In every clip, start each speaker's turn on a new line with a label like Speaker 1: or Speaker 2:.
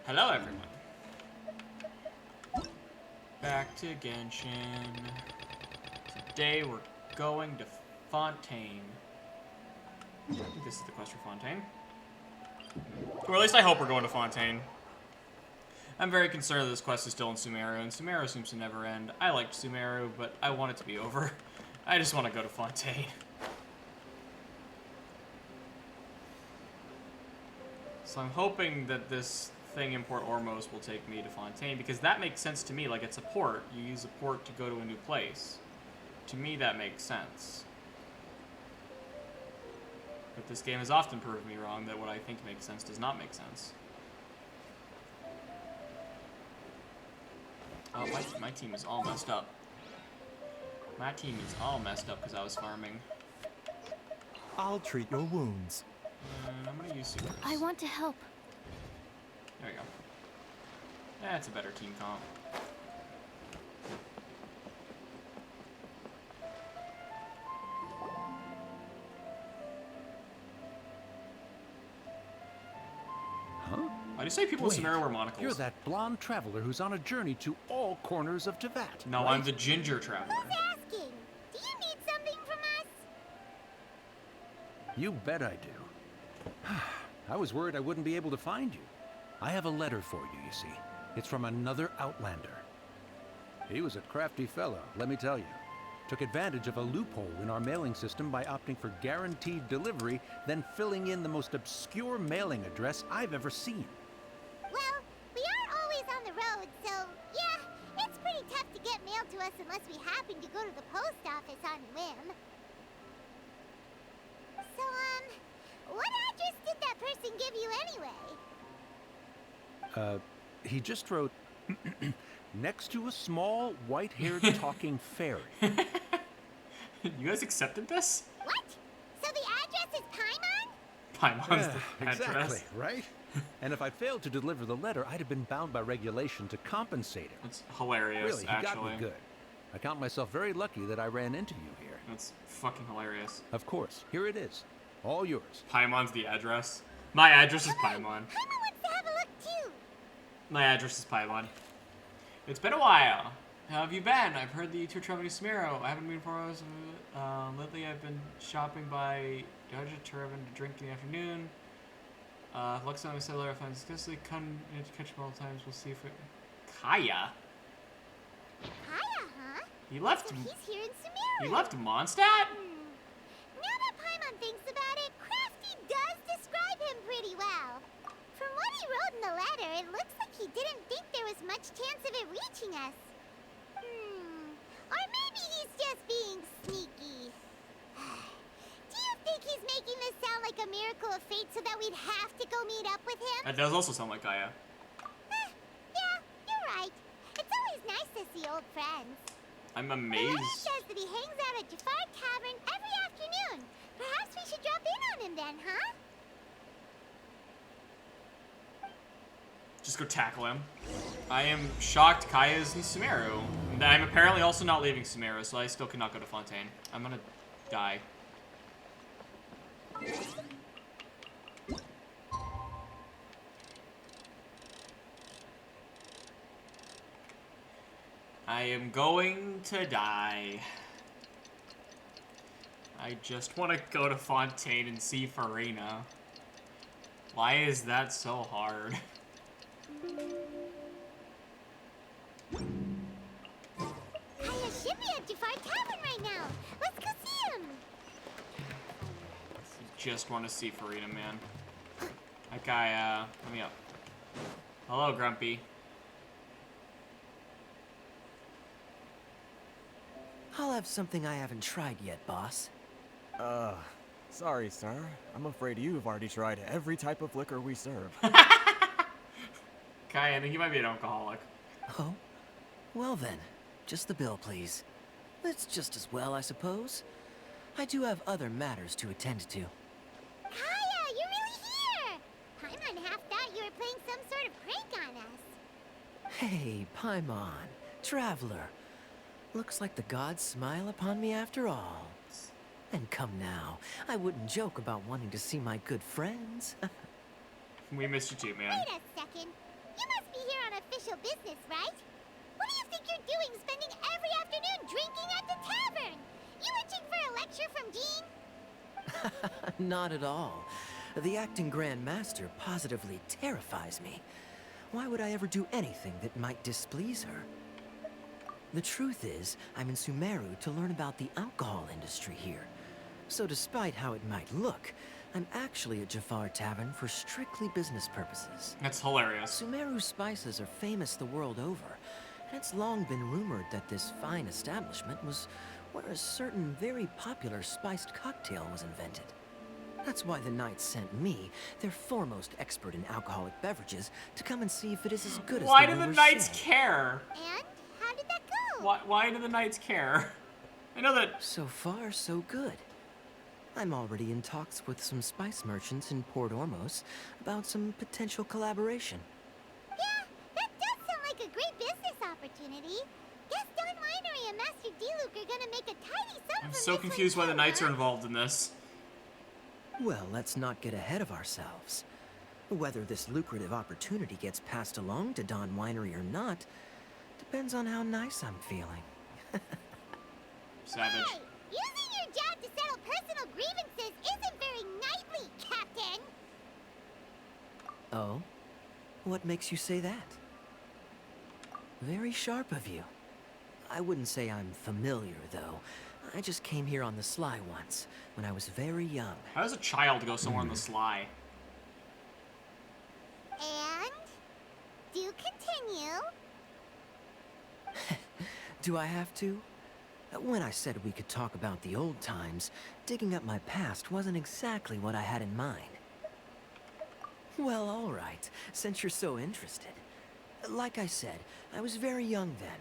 Speaker 1: Hello, everyone. Back to Genshin. Today we're going to Fontaine. I think this is the quest for Fontaine. Or at least I hope we're going to Fontaine. I'm very concerned that this quest is still in Sumeru, and Sumeru seems to never end. I liked Sumeru, but I want it to be over. I just want to go to Fontaine. So I'm hoping that this thing in Port Ormos will take me to Fontaine, because that makes sense to me. Like, it's a port. You use a port to go to a new place. To me, that makes sense. But this game has often proved me wrong, that what I think makes sense does not make sense. Oh, my team is all messed up. My team is all messed up because I was farming.
Speaker 2: I'll treat your wounds.
Speaker 1: And I'm gonna use super.
Speaker 3: I want to help.
Speaker 1: There we go. That's a better team comp.
Speaker 2: Huh?
Speaker 1: Why do you say people in Sumeru wear monocles?
Speaker 2: You're that blonde traveler who's on a journey to all corners of Teyvat.
Speaker 1: No,
Speaker 2: right?
Speaker 1: I'm the ginger traveler.
Speaker 3: Who's asking? Do you need something from us?
Speaker 2: You bet I do. I was worried I wouldn't be able to find you. I have a letter for you, you see. It's from another Outlander. He was a crafty fellow, let me tell you. Took advantage of a loophole in our mailing system by opting for guaranteed delivery, then filling in the most obscure mailing address I've ever seen.
Speaker 3: Well, we aren't always on the road, so yeah, it's pretty tough to get mail to us unless we happen to go to the post office on a whim. So, what address did that person give you anyway?
Speaker 2: He just wrote, next to a small, white-haired talking fairy.
Speaker 1: You guys accepted this?
Speaker 3: What? So the address is Paimon?
Speaker 1: Paimon's the address.
Speaker 2: Exactly, right? And if I failed to deliver the letter, I'd have been bound by regulation to compensate him.
Speaker 1: It's hilarious,
Speaker 2: Really, he
Speaker 1: actually.
Speaker 2: got me good. I count myself very lucky that I ran into you here.
Speaker 1: That's fucking hilarious.
Speaker 2: Of course, here it is. All yours.
Speaker 1: Paimon's the address. My address is Paimon.
Speaker 3: Paimon wants to have a look too.
Speaker 1: My address is Paimon. It's been a while. How have you been? I've heard that you two are traveling to Sumeru. I haven't been for us. Lately, I've been shopping by Dodge Turban to drink in the afternoon. Looks on my cellular, I find disgustingly come to catch multiple times. We'll see if it. Kaya?
Speaker 3: Kaya, huh?
Speaker 1: He left.
Speaker 3: So he's here in Sumeru.
Speaker 1: He left Mondstadt?
Speaker 3: Now that Paimon thinks about it, Crafty does describe him pretty well. From what he wrote in the letter, it looks like he didn't think there was much chance of it reaching us. Or maybe he's just being sneaky. Do you think he's making this sound like a miracle of fate so that we'd have to go meet up with him?
Speaker 1: That does also sound like Kaya.
Speaker 3: Yeah, you're right. It's always nice to see old friends.
Speaker 1: I'm
Speaker 3: The letter
Speaker 1: amazed.
Speaker 3: says that he hangs out at Jafar Tavern every afternoon. Perhaps we should drop in on him then, huh?
Speaker 1: Just go tackle him. I am shocked Kaya's in Sumeru. And I'm apparently also not leaving Sumeru, so I still cannot go to Fontaine. I'm gonna die. I am going to die. I just want to go to Fontaine and see Farina. Why is that so hard?
Speaker 3: Kaya should be at Jafar Tavern right now. Let's go see him.
Speaker 1: Just want to see Farina, man. That guy, let me up. Hello, Grumpy.
Speaker 4: I'll have something I haven't tried yet, boss.
Speaker 5: Sorry, sir. I'm afraid you've already tried every type of liquor we serve.
Speaker 1: Kai, I think you might be an alcoholic.
Speaker 4: Oh? Well then, just the bill, please. That's just as well, I suppose. I do have other matters to attend to.
Speaker 3: Kaya, you're really here. Paimon half thought you were playing some sort of prank on us.
Speaker 4: Hey, Paimon, traveler. Looks like the gods smile upon me after all. And come now, I wouldn't joke about wanting to see my good friends.
Speaker 1: We missed you too, man.
Speaker 3: Wait a second. You must be here on official business, right? What do you think you're doing spending every afternoon drinking at the tavern? You itching for a lecture from Jean?
Speaker 4: Not at all. The acting Grand Master positively terrifies me. Why would I ever do anything that might displease her? The truth is, I'm in Sumeru to learn about the alcohol industry here. So despite how it might look, I'm actually at Jafar Tavern for strictly business purposes.
Speaker 1: That's hilarious.
Speaker 4: Sumeru spices are famous the world over, and it's long been rumored that this fine establishment was where a certain very popular spiced cocktail was invented. That's why the Knights sent me, their foremost expert in alcoholic beverages, to come and see if it is as good as
Speaker 1: Why
Speaker 4: the
Speaker 1: do the
Speaker 4: rumors
Speaker 1: Knights
Speaker 4: say.
Speaker 1: care?
Speaker 3: And how did that go?
Speaker 1: Why do the Knights care? I know that.
Speaker 4: So far, so good. I'm already in talks with some spice merchants in Port Ormos about some potential collaboration.
Speaker 3: Yeah, that does sound like a great business opportunity. Guess Don Winery and Master D-Luke are gonna make a tidy sum
Speaker 1: I'm
Speaker 3: from
Speaker 1: so
Speaker 3: this
Speaker 1: confused why
Speaker 3: one
Speaker 1: the
Speaker 3: too,
Speaker 1: Knights are
Speaker 3: huh?
Speaker 1: involved in this.
Speaker 4: Well, let's not get ahead of ourselves. Whether this lucrative opportunity gets passed along to Don Winery or not depends on how nice I'm feeling.
Speaker 1: Savage.
Speaker 3: Hey, using your job to settle personal grievances isn't very knightly, Captain.
Speaker 4: Oh? What makes you say that? Very sharp of you. I wouldn't say I'm familiar, though. I just came here on the sly once, when I was very young.
Speaker 1: How does a child go somewhere on the sly?
Speaker 3: And do continue.
Speaker 4: Do I have to? When I said we could talk about the old times, digging up my past wasn't exactly what I had in mind. Well, all right, since you're so interested. Like I said, I was very young then.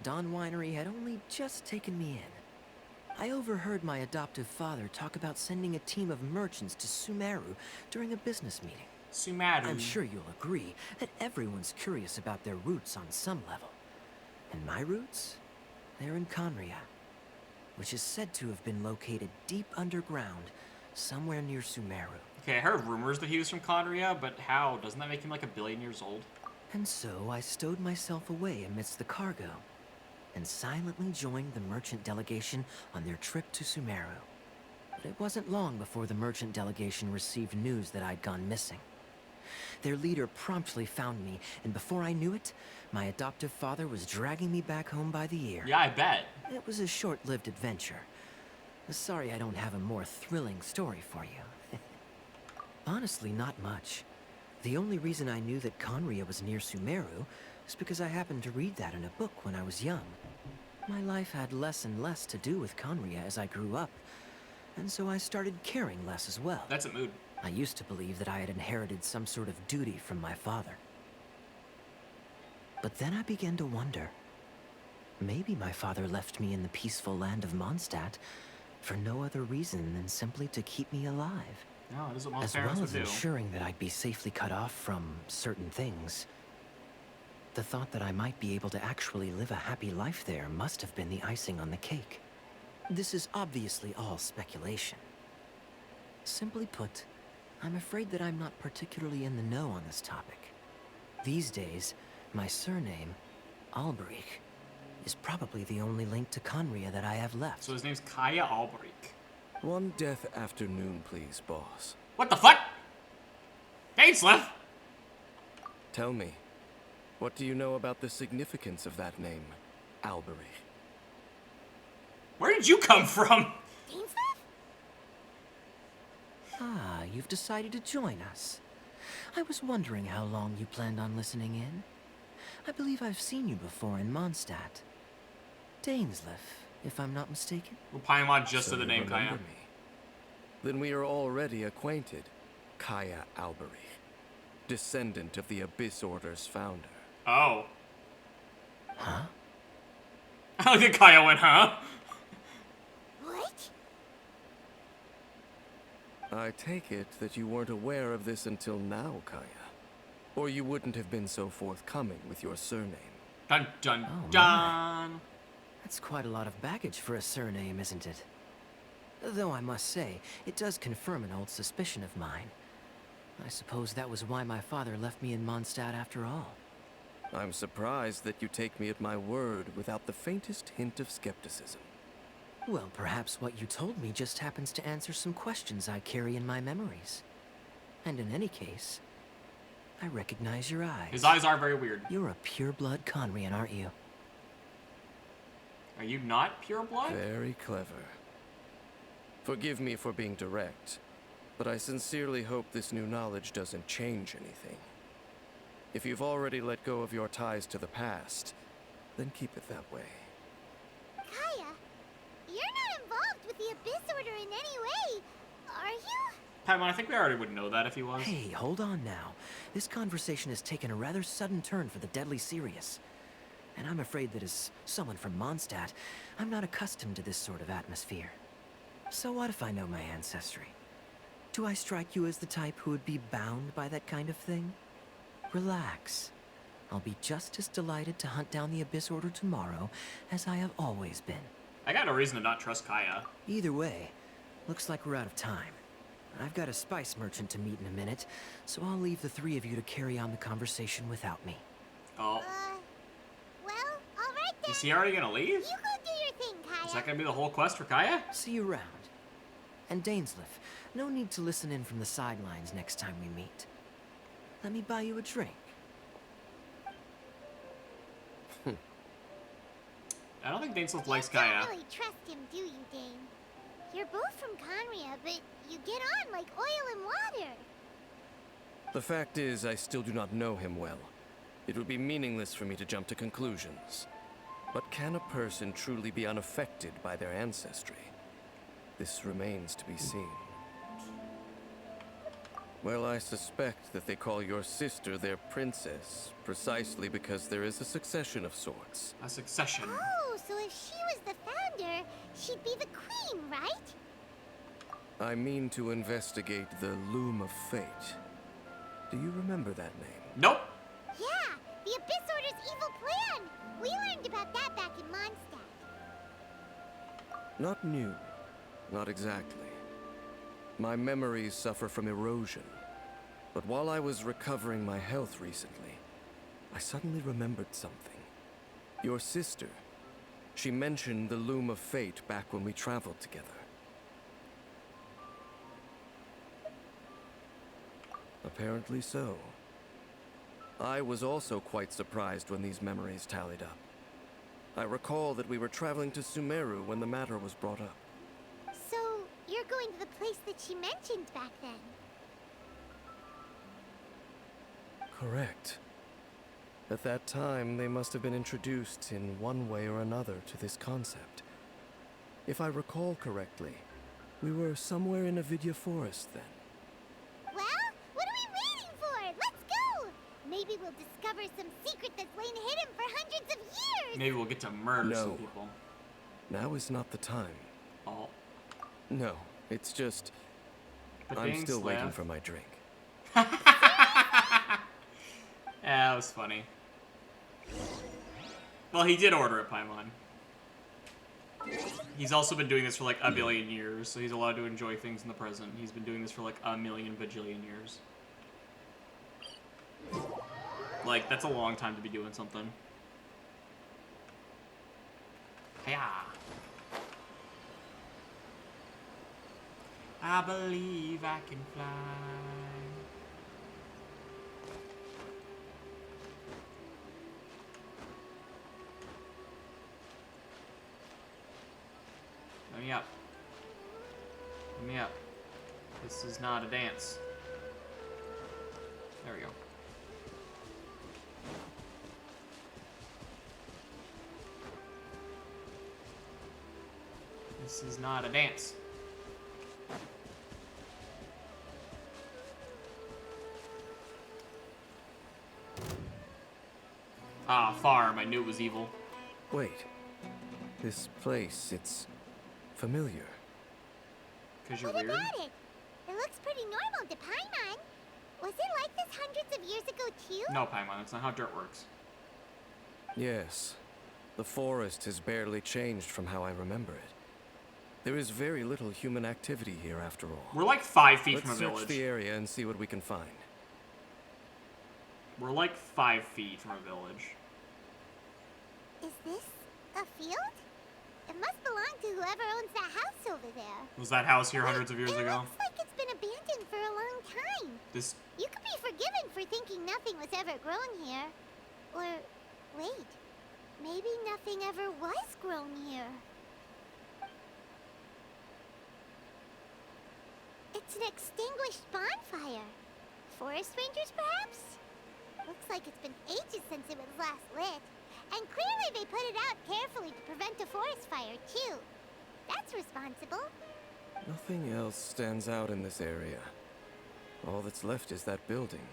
Speaker 4: Don Winery had only just taken me in. I overheard my adoptive father talk about sending a team of merchants to Sumeru during a business meeting.
Speaker 1: Sumeru.
Speaker 4: I'm sure you'll agree that everyone's curious about their roots on some level. And my roots? They're in Conria, which is said to have been located deep underground, somewhere near Sumeru.
Speaker 1: Okay, I heard rumors that he was from Conria, but how? Doesn't that make him like 1,000,000,000 years old?
Speaker 4: And so I stowed myself away amidst the cargo, and silently joined the merchant delegation on their trip to Sumeru. But it wasn't long before the merchant delegation received news that I'd gone missing. Their leader promptly found me, and before I knew it, my adoptive father was dragging me back home by the ear.
Speaker 1: Yeah, I bet.
Speaker 4: It was a short-lived adventure. Sorry I don't have a more thrilling story for you. Honestly, not much. The only reason I knew that Conria was near Sumeru is because I happened to read that in a book when I was young. My life had less and less to do with Conria as I grew up, and so I started caring less as well.
Speaker 1: That's a mood.
Speaker 4: I used to believe that I had inherited some sort of duty from my father. But then I began to wonder. Maybe my father left me in the peaceful land of Mondstadt for no other reason than simply to keep me alive.
Speaker 1: No, it is what most
Speaker 4: As
Speaker 1: parents
Speaker 4: well
Speaker 1: would
Speaker 4: as
Speaker 1: do.
Speaker 4: ensuring that I'd be safely cut off from certain things. The thought that I might be able to actually live a happy life there must have been the icing on the cake. This is obviously all speculation. Simply put, I'm afraid that I'm not particularly in the know on this topic. These days, my surname, Alberich, is probably the only link to Conria that I have left.
Speaker 1: So his name's Kaya Alberich.
Speaker 5: One death afternoon, please, boss.
Speaker 1: What the fuck? Gainslev!
Speaker 5: Tell me, what do you know about the significance of that name, Alberich?
Speaker 1: Where did you come from?
Speaker 3: Gainslev?
Speaker 4: Ah, you've decided to join us. I was wondering how long you planned on listening in. I believe I've seen you before in Mondstadt. Dainsleif, if I'm not mistaken.
Speaker 1: Well, Paimon just
Speaker 5: So
Speaker 1: said the
Speaker 5: you
Speaker 1: name Kaya.
Speaker 5: remember me. Then we are already acquainted. Kaya Alberich, descendant of the Abyss Order's founder.
Speaker 1: Oh.
Speaker 4: Huh?
Speaker 1: I look at Kaya went, huh?
Speaker 3: What?
Speaker 5: I take it that you weren't aware of this until now, Kaya. Or you wouldn't have been so forthcoming with your surname.
Speaker 1: Dun dun
Speaker 4: Oh, my.
Speaker 1: dun.
Speaker 4: That's quite a lot of baggage for a surname, isn't it? Though I must say, it does confirm an old suspicion of mine. I suppose that was why my father left me in Mondstadt after all.
Speaker 5: I'm surprised that you take me at my word without the faintest hint of skepticism.
Speaker 4: Well, perhaps what you told me just happens to answer some questions I carry in my memories. And in any case, I recognize your eyes.
Speaker 1: His eyes are very weird.
Speaker 4: You're a pure-blood Conrian, aren't you?
Speaker 1: Are you not pure blood?
Speaker 5: Very clever. Forgive me for being direct, but I sincerely hope this new knowledge doesn't change anything. If you've already let go of your ties to the past, then keep it that way.
Speaker 3: Kaya, you're not involved with the Abyss Order in any way, are you?
Speaker 1: Paimon, I think we already would know that if he was.
Speaker 4: Hey, hold on now. This conversation has taken a rather sudden turn for the deadly serious. And I'm afraid that as someone from Mondstadt, I'm not accustomed to this sort of atmosphere. So what if I know my ancestry? Do I strike you as the type who would be bound by that kind of thing? Relax. I'll be just as delighted to hunt down the Abyss Order tomorrow as I have always been.
Speaker 1: I got no reason to not trust Kaya.
Speaker 4: Either way, looks like we're out of time. I've got a spice merchant to meet in a minute, so I'll leave the three of you to carry on the conversation without me.
Speaker 1: Oh.
Speaker 3: Well, alright then.
Speaker 1: Is he already gonna leave?
Speaker 3: You go do your thing, Kaya.
Speaker 1: Is that gonna be the whole quest for Kaya?
Speaker 4: See you around. And Dainsleif, no need to listen in from the sidelines next time we meet. Let me buy you a drink.
Speaker 1: I don't think Dainsleif
Speaker 3: You
Speaker 1: likes
Speaker 3: don't
Speaker 1: Kaya.
Speaker 3: really trust him, do you, Dane? You're both from Conria, but you get on like oil and water.
Speaker 5: The fact is, I still do not know him well. It would be meaningless for me to jump to conclusions. But can a person truly be unaffected by their ancestry? This remains to be seen. Well, I suspect that they call your sister their princess, precisely because there is a succession of sorts.
Speaker 1: A succession.
Speaker 3: Oh, so if she was the founder, she'd be the queen, right?
Speaker 5: I mean to investigate the Loom of Fate. Do you remember that name?
Speaker 1: Nope.
Speaker 3: Yeah, the Abyss Order's evil plan. We learned about that back in Mondstadt.
Speaker 5: Not new. Not exactly. My memories suffer from erosion. But while I was recovering my health recently, I suddenly remembered something. Your sister. She mentioned the Loom of Fate back when we traveled together. Apparently so. I was also quite surprised when these memories tallied up. I recall that we were traveling to Sumeru when the matter was brought up.
Speaker 3: So, you're going to the place that she mentioned back then?
Speaker 5: Correct. At that time, they must have been introduced in one way or another to this concept. If I recall correctly, we were somewhere in Avidya Forest then.
Speaker 3: Well, what are we waiting for? Let's go! Maybe we'll discover some secret that's lain hidden for hundreds of years!
Speaker 1: Maybe we'll get to murder some
Speaker 5: No.
Speaker 1: people.
Speaker 5: Now is not the time.
Speaker 1: Oh.
Speaker 5: No, it's just...
Speaker 1: But
Speaker 5: I'm still waiting
Speaker 1: Dainsleif-
Speaker 5: for my drink.
Speaker 1: Yeah, that was funny. Well, he did order it, Paimon. He's also been doing this for like a billion years, so he's allowed to enjoy things in the present. He's been doing this for like a million bajillion years. Like, that's a long time to be doing something. Yeah. I believe I can fly. Let me up. Let me up. This is not a dance. There we go. This is not a dance. Ah, farm. I knew it was evil.
Speaker 5: Wait. This place, it's familiar.
Speaker 1: Because you're
Speaker 3: What
Speaker 1: weird?
Speaker 3: about it? It looks pretty normal to Paimon. Was it like this hundreds of years ago too?
Speaker 1: No, Paimon, that's not how dirt works.
Speaker 5: Yes. The forest has barely changed from how I remember it. There is very little human activity here after all.
Speaker 1: We're like 5 feet
Speaker 5: Let's
Speaker 1: from a
Speaker 5: search
Speaker 1: village.
Speaker 5: the area and see what we can find.
Speaker 1: We're like 5 feet from a village.
Speaker 3: Is this a field? It must belong to whoever owns that house over there.
Speaker 1: Was that house here hundreds of years
Speaker 3: It
Speaker 1: ago?
Speaker 3: looks like it's been abandoned for a long time.
Speaker 1: This.
Speaker 3: You could be forgiven for thinking nothing was ever grown here. Or, wait, maybe nothing ever was grown here. It's an extinguished bonfire. Forest rangers, perhaps? Looks like it's been ages since it was last lit. And clearly they put it out carefully to prevent a forest fire, too. That's responsible.
Speaker 5: Nothing else stands out in this area. All that's left is that building.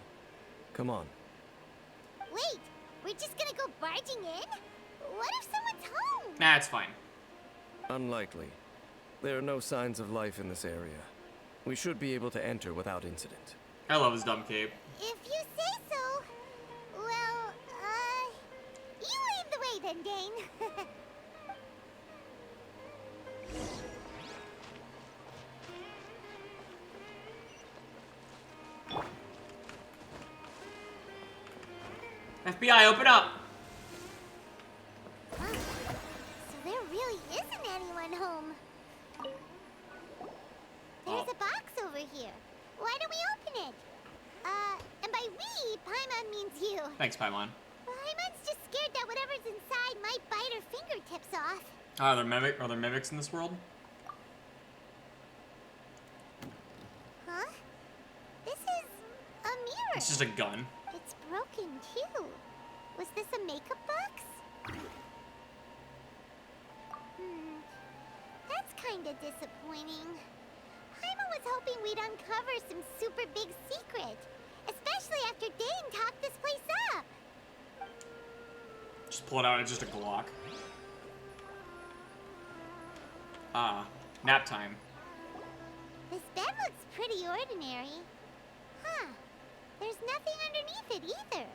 Speaker 5: Come on.
Speaker 3: Wait, we're just gonna go barging in? What if someone's home?
Speaker 1: Nah, it's fine.
Speaker 5: Unlikely. There are no signs of life in this area. We should be able to enter without incident.
Speaker 1: I love his dumb cape.
Speaker 3: If you say so. Well, you lead the way then, Dane.
Speaker 1: FBI, open up!
Speaker 3: Huh. So there really isn't anyone home. There's
Speaker 1: Oh.
Speaker 3: a box over here. Why don't we open it? And by we, Paimon means you.
Speaker 1: Thanks, Paimon.
Speaker 3: Paimon's just scared that whatever's inside might bite her fingertips off.
Speaker 1: Are there mimics in this world?
Speaker 3: Huh? This is a mirror.
Speaker 1: It's just a gun.
Speaker 3: It's broken too. Was this a makeup box? That's kinda disappointing. Paimon was hoping we'd uncover some super big secret. Especially after Dane talked this place up.
Speaker 1: Just pull it out, it's just a Glock. Ah, nap time.
Speaker 3: This bed looks pretty ordinary. Huh. There's nothing underneath it either.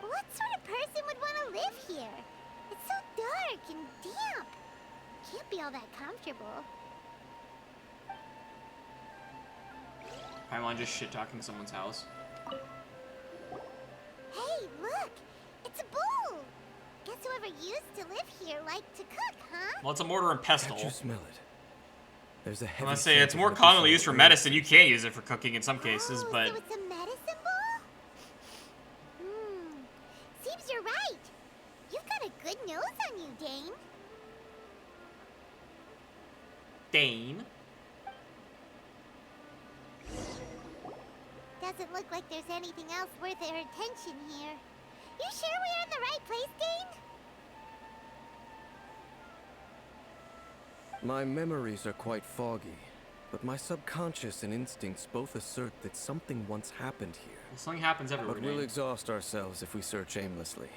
Speaker 3: What sort of person would want to live here? It's so dark and damp. Can't be all that comfortable.
Speaker 1: Paimon just shit-talking someone's house.
Speaker 3: Hey, look! It's a bowl! Guess whoever used to live here liked to cook, huh?
Speaker 1: Well, it's a mortar and pestle.
Speaker 5: Can't you smell it? There's a
Speaker 1: I'm
Speaker 5: heavy
Speaker 1: gonna say
Speaker 5: scent
Speaker 1: it's
Speaker 5: of
Speaker 1: more
Speaker 5: what
Speaker 1: commonly
Speaker 5: this
Speaker 1: used for
Speaker 5: is.
Speaker 1: medicine. You can use it for cooking in some cases,
Speaker 3: Oh,
Speaker 1: but
Speaker 3: so it's a medicine bowl? Seems you're right. You've got a good nose on you, Dane.
Speaker 1: Dane.
Speaker 3: Doesn't look like there's anything else worth our attention here. You sure we're in the right place, Dane?
Speaker 5: My memories are quite foggy, but my subconscious and instincts both assert that something once happened here.
Speaker 1: Well, something happens everywhere.
Speaker 5: But we'll
Speaker 1: Dane.
Speaker 5: exhaust ourselves if we search aimlessly.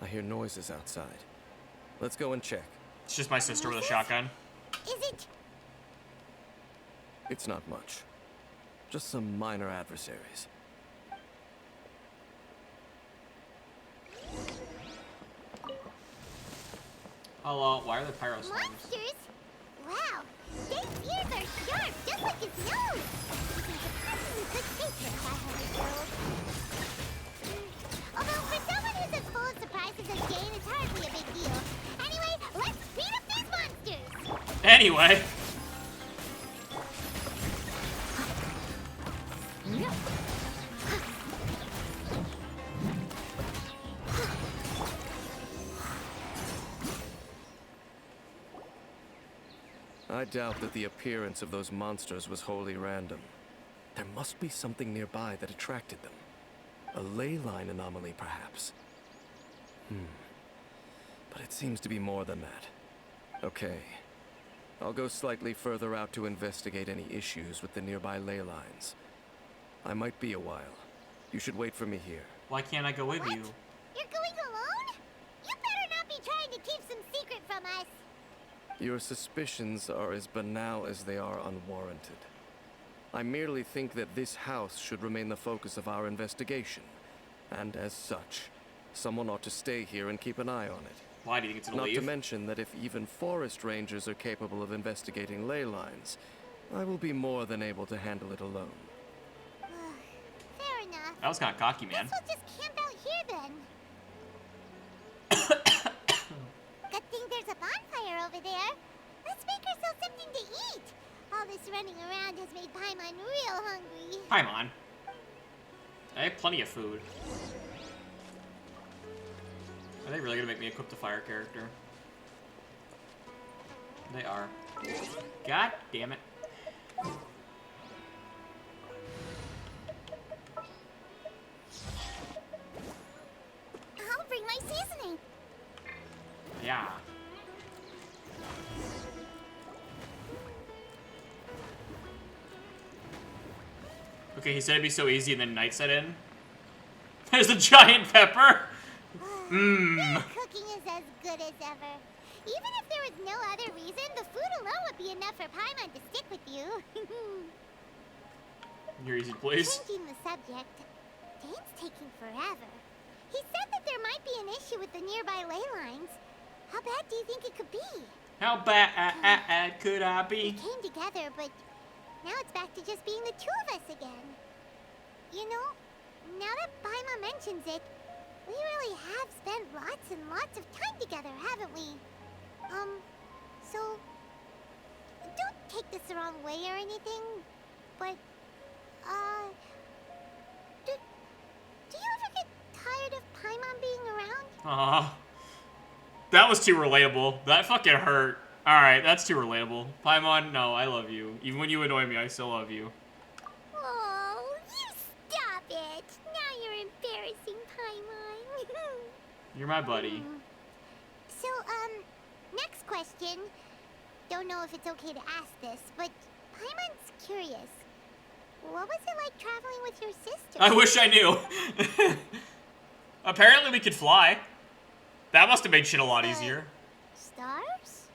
Speaker 5: I hear noises outside. Let's go and check.
Speaker 1: It's just my sister with a shotgun.
Speaker 3: Is it?
Speaker 5: It's not much. Just some minor adversaries.
Speaker 1: Hello, why are there pyro slimes?
Speaker 3: Monsters? Wow, Dane's ears are sharp, just like his nose. He's a surprisingly good shape for a 500-year-old. Although for someone who's as full of surprises as Dane, it's hardly a big deal. Anyway, let's beat up these monsters!
Speaker 1: Anyway.
Speaker 5: I doubt that the appearance of those monsters was wholly random. There must be something nearby that attracted them. A ley line anomaly, perhaps. But it seems to be more than that. Okay. I'll go slightly further out to investigate any issues with the nearby ley lines. I might be a while. You should wait for me here.
Speaker 1: Why can't I go with
Speaker 3: What?
Speaker 1: you?
Speaker 3: You're going alone? You better not be trying to keep some secret from us.
Speaker 5: Your suspicions are as banal as they are unwarranted. I merely think that this house should remain the focus of our investigation. And as such, someone ought to stay here and keep an eye on it.
Speaker 1: Why do you think it's gonna
Speaker 5: Not
Speaker 1: leave?
Speaker 5: to mention that if even forest rangers are capable of investigating ley lines, I will be more than able to handle it alone.
Speaker 3: Fair enough.
Speaker 1: That was kind of cocky, man.
Speaker 3: Guess we'll just camp out here then. Good thing there's a bonfire over there. Let's make ourselves something to eat. All this running around has made Paimon real hungry.
Speaker 1: Paimon. I have plenty of food. Are they really gonna make me equip the fire character? They are. God damn it.
Speaker 3: I'll bring my seasoning.
Speaker 1: Yeah. Okay, he said it'd be so easy, and then night set in. There's a giant pepper. Mmm.
Speaker 3: Cooking is as good as ever. Even if there was no other reason, the food alone would be enough for Paimon to stick with you.
Speaker 1: You're easy to please.
Speaker 3: Changing the subject, Dane's taking forever. He said that there might be an issue with the nearby ley lines. How bad do you think it could be?
Speaker 1: How bad could I
Speaker 3: We
Speaker 1: be?
Speaker 3: came together, but now it's back to just being the two of us again. You know, now that Paimon mentions it, we really have spent lots and lots of time together, haven't we? So, don't take this the wrong way or anything, but, do you ever get tired of Paimon being around?
Speaker 1: Aw. That was too relatable. That fucking hurt. Alright, that's too relatable. Paimon, no, I love you. Even when you annoy me, I still love you.
Speaker 3: Oh, you stop it! Now you're embarrassing, Paimon.
Speaker 1: You're my buddy.
Speaker 3: So, next question. Don't know if it's okay to ask this, but Paimon's curious. What was it like traveling with your sister?
Speaker 1: I wish I knew. Apparently we could fly. That must have made shit a lot easier.
Speaker 3: Stars?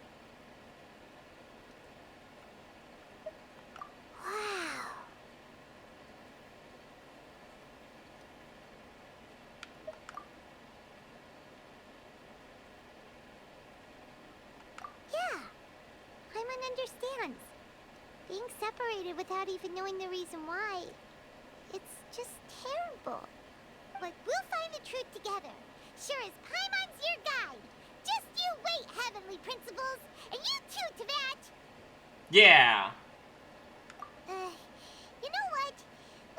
Speaker 3: Wow. Yeah. Paimon understands. Being separated without even knowing the reason why, it's just terrible. But we'll find the truth together. Sure as Paimon's your guide. Just you wait, Heavenly Principles, and you too, Teyvat.
Speaker 1: Yeah.
Speaker 3: You know what?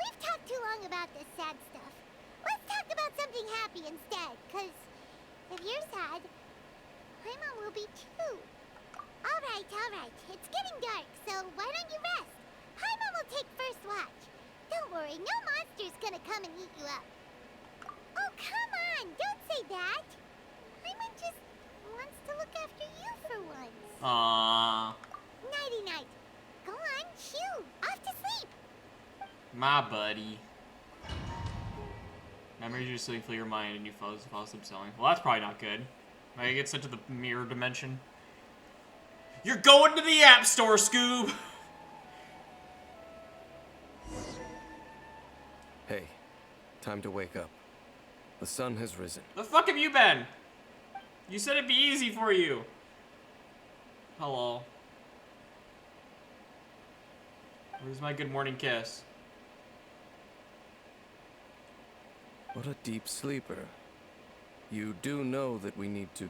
Speaker 3: We've talked too long about this sad stuff. Let's talk about something happy instead, cause if you're sad, Paimon will be too. All right. It's getting dark, so why don't you rest? Paimon will take first watch. Don't worry, no monster's gonna come and eat you up. Oh, come on! Don't say that! Paimon just wants to look after you for once.
Speaker 1: Aww.
Speaker 3: Nighty-night. Go on, shoo! Off to sleep!
Speaker 1: My buddy. Memories usually fill your mind and you fall asleep selling. Well, that's probably not good. Might get sent to the mirror dimension. You're going to the App Store, Scoob!
Speaker 5: Hey, time to wake up. The sun has risen.
Speaker 1: The fuck have you been? You said it'd be easy for you. Hello. Where's my good morning kiss?
Speaker 5: What a deep sleeper. You do know that we need to...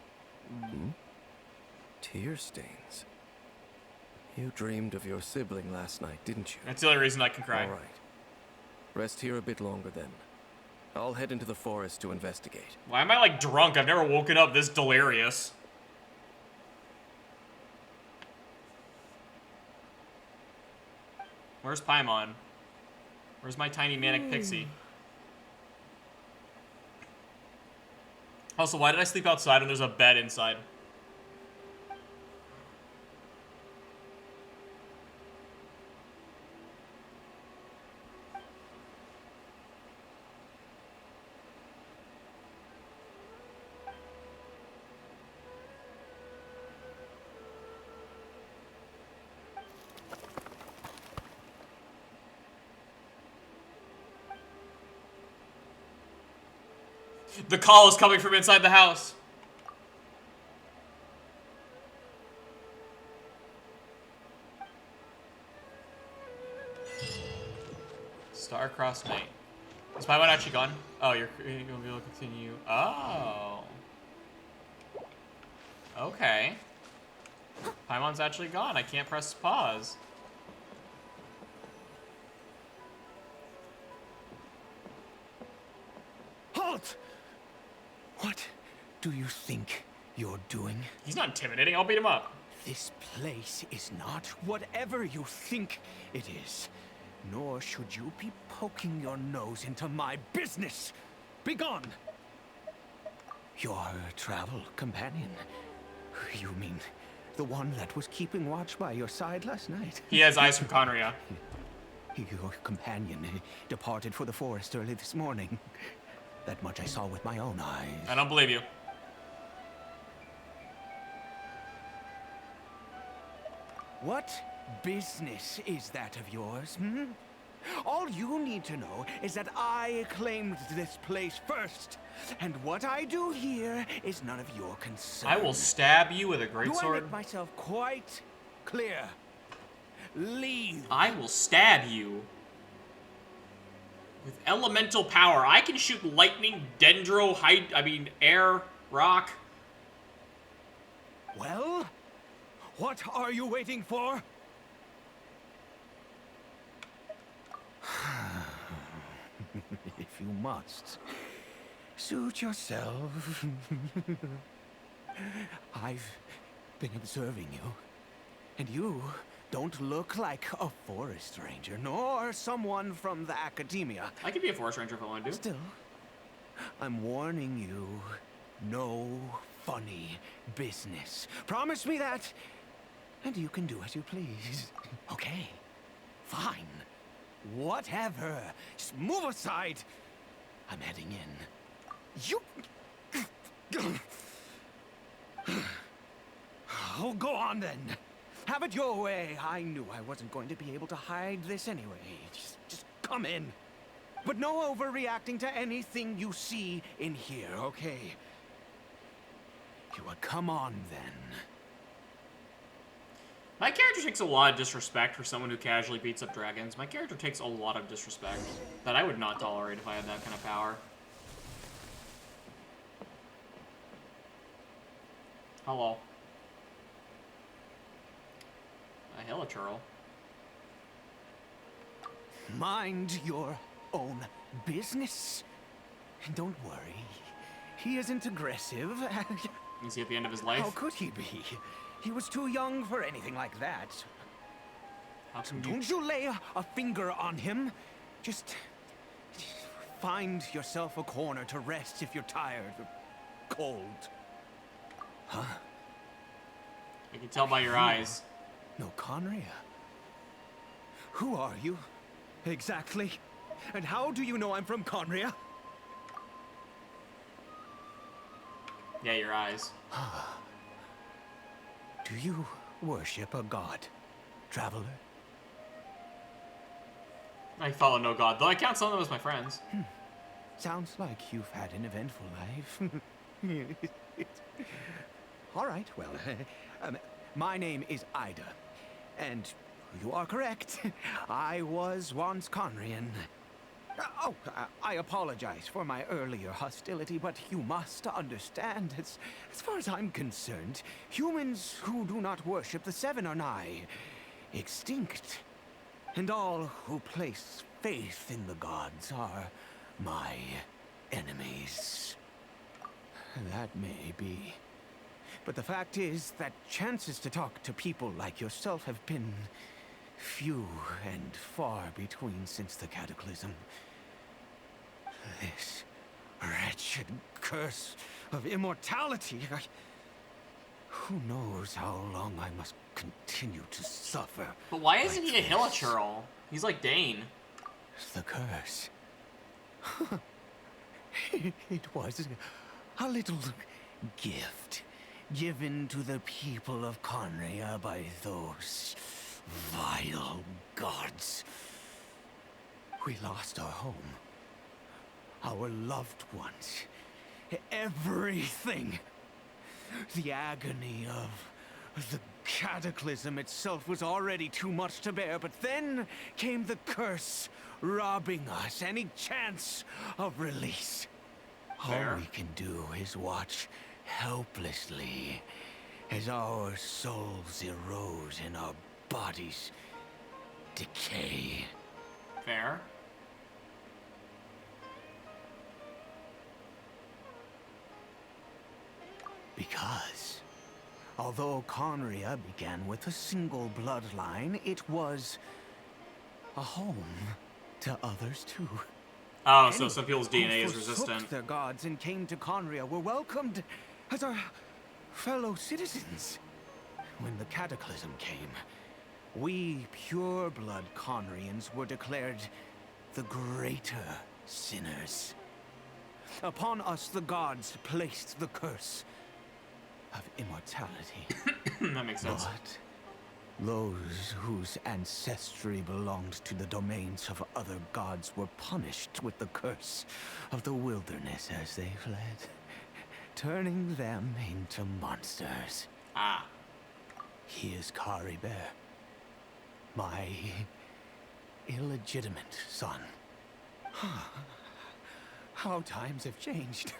Speaker 5: Tear stains. You dreamed of your sibling last night, didn't you?
Speaker 1: That's the only reason I can cry.
Speaker 5: All right. Rest here a bit longer then. I'll head into the forest to investigate.
Speaker 1: Why am I like drunk? I've never woken up this delirious. Where's Paimon? Where's my tiny manic pixie? Also, why did I sleep outside when there's a bed inside? The call is coming from inside the house. Star-crossed knight. Is Paimon actually gone? Oh, you'll be able to continue. Oh. Okay. Paimon's actually gone. I can't press pause.
Speaker 6: Halt! What do you think you're doing?
Speaker 1: He's not intimidating. I'll beat him up.
Speaker 6: This place is not whatever you think it is. Nor should you be poking your nose into my business. Begone! Your travel companion. You mean the one that was keeping watch by your side last night?
Speaker 1: He has eyes from Conria.
Speaker 6: Your companion departed for the forest early this morning. That much I saw with my own eyes.
Speaker 1: I don't believe you.
Speaker 6: What business is that of yours, hmm? All you need to know is that I claimed this place first. And what I do here is none of your concern.
Speaker 1: I will stab you with a
Speaker 6: Do I
Speaker 1: greatsword.
Speaker 6: make myself quite clear? Leave.
Speaker 1: I will stab you. With elemental power. I can shoot lightning, dendro, air, rock.
Speaker 6: Well, what are you waiting for? If you must, suit yourself. I've been observing you, and you don't look like a forest ranger, nor someone from the academia.
Speaker 1: I could be a forest ranger if I want to.
Speaker 6: Still, I'm warning you, no funny business. Promise me that, and you can do as you please. Okay, fine. Whatever. Just move aside. I'm heading in. You... Oh, go on then. Have it your way. I knew I wasn't going to be able to hide this anyway. Just come in. But no overreacting to anything you see in here, okay? You would come on then.
Speaker 1: My character takes a lot of disrespect for someone who casually beats up dragons. My character takes a lot of disrespect that I would not tolerate if I had that kind of power. Hello. A hilichurl.
Speaker 6: Mind your own business. And don't worry, he isn't aggressive.
Speaker 1: Is he at the end of his life?
Speaker 6: How could he be? He was too young for anything like that.
Speaker 1: How come you...
Speaker 6: Don't you lay a finger on him. Just find yourself a corner to rest if you're tired or cold. Huh?
Speaker 1: I can tell by your eyes.
Speaker 6: No, Conria. Who are you? Exactly. And how do you know I'm from Conria?
Speaker 1: Yeah, your eyes.
Speaker 6: Do you worship a god, traveler?
Speaker 1: I follow no god, though I count some of them as my friends.
Speaker 6: Sounds like you've had an eventful life. All right, well, my name is Ida, and you are correct. I was once Conrian. I apologize for my earlier hostility, but you must understand, as far as I'm concerned, humans who do not worship the Seven are nigh extinct. And all who place faith in the gods are my enemies. That may be. But the fact is that chances to talk to people like yourself have been few and far between since the cataclysm. This wretched curse of immortality. Who knows how long I must continue to suffer.
Speaker 1: But why isn't he a hilichurl? He's like Dane.
Speaker 6: The curse. It was a little gift given to the people of Conria by those vile gods. We lost our home, our loved ones, everything. The agony of the cataclysm itself was already too much to bear, but then came the curse, robbing us any chance of release.
Speaker 1: Fair.
Speaker 6: All we can do is watch helplessly as our souls erode and our bodies decay.
Speaker 1: Fair.
Speaker 6: Because, although Conria began with a single bloodline, it was a home to others too.
Speaker 1: Oh, so
Speaker 6: Any
Speaker 1: some people's
Speaker 6: who
Speaker 1: DNA is
Speaker 6: forsook
Speaker 1: resistant.
Speaker 6: their gods and came to Conria were welcomed as our fellow citizens. When the cataclysm came, we pure-blood Conrians were declared the greater sinners. Upon us, the gods placed the curse of immortality.
Speaker 1: That makes sense.
Speaker 6: But those whose ancestry belonged to the domains of other gods were punished with the curse of the wilderness as they fled, turning them into monsters.
Speaker 1: Ah.
Speaker 6: He is Kari Bear, my illegitimate son. How times have changed.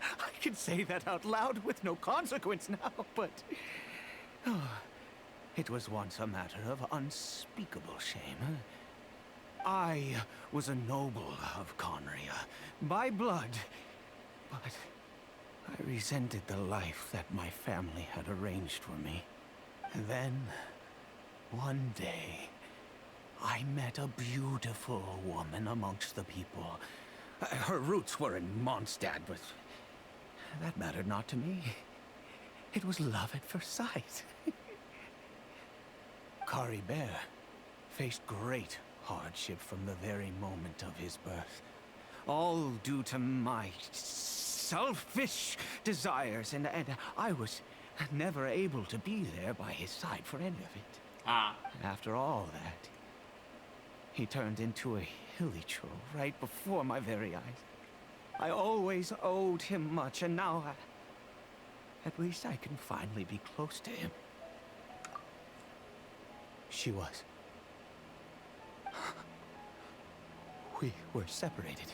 Speaker 6: I can say that out loud with no consequence now, but it was once a matter of unspeakable shame. I was a noble of Conria, by blood, but I resented the life that my family had arranged for me. And then, one day, I met a beautiful woman amongst the people. Her roots were in Mondstadt, but that mattered not to me. It was love at first sight. Kari Bear faced great hardship from the very moment of his birth. All due to my selfish desires, and I was never able to be there by his side for any of it.
Speaker 1: Ah.
Speaker 6: After all that, he turned into a hilichurl right before my very eyes. I always owed him much, and now at least I can finally be close to him. She was. We were separated.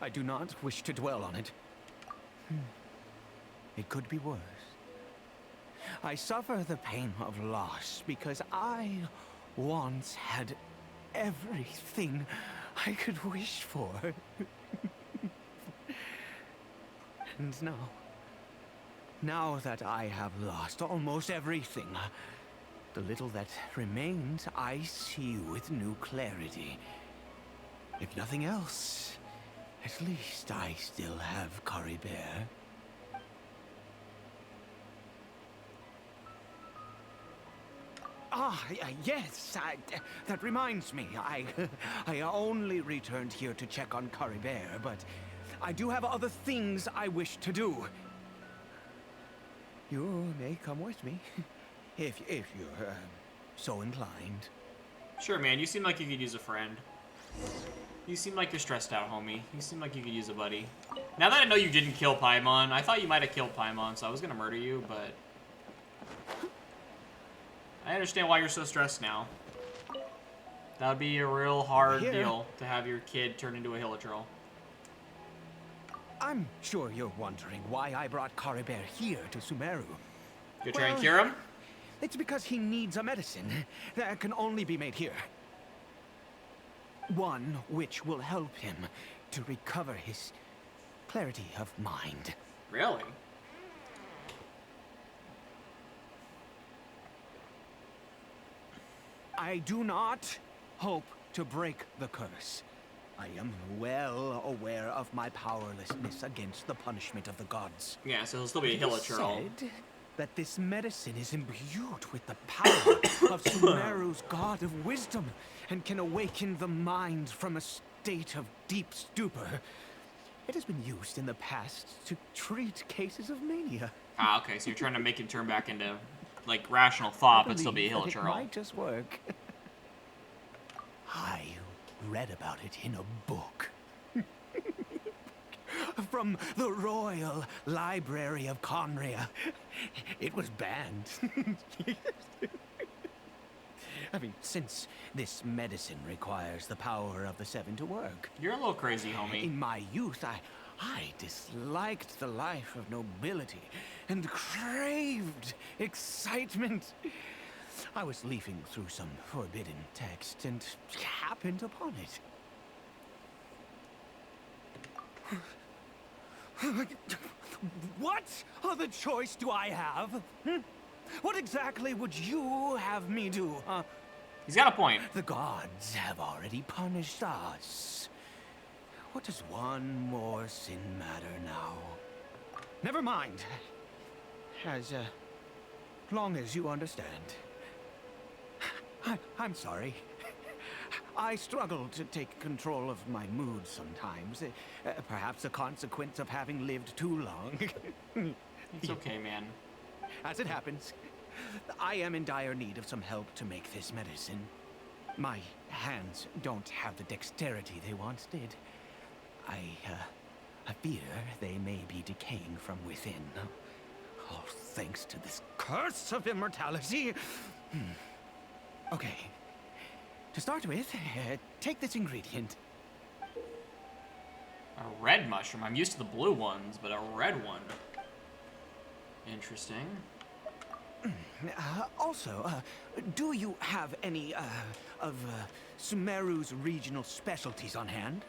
Speaker 6: I do not wish to dwell on it. It could be worse. I suffer the pain of loss because I once had everything I could wish for. And now that I have lost almost everything, the little that remains I see with new clarity. If nothing else, at least I still have Kari Bear. Yes, that reminds me. I only returned here to check on Kari Bear, but I do have other things I wish to do. You may come with me, if you're so inclined.
Speaker 1: Sure, man. You seem like you could use a friend. You seem like you're stressed out, homie. You seem like you could use a buddy. Now that I know you didn't kill Paimon, I thought you might have killed Paimon, so I was gonna murder you, but I understand why you're so stressed now. That would be a real hard deal to have your kid turn into a hilichurl.
Speaker 6: I'm sure you're wondering why I brought Kari Bear here to Sumeru.
Speaker 1: You try and cure him?
Speaker 6: It's because he needs a medicine that can only be made here. One which will help him to recover his clarity of mind.
Speaker 1: Really?
Speaker 6: I do not hope to break the curse. I am well aware of my powerlessness against the punishment of the gods.
Speaker 1: Yeah, so he'll still be a
Speaker 6: It is
Speaker 1: hilichurl.
Speaker 6: said that this medicine is imbued with the power of Sumeru's god of wisdom and can awaken the mind from a state of deep stupor. It has been used in the past to treat cases of mania.
Speaker 1: Ah, okay, so you're trying to make him turn back into, like, rational thought, but still be a
Speaker 6: Believe that It
Speaker 1: hilichurl.
Speaker 6: might just work. I read about it in a book. from the Royal Library of Conria. It was banned. I mean, since this medicine requires the power of the seven to work.
Speaker 1: You're a little crazy, homie.
Speaker 6: In my youth, I disliked the life of nobility and craved excitement. I was leafing through some forbidden text and happened upon it. What other choice do I have? What exactly would you have me do, huh?
Speaker 1: He's got a point.
Speaker 6: The gods have already punished us. What does one more sin matter now? Never mind. As long as you understand. I'm sorry. I struggle to take control of my mood sometimes. Perhaps a consequence of having lived too long.
Speaker 1: It's okay, man.
Speaker 6: As it happens, I am in dire need of some help to make this medicine. My hands don't have the dexterity they once did. I fear they may be decaying from within. All thanks to this curse of immortality. Okay. To start with, take this ingredient.
Speaker 1: A red mushroom. I'm used to the blue ones, but a red one. Interesting.
Speaker 6: Also, do you have any, of Sumeru's regional specialties on hand?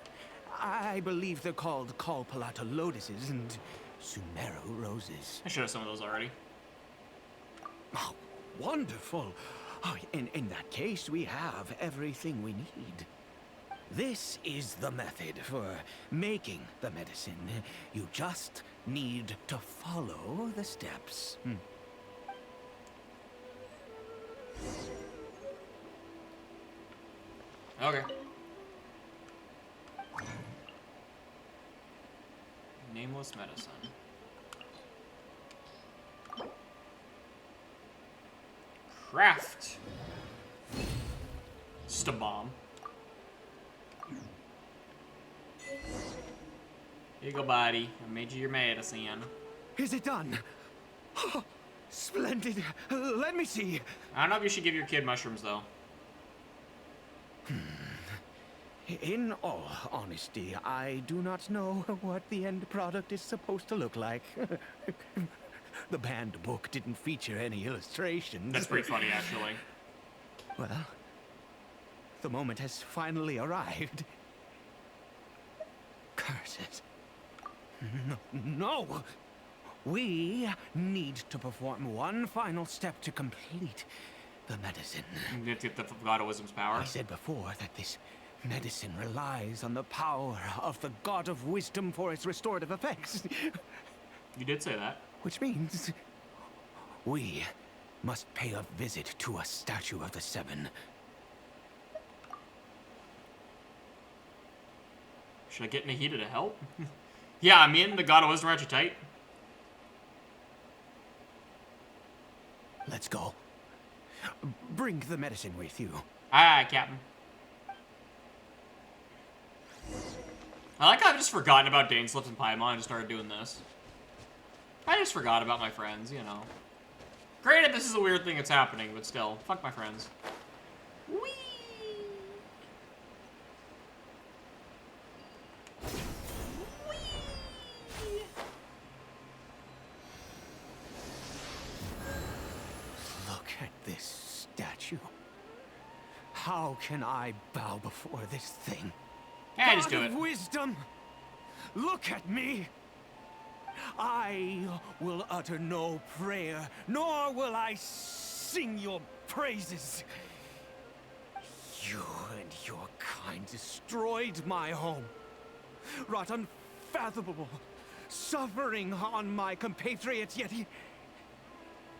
Speaker 6: I believe they're called Kalpalata lotuses and Sumeru roses.
Speaker 1: I should have some of those already.
Speaker 6: Oh, wonderful. Oh, in that case, we have everything we need. This is the method for making the medicine. You just need to follow the steps.
Speaker 1: Okay. Nameless medicine. Craft. Just a bomb. Here you go, buddy. I made you your medicine.
Speaker 6: Is it done? Oh, splendid. Let me see.
Speaker 1: I don't know if you should give your kid mushrooms, though.
Speaker 6: In all honesty, I do not know what the end product is supposed to look like. The banned book didn't feature any illustrations.
Speaker 1: That's pretty funny, actually.
Speaker 6: Well, the moment has finally arrived. Curses. No! We need to perform one final step to complete the medicine.
Speaker 1: You have to get the God of Wisdom's power.
Speaker 6: I said before that this medicine relies on the power of the God of Wisdom for its restorative effects.
Speaker 1: You did say that.
Speaker 6: Which means we must pay a visit to a statue of the Seven.
Speaker 1: Should I get Nahida to help? Yeah, me and the God of Wisdom are actually tight.
Speaker 6: Let's go. Bring the medicine with you.
Speaker 1: Aye, Captain. I like how I've just forgotten about Dane Slips and Paimon and just started doing this. I just forgot about my friends, you know. Granted, this is a weird thing that's happening, but still, fuck my friends. Whee! Whee!
Speaker 6: Look at this statue. How can I bow before this thing?
Speaker 1: Yeah, just do
Speaker 6: God
Speaker 1: it.
Speaker 6: of Wisdom, look at me. I will utter no prayer, nor will I sing your praises. You and your kind destroyed my home, wrought unfathomable suffering on my compatriots, yet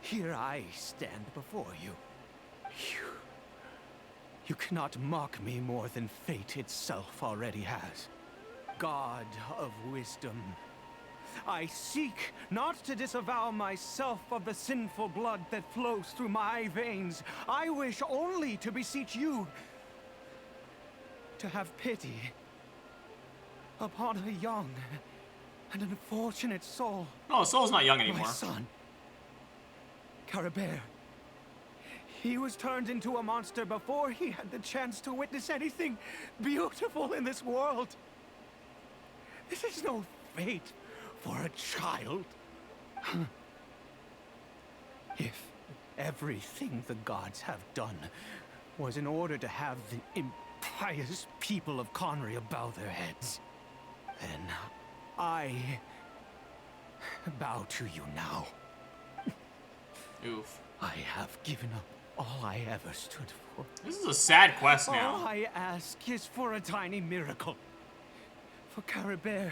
Speaker 6: here I stand before you. You cannot mock me more than fate itself already has. God of Wisdom, I seek not to disavow myself of the sinful blood that flows through my veins. I wish only to beseech you to have pity upon a young An unfortunate soul.
Speaker 1: Oh, Soul's not young
Speaker 6: My
Speaker 1: anymore.
Speaker 6: son. Caribert. He was turned into a monster before he had the chance to witness anything beautiful in this world. This is no fate for a child. If everything the gods have done was in order to have the impious people of Conria bow their heads, then I bow to you now.
Speaker 1: Oof.
Speaker 6: I have given up all I ever stood for.
Speaker 1: This is a sad quest
Speaker 6: All
Speaker 1: now.
Speaker 6: I ask is for a tiny miracle. For Caribert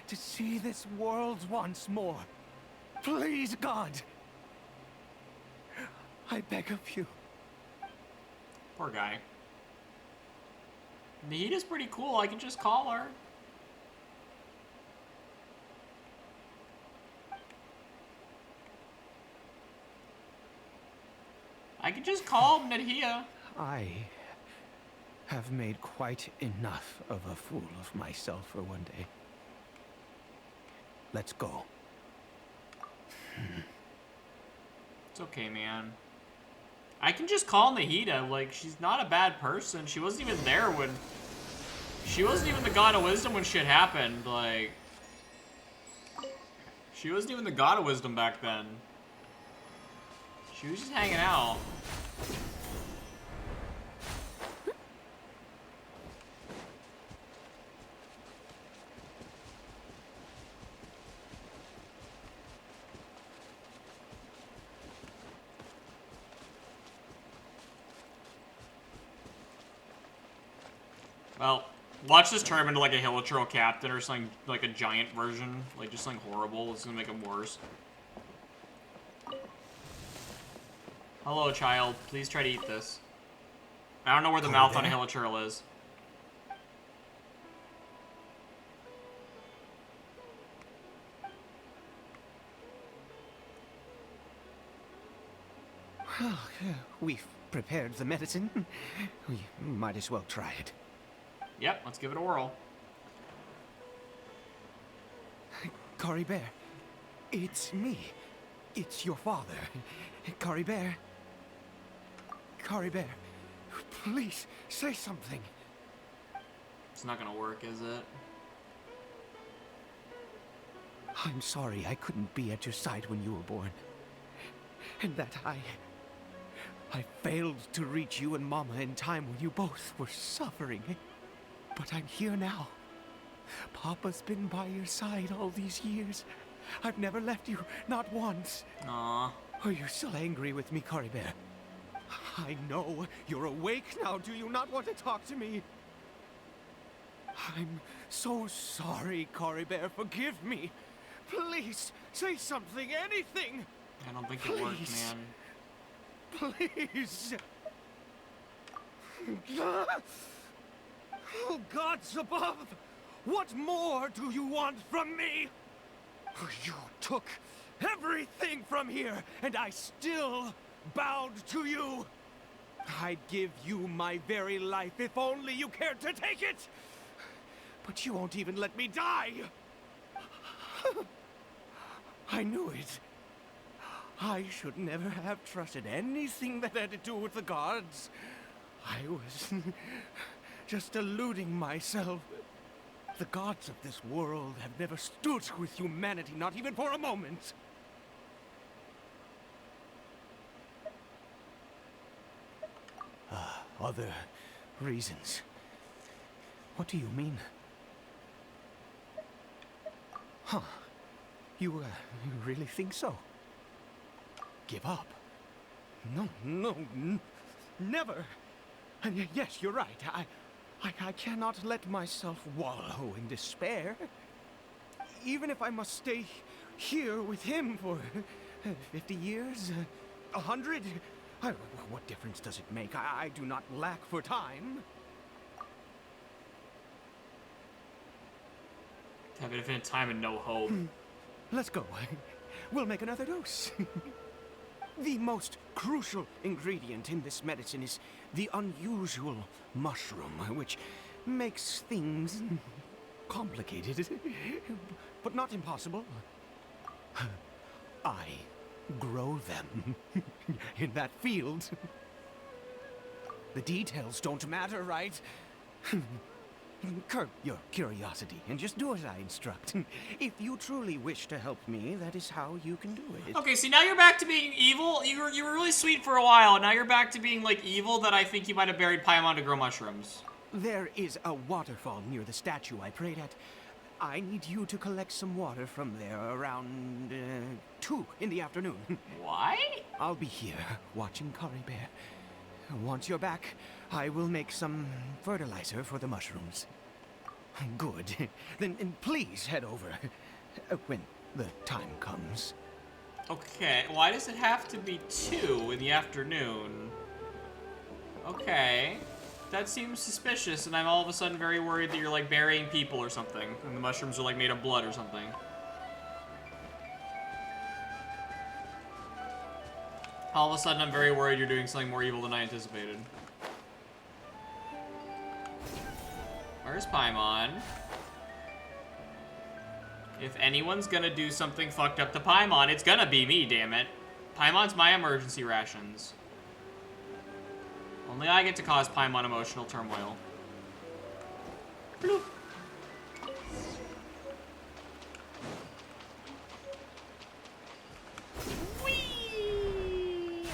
Speaker 6: to see this world once more. Please, God. I beg of you.
Speaker 1: Poor guy. Nahida's pretty cool. I can just call her. I can just call Nahida.
Speaker 6: I have made quite enough of a fool of myself for one day. Let's go.
Speaker 1: It's okay, man. I can just call Nahida. Like, she's not a bad person. She wasn't even there when... She wasn't even the God of Wisdom when shit happened. Like... She wasn't even the God of Wisdom back then. She was just hanging out. Well, watch this turn him into like a Hilichurl captain or something, like a giant version. Like just something horrible. It's gonna make him worse. Hello, child. Please try to eat this. I don't know where the mouth on a Hilichurl is.
Speaker 6: Well, we've prepared the medicine. We might as well try it.
Speaker 1: Yep, let's give it a whirl.
Speaker 6: Caribert, it's me. It's your father. Caribert. Caribert, please say something.
Speaker 1: It's not gonna work, is it?
Speaker 6: I'm sorry I couldn't be at your side when you were born. And that I failed to reach you and Mama in time when you both were suffering. But I'm here now. Papa's been by your side all these years. I've never left you, not once.
Speaker 1: Aww.
Speaker 6: Are you still angry with me, Caribert? I know you're awake now. Do you not want to talk to me? I'm so sorry, Caribert. Forgive me. Please, say something, anything.
Speaker 1: I don't think it worked,
Speaker 6: Please.
Speaker 1: man.
Speaker 6: Please. Oh, gods above! What more do you want from me? You took everything from here, and I still bowed to you. I'd give you my very life if only you cared to take it. But you won't even let me die. I knew it. I should never have trusted anything that had to do with the gods. I was just deluding myself. The gods of this world have never stood with humanity, not even for a moment. Other reasons. What do you mean? Huh. You really think so? Give up? No, never. And yes, you're right. I cannot let myself wallow in despair. Even if I must stay here with him for 50 years, 100, what difference does it make? I do not lack for time.
Speaker 1: Have infinite time and no hope.
Speaker 6: Let's go. We'll make another dose. The most crucial ingredient in this medicine is the unusual mushroom, which makes things complicated, but not impossible. I grow them in that field. The details don't matter, right? Curb your curiosity and just do as I instruct. If you truly wish to help me, that is how you can do it.
Speaker 1: Okay, see, now you're back to being evil. You were really sweet for a while. Now you're back to being, like, evil that I think you might have buried Paimon to grow mushrooms.
Speaker 6: There is a waterfall near the statue I prayed at. I need you to collect some water from there around 2 in the afternoon.
Speaker 1: Why?
Speaker 6: I'll be here watching Kari Bear. Once you're back, I will make some fertilizer for the mushrooms. Good. Then please head over when the time comes.
Speaker 1: Okay, why does it have to be 2 in the afternoon? Okay. That seems suspicious, and I'm all of a sudden very worried that you're, like, burying people or something, and the mushrooms are, like, made of blood or something. All of a sudden, I'm very worried you're doing something more evil than I anticipated. Where's Paimon? If anyone's gonna do something fucked up to Paimon, it's gonna be me, damn it. Paimon's my emergency rations. Only I get to cause Paimon emotional turmoil. Bloop. Whee!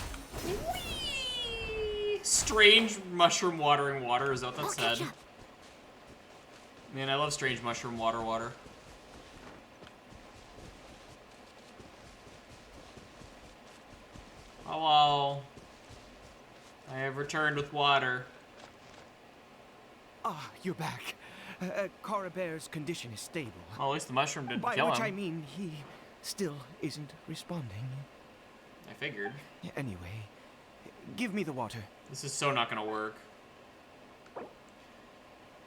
Speaker 1: Whee! Strange mushroom watering water, is that what that said? Man, I love strange mushroom water. Hello. I have returned with water.
Speaker 6: Ah, you're back. Kara Bear's condition is stable.
Speaker 1: Well, at least the mushroom didn't
Speaker 6: By
Speaker 1: kill
Speaker 6: which
Speaker 1: him.
Speaker 6: I mean he still isn't responding.
Speaker 1: I figured.
Speaker 6: Anyway, give me the water.
Speaker 1: This is so not gonna work.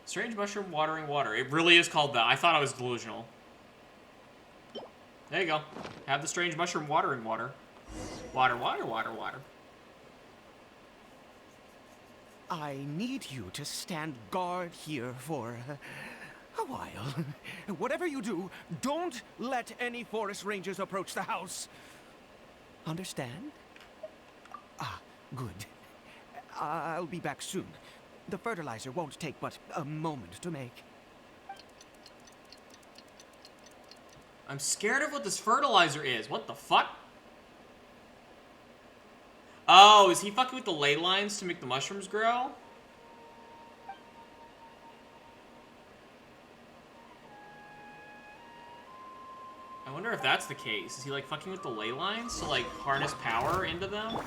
Speaker 1: Strange mushroom watering water. It really is called that. I thought I was delusional. There you go. Have the strange mushroom watering water. Water.
Speaker 6: I need you to stand guard here for a while. Whatever you do, don't let any forest rangers approach the house. Understand? Ah, good. I'll be back soon. The fertilizer won't take but a moment to make.
Speaker 1: I'm scared of what this fertilizer is. What the fuck? Oh, is he fucking with the ley lines to make the mushrooms grow? I wonder if that's the case. Is he like fucking with the ley lines to like harness power into them?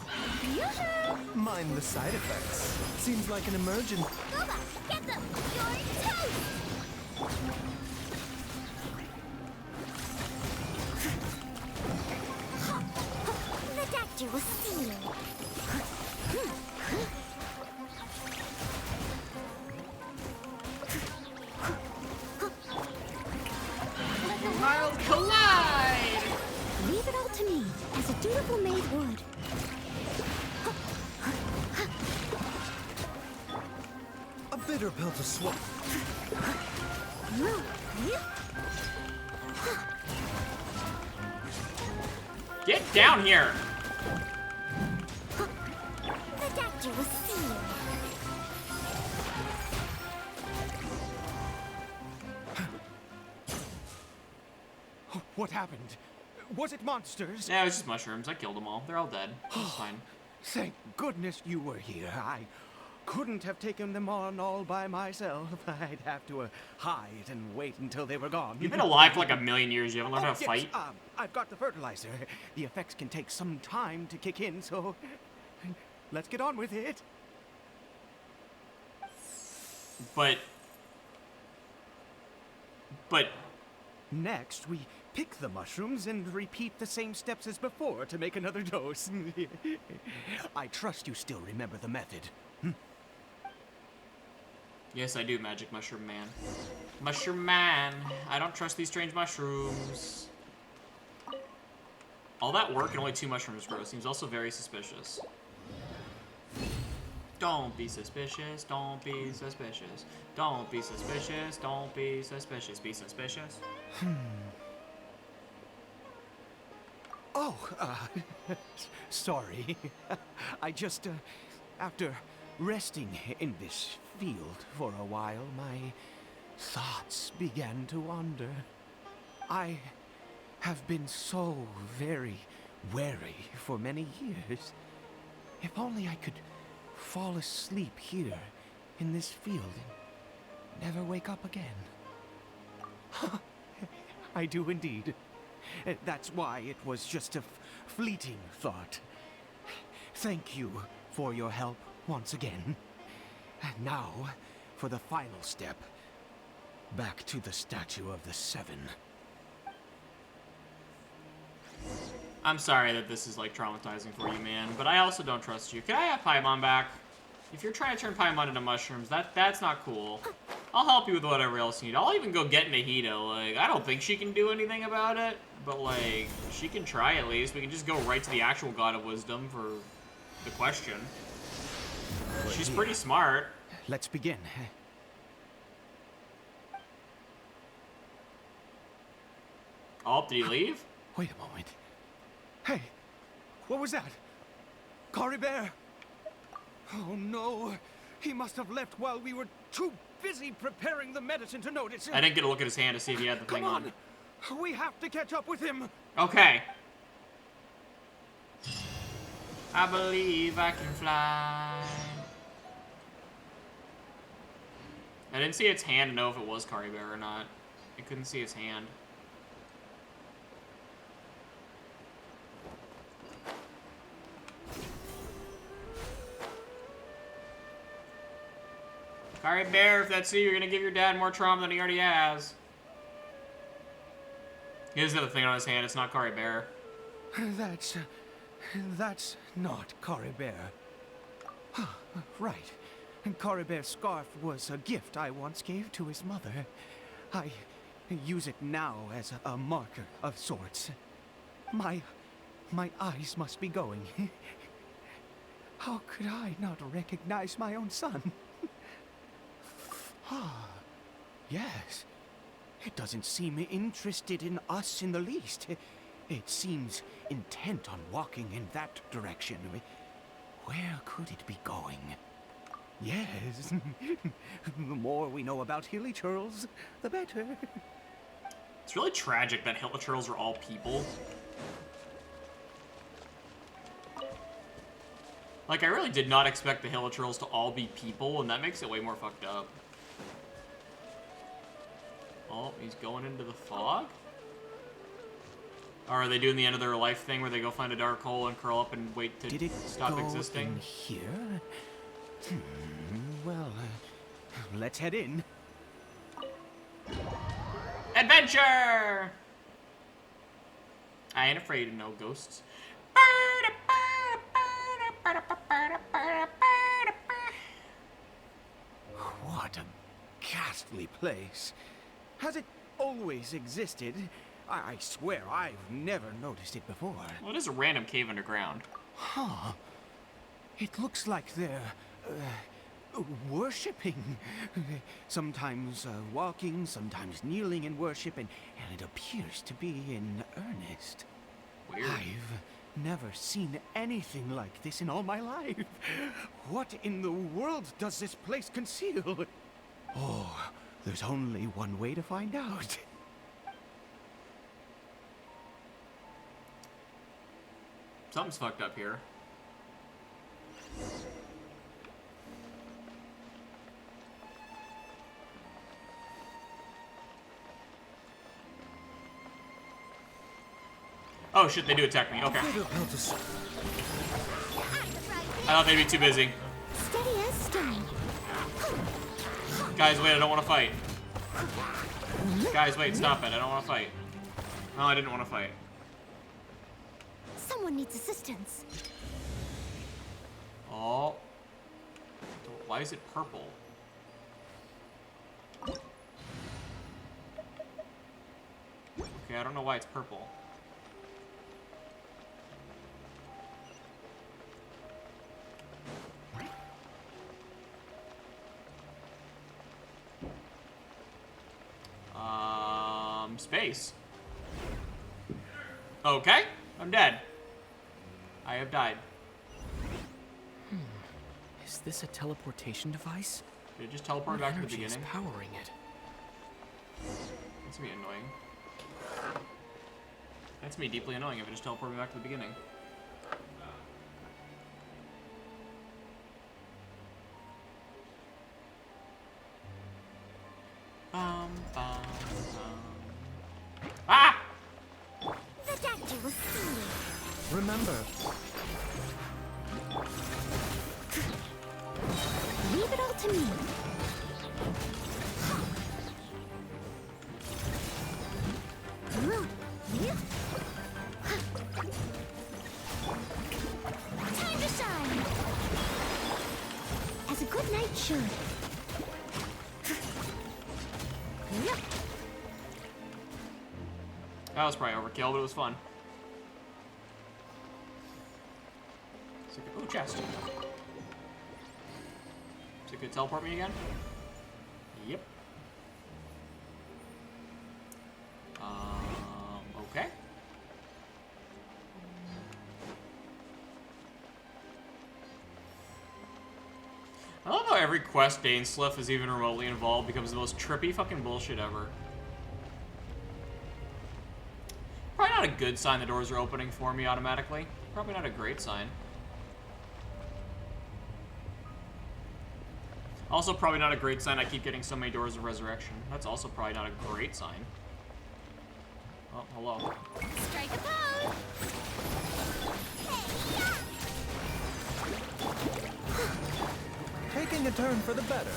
Speaker 7: Mind the side effects. Seems like an emergent.
Speaker 3: Boba, get them! You're toast! The doctor will see you.
Speaker 1: Mild collide!
Speaker 3: Leave it all to me, as a dutiful maid would.
Speaker 7: A bitter pill to swallow.
Speaker 1: Get down here!
Speaker 3: The doctor will see you.
Speaker 6: What happened? Was it monsters?
Speaker 1: Yeah, it was just mushrooms. I killed them all. They're all dead. It's fine.
Speaker 6: Thank goodness you were here. I couldn't have taken them on all by myself. I'd have to hide and wait until they were gone.
Speaker 1: You've been alive for like 1,000,000 years. You haven't learned how to
Speaker 6: Yes,
Speaker 1: fight?
Speaker 6: I've got the fertilizer. The effects can take some time to kick in, so let's get on with it.
Speaker 1: But...
Speaker 6: Next, we pick the mushrooms and repeat the same steps as before to make another dose. I trust you still remember the method.
Speaker 1: Yes, I do, Magic Mushroom Man. Mushroom Man! I don't trust these strange mushrooms. All that work and only 2 mushrooms grow seems also very suspicious. Don't be suspicious, don't be suspicious. Don't be suspicious, don't be suspicious. Be suspicious.
Speaker 6: Oh, sorry. I just, after resting in this field for a while, my thoughts began to wander. I have been so very wary for many years. If only I could fall asleep here in this field and never wake up again. I do indeed. That's why it was just a fleeting thought. Thank you for your help once again. And now, for the final step. Back to the Statue of the Seven.
Speaker 1: I'm sorry that this is like traumatizing for you, man, but I also don't trust you. Can I have Paimon back? If you're trying to turn Paimon into mushrooms, that's not cool. I'll help you with whatever else you need. I'll even go get Nahida. Like, I don't think she can do anything about it, but like, she can try at least. We can just go right to the actual God of Wisdom for the question. She's pretty smart.
Speaker 6: Let's begin.
Speaker 1: Oh, did he leave?
Speaker 6: Wait a moment. Hey, what was that? Caribert? Oh no, he must have left while we were too busy preparing the medicine to notice.
Speaker 1: I didn't get a look at his hand to see if he had the thing on.
Speaker 6: We have to catch up with him.
Speaker 1: Okay. I believe I can fly. I didn't see its hand to know if it was Caribert or not. I couldn't see its hand. Caribert, if that's you, you're gonna give your dad more trauma than he already has. He doesn't have the thing on his hand, it's not Caribert.
Speaker 6: That's not Caribert. Right. Caribert's scarf was a gift I once gave to his mother. I use it now as a marker of sorts. My eyes must be going. How could I not recognize my own son? Ah, yes. It doesn't seem interested in us in the least. It seems intent on walking in that direction. Where could it be going? Yes. The more we know about Hilly-Churls, the better.
Speaker 1: It's really tragic that Hilly-Churls are all people. Like, I really did not expect the Hilly-Churls to all be people, and that makes it way more fucked up. Oh, he's going into the fog? Or are they doing the end of their life thing where they go find a dark hole and curl up and wait to
Speaker 6: Did it
Speaker 1: stop
Speaker 6: go
Speaker 1: existing?
Speaker 6: in here? Well, let's head in.
Speaker 1: Adventure! I ain't afraid of no ghosts.
Speaker 6: What a ghastly place. Has it always existed? I swear I've never noticed it before.
Speaker 1: Well, it is a random cave underground.
Speaker 6: Huh. It looks like they're, worshipping. Sometimes walking, sometimes kneeling in worship, and it appears to be in earnest.
Speaker 1: Weird.
Speaker 6: I've never seen anything like this in all my life. What in the world does this place conceal? Oh, there's only one way to find out.
Speaker 1: Something's fucked up here. Oh shit, they do attack me. Okay. I thought they'd be too busy.
Speaker 3: Steady as stone.
Speaker 1: Guys, wait, I don't want to fight. Guys, wait, stop it. I don't want to fight. No, I didn't want to fight.
Speaker 3: Someone needs assistance.
Speaker 1: Oh. Why is it purple? Okay, I don't know why it's purple. from space. Okay, I'm dead. I have died.
Speaker 8: Is this a teleportation device?
Speaker 1: Did it just teleport back to the
Speaker 8: Energy is
Speaker 1: beginning?
Speaker 8: powering it.
Speaker 1: That's gonna be annoying. That's me deeply annoying if it just teleported me back to the beginning. Ah!
Speaker 3: The doctor will see you.
Speaker 7: Remember,
Speaker 3: Leave it all to me. Time to shine. As a good knight should.
Speaker 1: That was probably overkill, but it was fun. Ooh, chest. Is it gonna teleport me again? Yep. Okay. I love how every quest Dainsliff is even remotely involved becomes the most trippy fucking bullshit ever. Probably not a good sign the doors are opening for me automatically. Probably not a great sign. Also, probably not a great sign I keep getting so many doors of resurrection. That's also probably not a great sign. Oh, hello.
Speaker 3: Strike a pose.
Speaker 7: taking a turn for the better.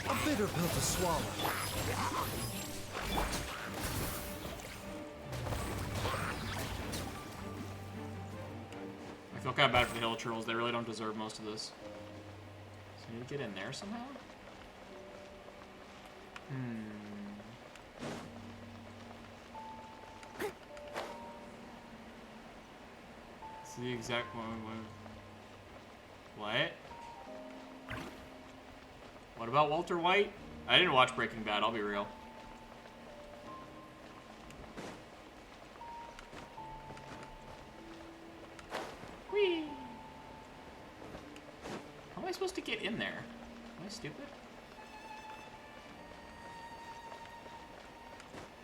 Speaker 7: A bitter pill to swallow.
Speaker 1: I feel kind of bad for the hill trolls. They really don't deserve most of this. So I need to get in there somehow? It's the exact one. What? What about Walter White? I didn't watch Breaking Bad, I'll be real. Whee! How am I supposed to get in there? Am I stupid?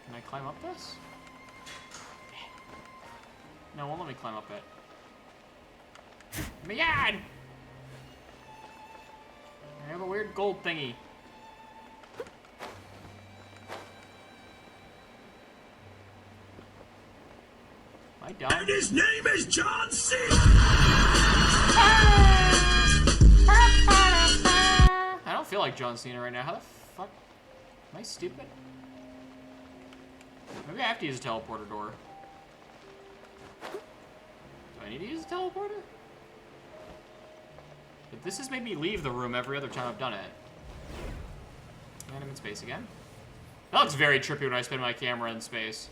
Speaker 1: Can I climb up this? No, it won't let me climb up it. Oh my god! I have a weird gold thingy. Am I dumb?
Speaker 9: And his name is John C.
Speaker 1: I don't feel like John Cena right now. How the fuck? Am I stupid? Maybe I have to use a teleporter door. Do I need to use a teleporter? But this has made me leave the room every other time I've done it. And I'm in space again. That looks very trippy when I spin my camera in space.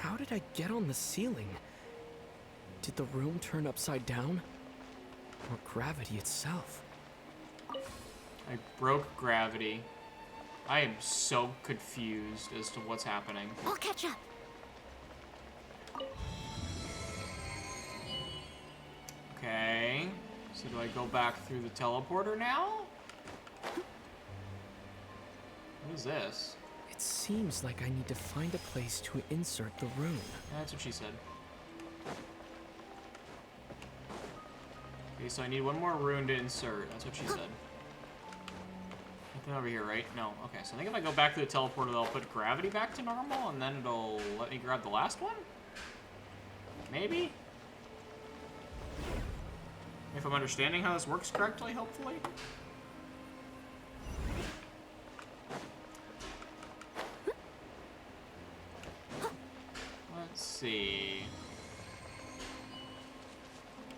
Speaker 8: How did I get on the ceiling? Did the room turn upside down? Or gravity itself?
Speaker 1: I broke gravity. I am so confused as to what's happening.
Speaker 3: I'll catch up.
Speaker 1: Okay. So do I go back through the teleporter now? What is this?
Speaker 8: It seems like I need to find a place to insert the rune.
Speaker 1: That's what she said. Okay, so I need one more rune to insert. That's what she said. Nothing over here, right? No. Okay, so I think if I go back to the teleporter, they'll put gravity back to normal, and then it'll let me grab the last one? Maybe? If I'm understanding how this works correctly, hopefully. Let's see.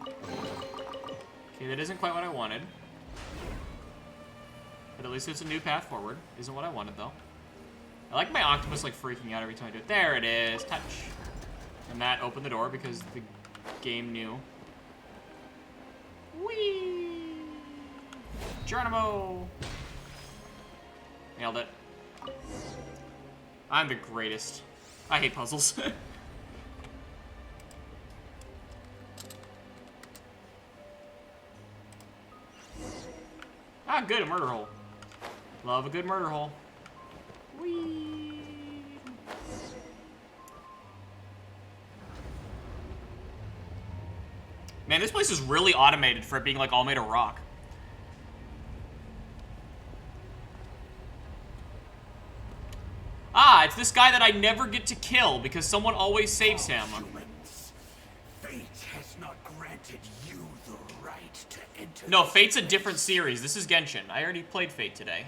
Speaker 1: Okay, that isn't quite what I wanted. But at least it's a new path forward. Isn't what I wanted, though. I like my octopus like freaking out every time I do it. There it is. Touch. And that opened the door because the game knew. Whee! Geronimo! Nailed it. I'm the greatest. I hate puzzles. Ah, good, a murder hole. Love a good murder hole. Whee! Man, this place is really automated for it being like all made of rock. Ah, it's this guy that I never get to kill because someone always saves him.
Speaker 9: Humans, fate has not granted you the right to enter.
Speaker 1: No, Fate's a different series. This is Genshin. I already played Fate today.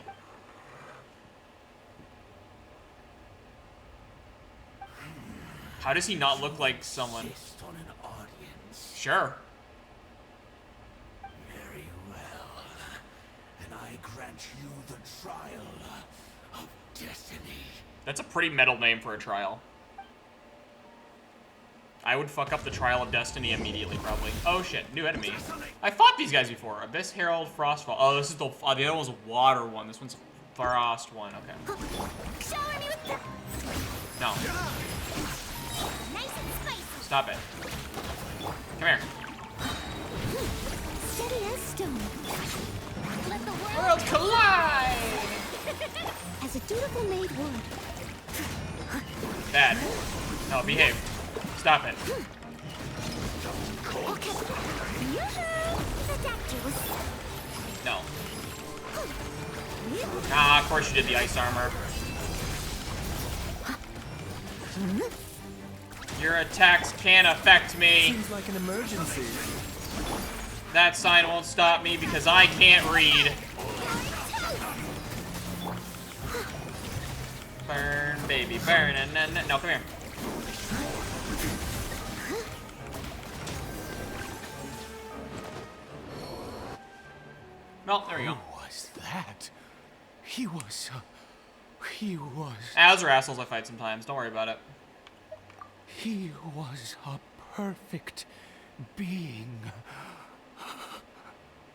Speaker 1: How does he not look like someone?
Speaker 9: Insist on an audience.
Speaker 1: Sure.
Speaker 9: Very well. And I grant you the trial of destiny.
Speaker 1: That's a pretty metal name for a trial. I would fuck up the Trial of Destiny immediately, probably. Oh shit, new enemy. I fought these guys before. Abyss Herald, Frostfall. Oh, this is the other one's a water one. This one's a frost one. Okay.
Speaker 3: Shower me with the
Speaker 1: No.
Speaker 3: nice and spicy.
Speaker 1: Stop it. Come here.
Speaker 3: Steady as stone. Let the world
Speaker 1: Worlds collide!
Speaker 3: as a dutiful maid would.
Speaker 1: Bad. No, behave. Stop it.
Speaker 3: Okay. Yoo-hoo! The doctor was.
Speaker 1: No. Ah, of course you did the ice armor. Your attacks can't affect me.
Speaker 7: Seems like an emergency.
Speaker 1: That sign won't stop me because I can't read. Burn, baby, burn, and then no, come here. Well, there we go.
Speaker 6: Who was that? He was.
Speaker 1: Ah, those are assholes I fight sometimes. Don't worry about it.
Speaker 6: He was a perfect being.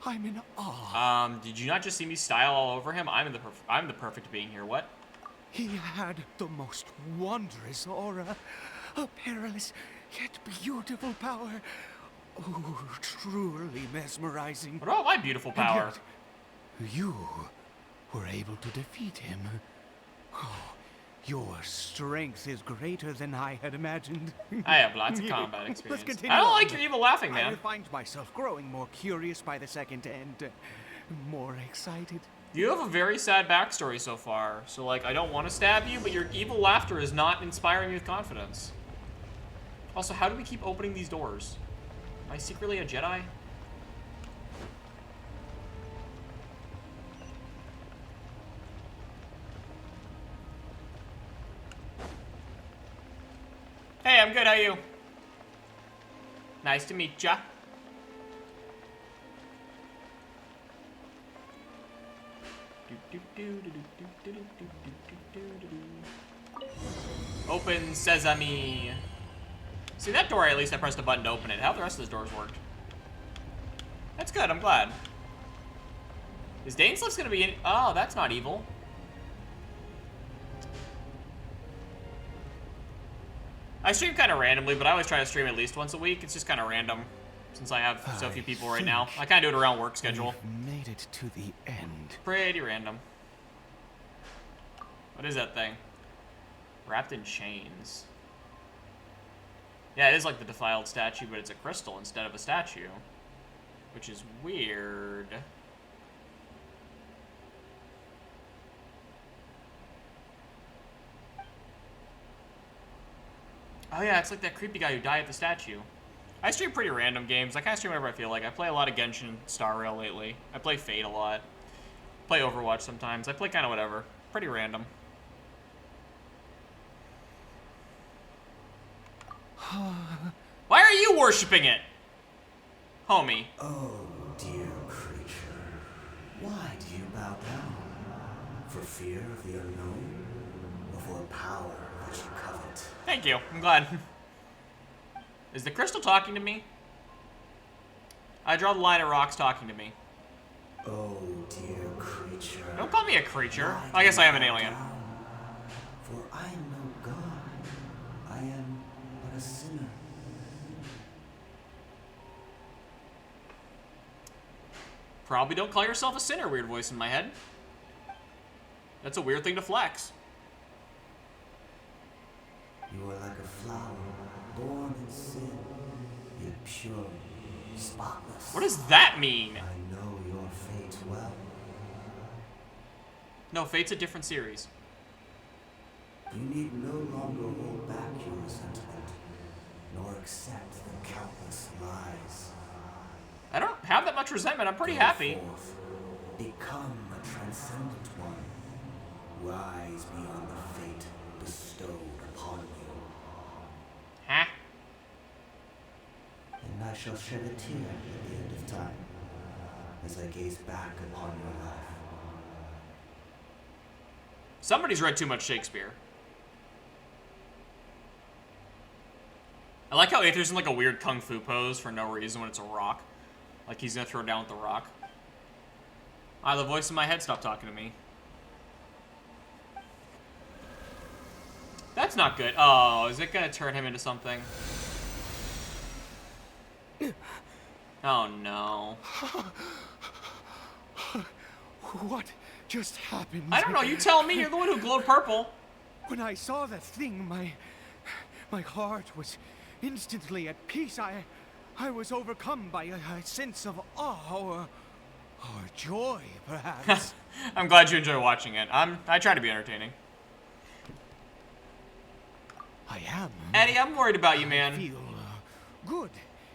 Speaker 6: I'm in awe.
Speaker 1: Did you not just see me style all over him? I'm the perfect being here. What?
Speaker 6: He had the most wondrous aura, a perilous yet beautiful power. Oh, truly mesmerizing.
Speaker 1: What about my beautiful power?
Speaker 6: And yet, you were able to defeat him. Oh, your strength is greater than I had imagined.
Speaker 1: I have lots of combat experience.
Speaker 6: continue
Speaker 1: I don't
Speaker 6: on.
Speaker 1: like your evil laughing,
Speaker 6: I
Speaker 1: man.
Speaker 6: find myself growing more curious by the second and more excited.
Speaker 1: You have a very sad backstory so far, so like I don't want to stab you, but your evil laughter is not inspiring me with confidence. Also, how do we keep opening these doors? Am I secretly a Jedi? Hey, I'm good, how are you? Nice to meet ya. Open sesame. See, that door, at least I pressed a button to open it. How the rest of those doors worked? That's good, I'm glad. Is Dainsliff's gonna be in? Oh, that's not evil. I stream kind of randomly, but I always try to stream at least once a week. It's just kind of random, since I have so few people right now. I kind of do it around work schedule.
Speaker 6: We've made it to the end.
Speaker 1: Pretty random. What is that thing? Wrapped in chains. Yeah, it is like the defiled statue, but it's a crystal instead of a statue. Which is weird. Oh yeah, it's like that creepy guy who died at the statue. I stream pretty random games. I kind of stream whatever I feel like. I play a lot of Genshin Star Rail lately. I play Fate a lot. Play Overwatch sometimes. I play kind of whatever. Pretty random. Why are you worshipping it? Homie.
Speaker 9: Oh, dear creature. Why do you bow down? For fear of the unknown? Or for power that you covet.
Speaker 1: Thank you. I'm glad. Is the crystal talking to me? I draw the line at rocks talking to me.
Speaker 9: Oh, dear creature.
Speaker 1: Don't call me a creature. I guess I am an alien.
Speaker 9: For I am no god. I am but a sinner.
Speaker 1: Probably don't call yourself a sinner, weird voice in my head. That's a weird thing to flex.
Speaker 9: You are like a flower, born in sin, yet pure, spotless.
Speaker 1: What does that mean?
Speaker 9: I know your fate well.
Speaker 1: No, Fate's a different series.
Speaker 9: You need no longer hold back your resentment, nor accept the countless lies.
Speaker 1: I don't have that much resentment. I'm pretty
Speaker 9: Go
Speaker 1: happy.
Speaker 9: forth, become a transcendent one. Rise beyond the fate bestowed upon you.
Speaker 1: Huh?
Speaker 9: And I shall shed a tear at the end of time, as I gaze back upon your life.
Speaker 1: Somebody's read too much Shakespeare. I like how Aether's in like a weird kung fu pose for no reason when it's a rock. Like he's gonna throw down with the rock. Ah, the voice in my head stopped talking to me. That's not good. Oh, is it gonna turn him into something? Oh no.
Speaker 6: What just happened?
Speaker 1: I don't know, you tell me, you're the one who glowed purple.
Speaker 6: When I saw that thing, my heart was instantly at peace. I was overcome by a sense of awe or joy, perhaps.
Speaker 1: I'm glad you enjoy watching it. I try to be entertaining.
Speaker 6: I am.
Speaker 1: Eddie, I'm worried about you, man.
Speaker 6: I feel good.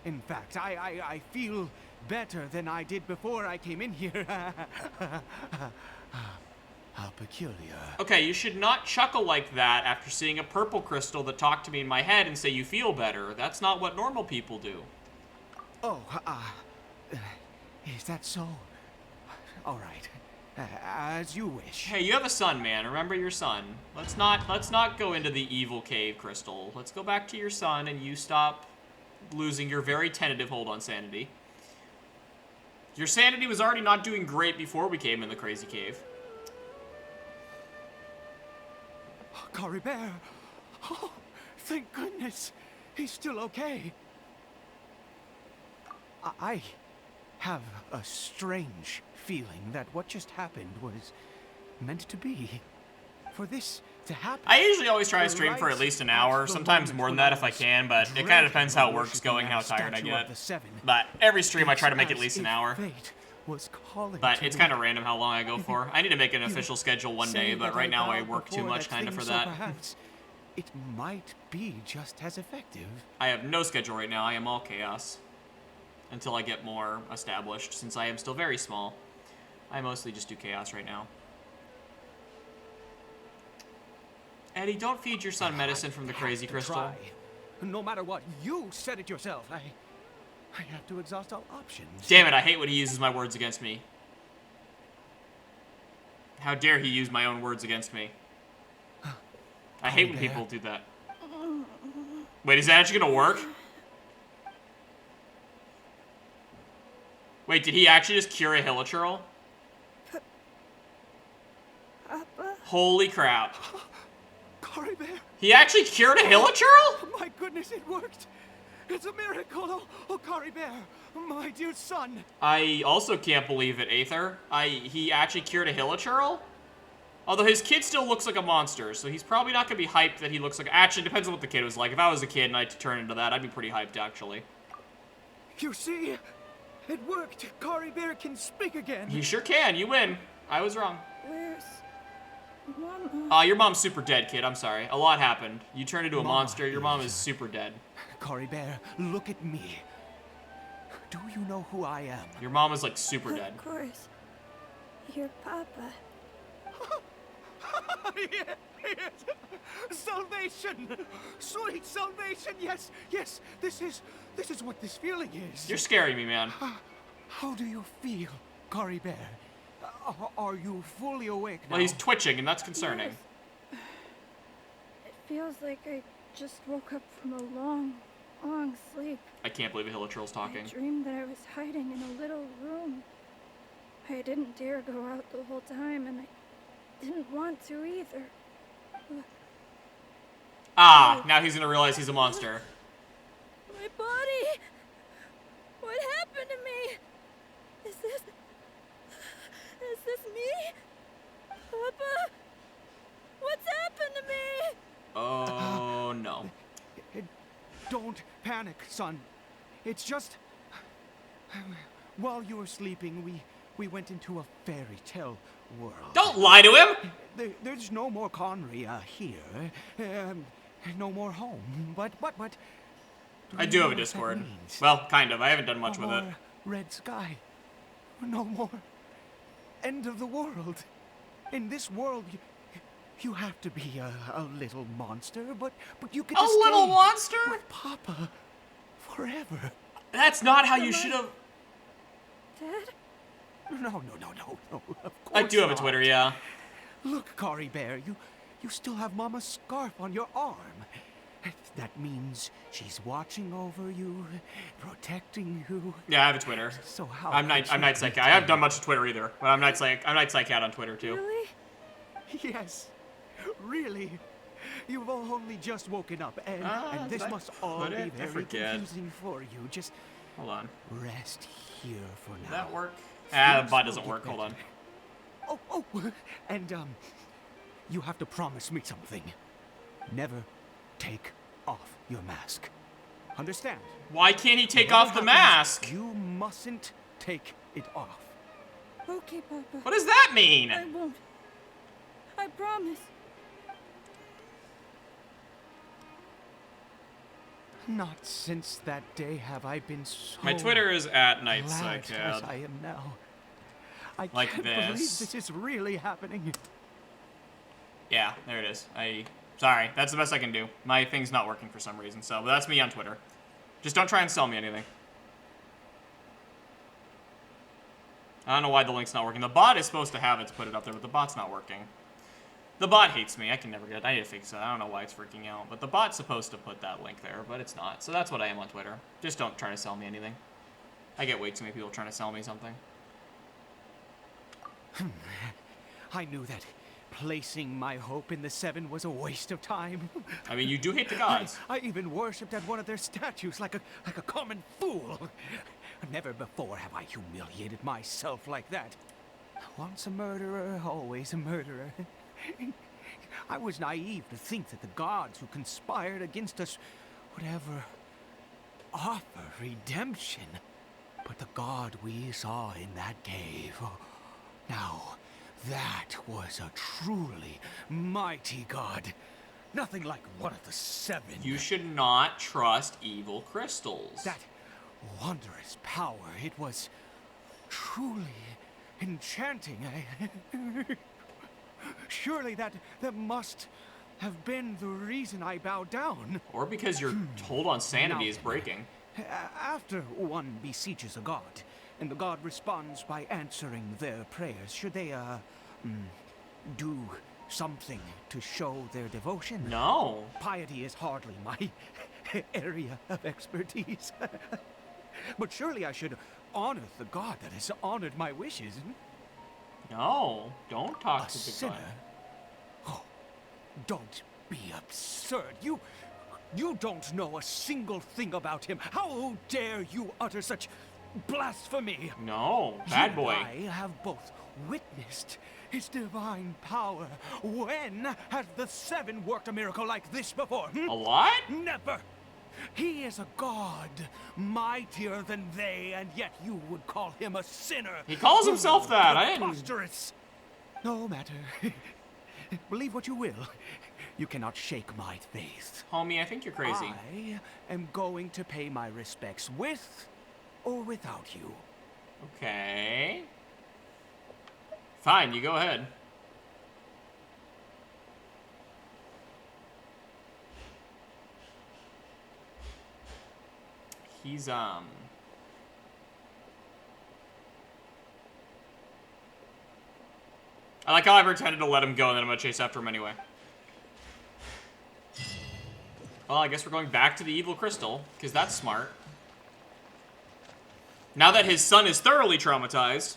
Speaker 6: In fact, I feel better than I did before I came in here. How peculiar.
Speaker 1: Okay, you should not chuckle like that after seeing a purple crystal that talked to me in my head and say you feel better. That's not what normal people do.
Speaker 6: Oh, is that so? All right. As you wish.
Speaker 1: Hey, you have a son, man. Remember your son. Let's not go into the evil cave crystal. Let's go back to your son and you stop losing your very tentative hold on sanity. Your sanity was already not doing great before we came in the crazy cave.
Speaker 6: Cory Bear. Oh, thank goodness. He's still okay. I have a strange feeling that what just happened was meant to be. For this to happen.
Speaker 1: I usually always try to stream for at least an hour, sometimes more than that if I can, but it kind of depends how work's going, how tired I get. But every stream I try to make at least an hour. But it's kind of random how long I go for. I need to make an official schedule one day, but right now I work too much kind of for that.
Speaker 6: It might be just as effective.
Speaker 1: I have no schedule right now. I am all chaos. Until I get more established, since I am still very small. I mostly just do chaos right now. Eddie, don't feed your son medicine from the crazy crystal.
Speaker 6: Try. No matter what, you said it yourself. I have to exhaust all options.
Speaker 1: Damn it, I hate when he uses my words against me. How dare he use my own words against me. I hate when people do that. Wait, is that actually gonna work? Wait, did he actually just cure a hilichurl? Holy crap.
Speaker 6: Cory Bear.
Speaker 1: He actually cured a hilichurl?
Speaker 6: Oh my goodness, it worked. It's a miracle. Oh, Cory Bear, my dear son.
Speaker 1: I also can't believe it, Aether. He actually cured a hilichurl? Although his kid still looks like a monster, so he's probably not going to be hyped that he looks like... Actually, depends on what the kid was like. If I was a kid and I had to turn into that, I'd be pretty hyped, actually.
Speaker 6: You see? It worked. Cory Bear can speak again.
Speaker 1: He sure can. You win. I was wrong.
Speaker 10: Where's Mama?
Speaker 1: Your mom's super dead, kid. I'm sorry. A lot happened. You turned into a monster. Your mom is super dead.
Speaker 6: Cory Bear, look at me. Do you know who I am?
Speaker 1: Your mom is, like, super dead.
Speaker 10: Of course. Your papa.
Speaker 6: Yes. Salvation! Sweet salvation! Yes, yes, this is what this feeling is.
Speaker 1: You're scaring me, man.
Speaker 6: How do you feel, Cory Bear? Are you fully awake now?
Speaker 1: Well, he's twitching, and that's concerning.
Speaker 10: Yes. feels like I just woke up from a long, long sleep.
Speaker 1: I can't believe a Hilichurl's talking.
Speaker 10: I dreamed that I was hiding in a little room. I didn't dare go out the whole time, and I didn't want to either.
Speaker 1: Ah, now he's gonna realize he's a monster.
Speaker 10: My body! What happened to me? Is this me? Papa? What's happened to me?
Speaker 1: Oh, no.
Speaker 6: Don't panic, son. It's just... While you were sleeping, we went into a fairy tale world.
Speaker 1: Don't lie to him!
Speaker 6: There's no more Conria here. No more home. But...
Speaker 1: I do have a Discord. Well, kind of. I haven't done much with it.
Speaker 6: Red sky. No more end of the world. In this world, you have to be a little monster, but you get to
Speaker 1: A little
Speaker 6: stay
Speaker 1: monster?
Speaker 6: with Papa forever.
Speaker 1: That's not how you should have...
Speaker 10: Dad?
Speaker 6: No. Of course
Speaker 1: I do have a
Speaker 6: not.
Speaker 1: Twitter, yeah.
Speaker 6: Look, Cory Bear, you still have Mama's scarf on your arm. That means she's watching over you, protecting you.
Speaker 1: Yeah, I have a Twitter.
Speaker 6: So how
Speaker 1: I'm Night Psych Cat. I haven't done much to Twitter either, but I'm Night Psych Cat on Twitter too.
Speaker 10: Really?
Speaker 6: Yes, really. You've only just woken up, and this must all be very confusing for you. Just
Speaker 1: hold on.
Speaker 6: Rest here for now.
Speaker 1: Does that work? Ah, the bot doesn't work. Hold on.
Speaker 6: Oh, and you have to promise me something. Never take off your mask. Understand?
Speaker 1: Why can't he take
Speaker 6: Whatever
Speaker 1: off the
Speaker 6: happens,
Speaker 1: mask?
Speaker 6: You mustn't take it off.
Speaker 10: Okay, Papa.
Speaker 1: What does that mean?
Speaker 10: I won't. I promise.
Speaker 6: Not since that day have I been so
Speaker 1: My Twitter is at Night
Speaker 6: glad
Speaker 1: Psych
Speaker 6: as
Speaker 1: Cat.
Speaker 6: I am now. I
Speaker 1: Like
Speaker 6: can't believe
Speaker 1: this.
Speaker 6: this is really happening.
Speaker 1: Yeah, there it is. Sorry, that's the best I can do. My thing's not working for some reason, but that's me on Twitter. Just don't try and sell me anything. I don't know why the link's not working. The bot is supposed to have it to put it up there, but the bot's not working. The bot hates me. I can never get it. I need to fix it. I don't know why it's freaking out. But the bot's supposed to put that link there, but it's not. So that's what I am on Twitter. Just don't try to sell me anything. I get way too many people trying to sell me something.
Speaker 6: I knew that placing my hope in the Seven was a waste of time.
Speaker 1: I mean, you do hate the gods.
Speaker 6: I even worshipped at one of their statues like a common fool. Never before have I humiliated myself like that. Once a murderer, always a murderer. I was naive to think that the gods who conspired against us would ever offer redemption. But the god we saw in that cave, now that was a truly mighty god. Nothing like one of the Seven.
Speaker 1: You should not trust evil crystals.
Speaker 6: That wondrous power, it was truly enchanting. Surely that must have been the reason I bowed down.
Speaker 1: Or because your hold on sanity is breaking.
Speaker 6: After one besieges a god, and the god responds by answering their prayers, should they, do something to show their devotion?
Speaker 1: No.
Speaker 6: Piety is hardly my area of expertise. But surely I should honor the god that has honored my wishes.
Speaker 1: No, don't talk
Speaker 6: A
Speaker 1: to the
Speaker 6: sinner?
Speaker 1: god.
Speaker 6: Oh, don't be absurd. You don't know a single thing about him. How dare you utter such blasphemy?
Speaker 1: No, bad boy.
Speaker 6: I have both witnessed his divine power. When has the Seven worked a miracle like this before?
Speaker 1: A lot?
Speaker 6: Never. He is a god, mightier than they, and yet you would call him a sinner.
Speaker 1: He calls himself that. I didn't.
Speaker 6: Preposterous. No matter. Believe what you will. You cannot shake my faith.
Speaker 1: Homie, I think you're crazy.
Speaker 6: I am going to pay my respects with or without you.
Speaker 1: Okay. Fine, you go ahead. He's, I like how I pretended to let him go and then I'm gonna chase after him anyway. Well, I guess we're going back to the evil crystal, because that's smart. Now that his son is thoroughly traumatized.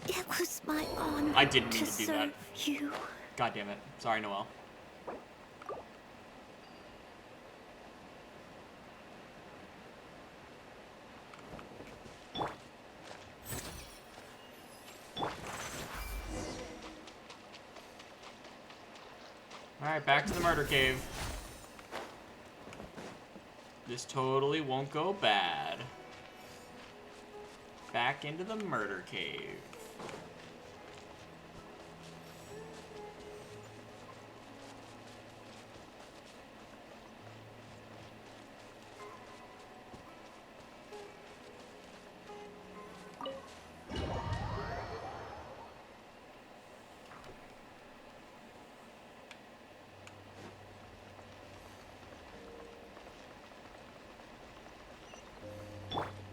Speaker 3: It was my honor
Speaker 1: I didn't mean to do
Speaker 3: serve
Speaker 1: that.
Speaker 3: you.
Speaker 1: God damn it. Sorry, Noelle. Alright, back to the murder cave. This totally won't go bad. Back into the murder cave.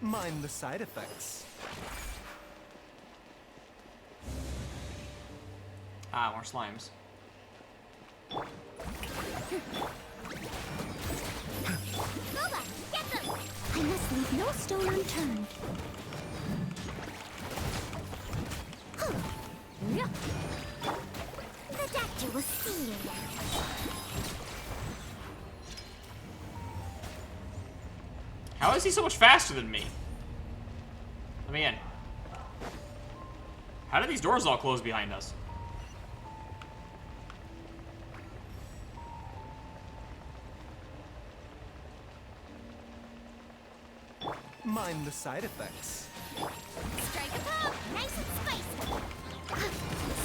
Speaker 7: Mind the side effects.
Speaker 1: Ah, more slimes.
Speaker 3: Lola, get them! I must leave no stone unturned. The doctor will see you.
Speaker 1: How is he so much faster than me? Let me in. How did these doors all close behind us?
Speaker 7: Mind the side effects.
Speaker 3: Strike a pose, nice and spicy.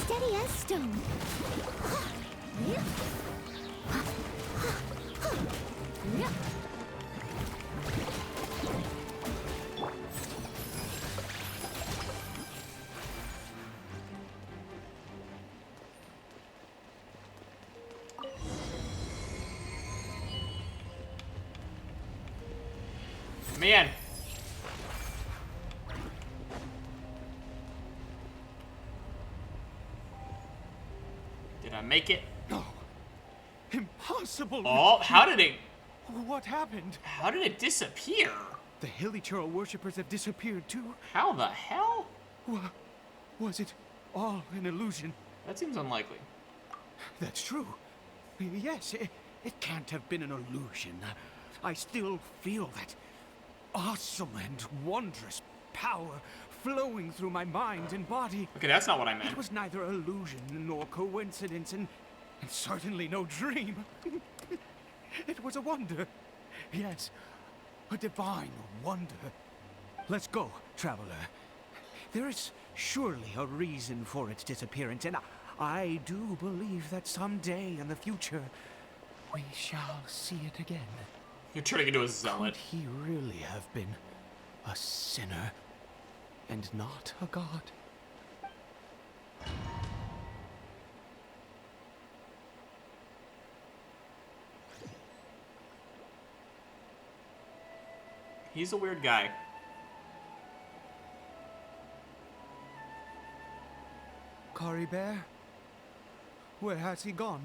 Speaker 3: Steady as stone.
Speaker 1: Let me in. Did I make it?
Speaker 6: No. Impossible.
Speaker 1: Oh, how did it...
Speaker 6: What happened?
Speaker 1: How did it disappear?
Speaker 6: The Hilichurl worshippers have disappeared too.
Speaker 1: How the hell?
Speaker 6: Was it all an illusion?
Speaker 1: That seems unlikely.
Speaker 6: That's true. Yes, it can't have been an illusion. I still feel that awesome and wondrous power flowing through my mind and body.
Speaker 1: Okay, that's not what I meant.
Speaker 6: It was neither illusion nor coincidence, and certainly no dream. It was a wonder. Yes, a divine wonder. Let's go, traveler. There is surely a reason for its disappearance, and I do believe that someday in the future we shall see it again.
Speaker 1: You're turning into a zealot.
Speaker 6: Could he really have been a sinner and not a god?
Speaker 1: He's a weird guy.
Speaker 6: Kari Bear? Where has he gone?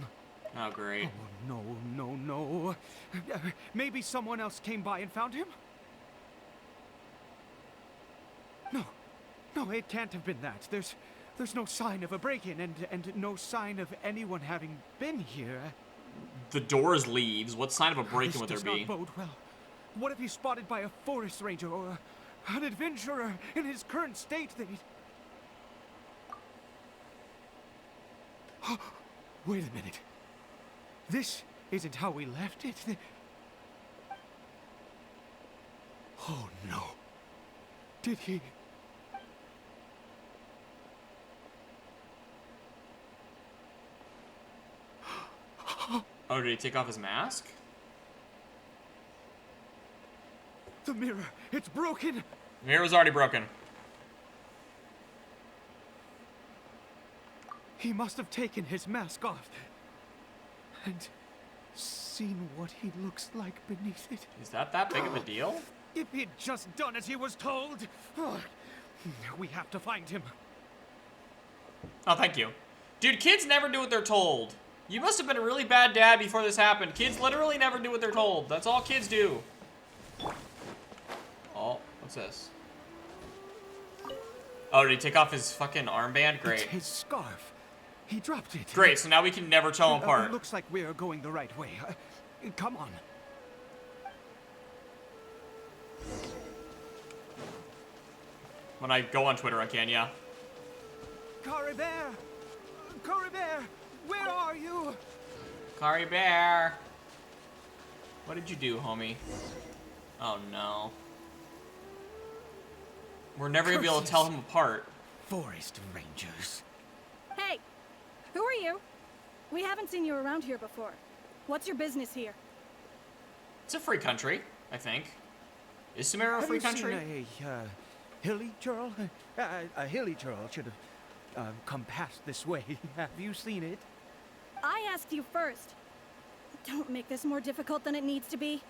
Speaker 1: Oh, great.
Speaker 6: Oh, no. Maybe someone else came by and found him? No, it can't have been that. There's no sign of a break-in and no sign of anyone having been here.
Speaker 1: The doors leaves. What sign of a break-in would there
Speaker 6: This
Speaker 1: be?
Speaker 6: does not bode well. What if he's spotted by a forest ranger or an adventurer in his current state? Wait a minute. This isn't how we left it. Oh no. Did he?
Speaker 1: Oh, did he take off his mask?
Speaker 6: The mirror, it's broken.
Speaker 1: The mirror was already broken.
Speaker 6: He must have taken his mask off and seen what he looks like beneath it.
Speaker 1: Is that big of a deal?
Speaker 6: If he'd just done as he was told. Oh, we have to find him.
Speaker 1: Oh, thank you. Dude, kids never do what they're told. You must have been a really bad dad before this happened. Kids literally never do what they're told. That's all kids do. Oh, what's this? Oh, did he take off his fucking armband? Great.
Speaker 6: It's his scarf. He dropped it.
Speaker 1: Great, so now we can never tell them apart.
Speaker 6: Looks like we're going the right way. Come on.
Speaker 1: When I go on Twitter, I can, yeah.
Speaker 6: Kari Bear! Kari Bear! Where are you?
Speaker 1: Kari Bear! What did you do, homie? Oh, no. We're never gonna be able to tell them apart.
Speaker 6: Forest Rangers.
Speaker 10: Hey, who are you? We haven't seen you around here before. What's your business here?
Speaker 1: It's a free country, I think. Is Sumeru a free country?
Speaker 6: Have you seen a hilly churl? A hilly churl should have come past this way. Have you seen it?
Speaker 10: I asked you first. Don't make this more difficult than it needs to be.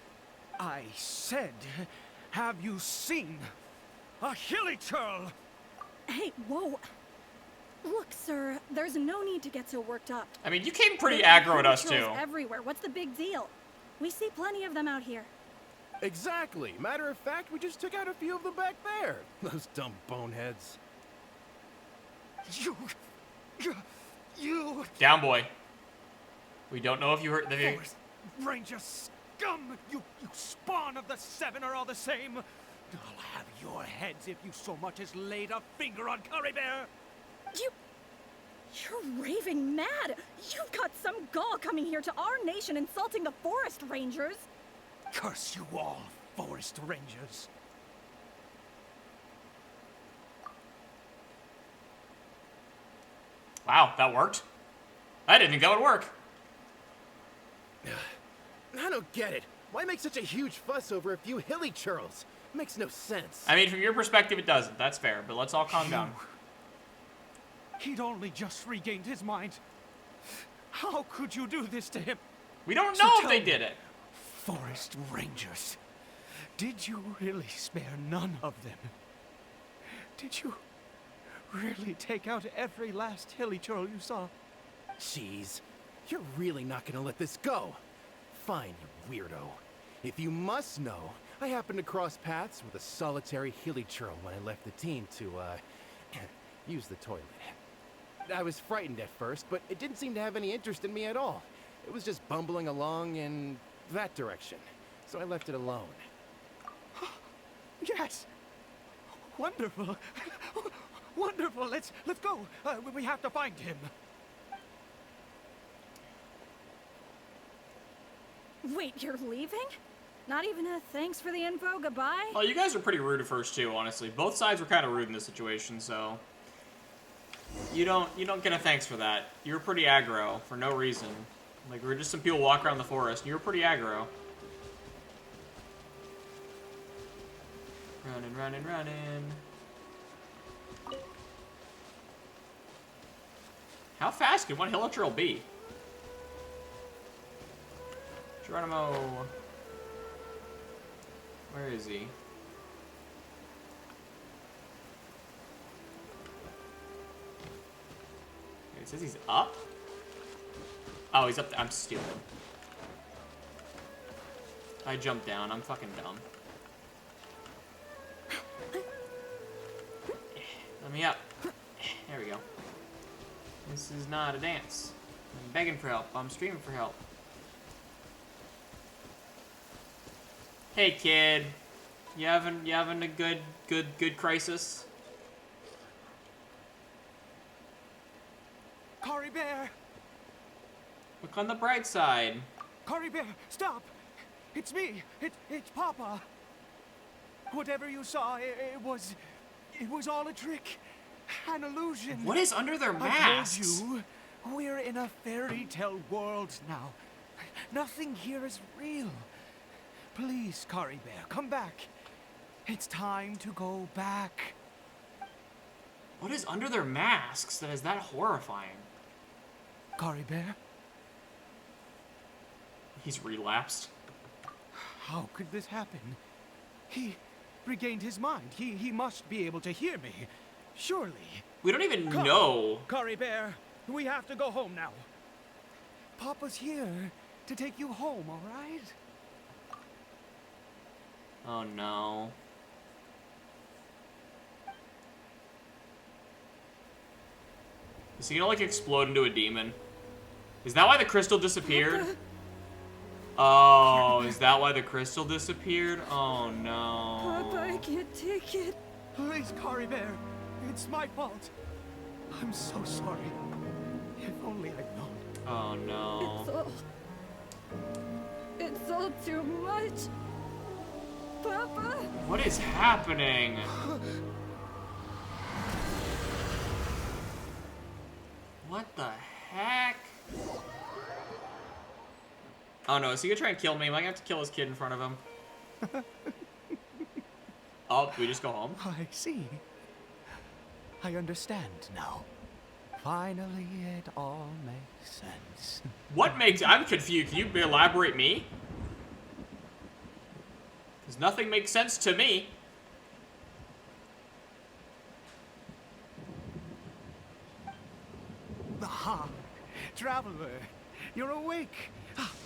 Speaker 6: I said, have you seen a hilly churl?
Speaker 10: Hey, whoa. Look, sir, there's no need to get so worked up.
Speaker 1: I mean, you came pretty
Speaker 10: There are
Speaker 1: aggro at us,
Speaker 10: hilly
Speaker 1: too.
Speaker 10: churls everywhere. What's the big deal? We see plenty of them out here.
Speaker 2: Exactly. Matter of fact, we just took out a few of them back there. Those dumb boneheads.
Speaker 6: You...
Speaker 1: Down, boy. We don't know if you heard the...
Speaker 6: Forest Ranger scum! You spawn of the Seven are all the same. I'll have your heads if you so much as laid a finger on Kari Bear.
Speaker 10: You're raving mad. You've got some gall coming here to our nation insulting the Forest Rangers.
Speaker 6: Curse you all, Forest Rangers.
Speaker 1: Wow, that worked. I didn't think that would work.
Speaker 2: I don't get it. Why make such a huge fuss over a few hilly churls? Makes no sense.
Speaker 1: I mean, from your perspective, it doesn't. That's fair, but let's all calm down.
Speaker 6: He'd only just regained his mind. How could you do this to him?
Speaker 1: We don't
Speaker 6: So
Speaker 1: know if
Speaker 6: tell
Speaker 1: they
Speaker 6: me,
Speaker 1: did it.
Speaker 6: Forest Rangers, did you really spare none of them? Did you really take out every last hilly churl you saw?
Speaker 2: Jeez, you're really not gonna let this go. Fine, you weirdo. If you must know, I happened to cross paths with a solitary hilly churl when I left the team to, use the toilet. I was frightened at first, but it didn't seem to have any interest in me at all. It was just bumbling along in that direction, so I left it alone.
Speaker 6: Yes! Wonderful! Wonderful! Let's go! We have to find him.
Speaker 10: Wait, you're leaving? Not even a thanks for the info, goodbye?
Speaker 1: Well, you guys were pretty rude at first too, honestly. Both sides were kind of rude in this situation, so you don't get a thanks for that. You were pretty aggro for no reason. Like, we were just some people walking around the forest, and you were pretty aggro. Running, running, running. How fast could one Hilichurl be? Geronimo. Where is he? It says he's up? Oh, he's up there. I'm stupid. I jumped down. I'm fucking dumb. Let me up. There we go. This is not a dance. I'm begging for help. I'm streaming for help. Hey, kid. You having a good crisis?
Speaker 6: Kari Bear!
Speaker 1: Look on the bright side.
Speaker 6: Kari Bear, stop! It's me! It's Papa! Whatever you saw, it was all a trick. An illusion.
Speaker 1: What is under their
Speaker 6: I
Speaker 1: masks?
Speaker 6: told you, we're in a fairy tale world now. Nothing here is real. Please, Kari Bear, come back. It's time to go back.
Speaker 1: What is under their masks that is that horrifying?
Speaker 6: Kari Bear?
Speaker 1: He's relapsed.
Speaker 6: How could this happen? He regained his mind. He must be able to hear me. Surely.
Speaker 1: We don't even
Speaker 6: Come,
Speaker 1: know.
Speaker 6: Curry Bear, we have to go home now. Papa's here to take you home, all right?
Speaker 1: Oh no. Is he gonna like explode into a demon? Is that why the crystal disappeared? Oh, is that why the crystal disappeared? Oh no.
Speaker 10: Papa, I can't take it.
Speaker 6: Please, Curry Bear. It's my fault. I'm so sorry. If only I'd known.
Speaker 1: Oh no.
Speaker 10: It's all too much. Papa.
Speaker 1: What is happening? What the heck? Oh no, is he gonna try and kill me? Am I gonna have to kill his kid in front of him? Oh, we just go home?
Speaker 6: I see. I understand now. Finally, it all makes sense.
Speaker 1: What makes... I'm confused. Can you elaborate me? Because nothing makes sense to me.
Speaker 6: Aha! Traveler, you're awake.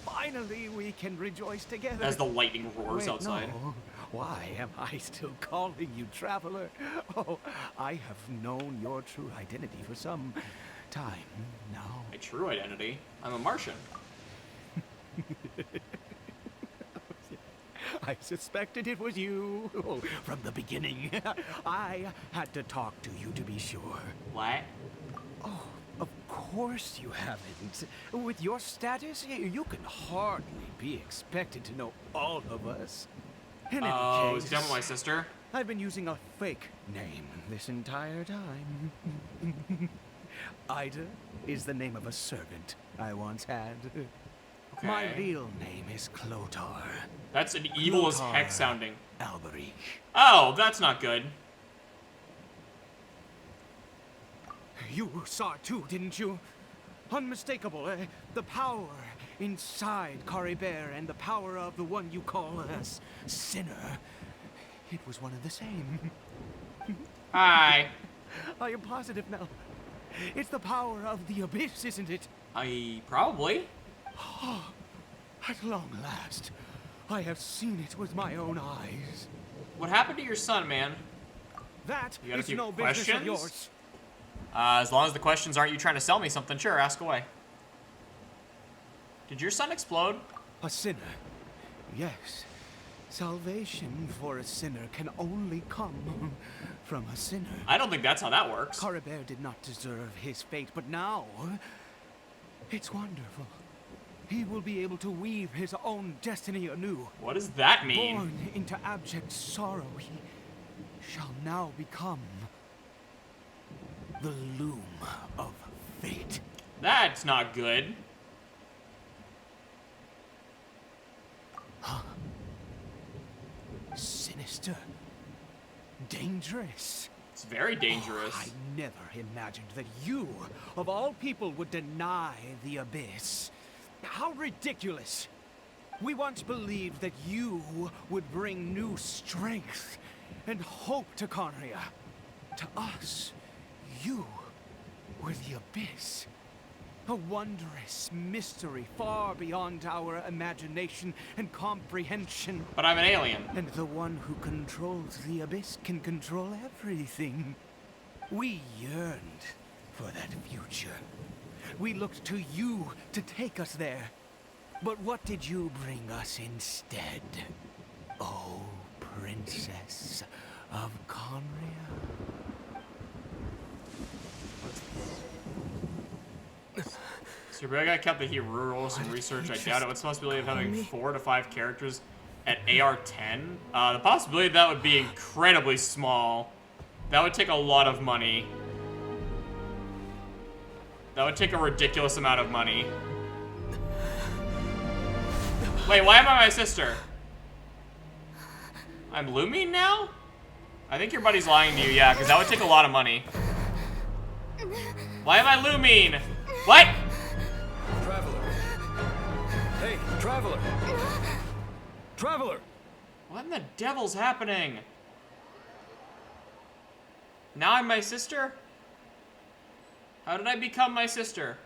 Speaker 6: Finally, we can rejoice together.
Speaker 1: As the lightning roars
Speaker 6: Wait,
Speaker 1: outside.
Speaker 6: No. Why am I still calling you Traveler? Oh, I have known your true identity for some time now.
Speaker 1: My true identity? I'm a Martian.
Speaker 6: I suspected it was you from the beginning. I had to talk to you to be sure.
Speaker 1: What?
Speaker 6: Oh, of course you haven't. With your status, you can hardly be expected to know all of us. In any
Speaker 1: Oh,
Speaker 6: case,
Speaker 1: is he done with my sister?
Speaker 6: I've been using a fake name this entire time. Ida is the name of a servant I once had.
Speaker 1: Okay.
Speaker 6: My real name is Clotar.
Speaker 1: That's an evil as
Speaker 6: Clotar
Speaker 1: heck sounding.
Speaker 6: Alberich.
Speaker 1: Oh, that's not good.
Speaker 6: You saw it too, didn't you? Unmistakable, the power inside Curry Bear and the power of the one you call a sinner. It was one and the same.
Speaker 1: Hi.
Speaker 6: I am positive now. It's the power of the abyss, isn't it?
Speaker 1: Probably.
Speaker 6: At long last, I have seen it with my own eyes.
Speaker 1: What happened to your son, man?
Speaker 6: That
Speaker 1: You got a
Speaker 6: is
Speaker 1: few
Speaker 6: no business of
Speaker 1: questions?
Speaker 6: yours.
Speaker 1: As long as the questions aren't you trying to sell me something, sure, ask away. Did your son explode?
Speaker 6: A sinner. Yes. Salvation for a sinner can only come from a sinner.
Speaker 1: I don't think that's how that works.
Speaker 6: Curry Bear did not deserve his fate, but now it's wonderful. He will be able to weave his own destiny anew.
Speaker 1: What does that mean?
Speaker 6: Born into abject sorrow, he shall now become the loom of fate.
Speaker 1: That's not good.
Speaker 6: Sinister. Dangerous.
Speaker 1: It's very dangerous.
Speaker 6: I never imagined that you, of all people, would deny the abyss. How ridiculous. We once believed that you would bring new strength and hope to Conria. To us, you were the abyss. A wondrous mystery far beyond our imagination and comprehension.
Speaker 1: But I'm an alien.
Speaker 6: And the one who controls the abyss can control everything. We yearned for that future. We looked to you to take us there. But what did you bring us instead? Oh, Princess of Conria.
Speaker 1: So I gotta count the heroes and research. I doubt it. What's the possibility of having 4 to 5 characters at AR-10? The possibility that would be incredibly small. That would take a lot of money. That would take a ridiculous amount of money. Wait, why am I my sister? I'm Lumine now? I think your buddy's lying to you, yeah, because that would take a lot of money. Why am I Lumine? What?
Speaker 5: Traveler. Hey, Traveler. Traveler.
Speaker 1: What in the devil's happening? Now I'm my sister? How did I become my sister?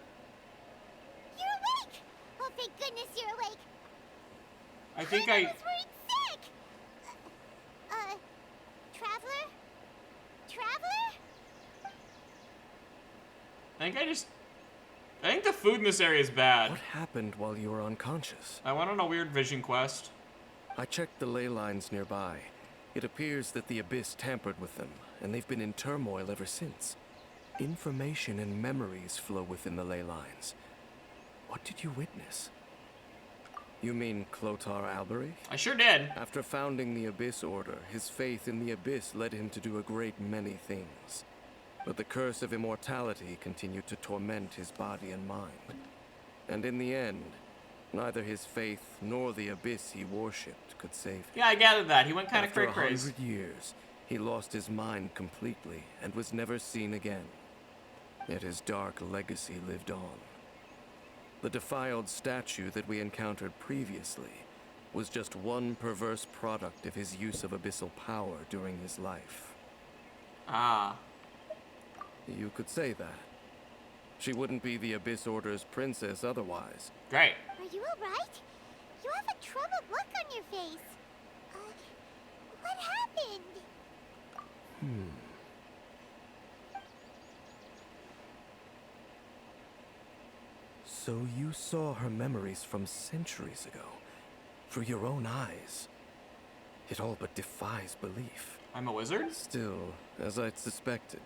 Speaker 3: You're awake! Oh, thank goodness you're awake.
Speaker 1: I think
Speaker 3: I was worried sick. Traveler? Traveler?
Speaker 1: I think the food in this area is bad.
Speaker 5: What happened while you were unconscious?
Speaker 1: I went on a weird vision quest.
Speaker 5: I checked the ley lines nearby. It appears that the Abyss tampered with them, and they've been in turmoil ever since. Information and memories flow within the ley lines. What did you witness? You mean Clotar Alberich?
Speaker 1: I sure did.
Speaker 5: After founding the Abyss Order, his faith in the Abyss led him to do a great many things. But the curse of immortality continued to torment his body and mind. And in the end, neither his faith nor the Abyss he worshipped could save him.
Speaker 1: Yeah, I gathered that. He went kind of
Speaker 5: After
Speaker 1: crazy.
Speaker 5: 100 years, he lost his mind completely and was never seen again. Yet his dark legacy lived on. The defiled statue that we encountered previously was just one perverse product of his use of abyssal power during his life.
Speaker 1: Ah.
Speaker 5: You could say that. She wouldn't be the Abyss Order's princess otherwise.
Speaker 1: Great.
Speaker 3: Are you alright? You have a troubled look on your face. What happened?
Speaker 5: So you saw her memories from centuries ago, through your own eyes. It all but defies belief.
Speaker 1: I'm a wizard?
Speaker 5: Still, as I'd suspected,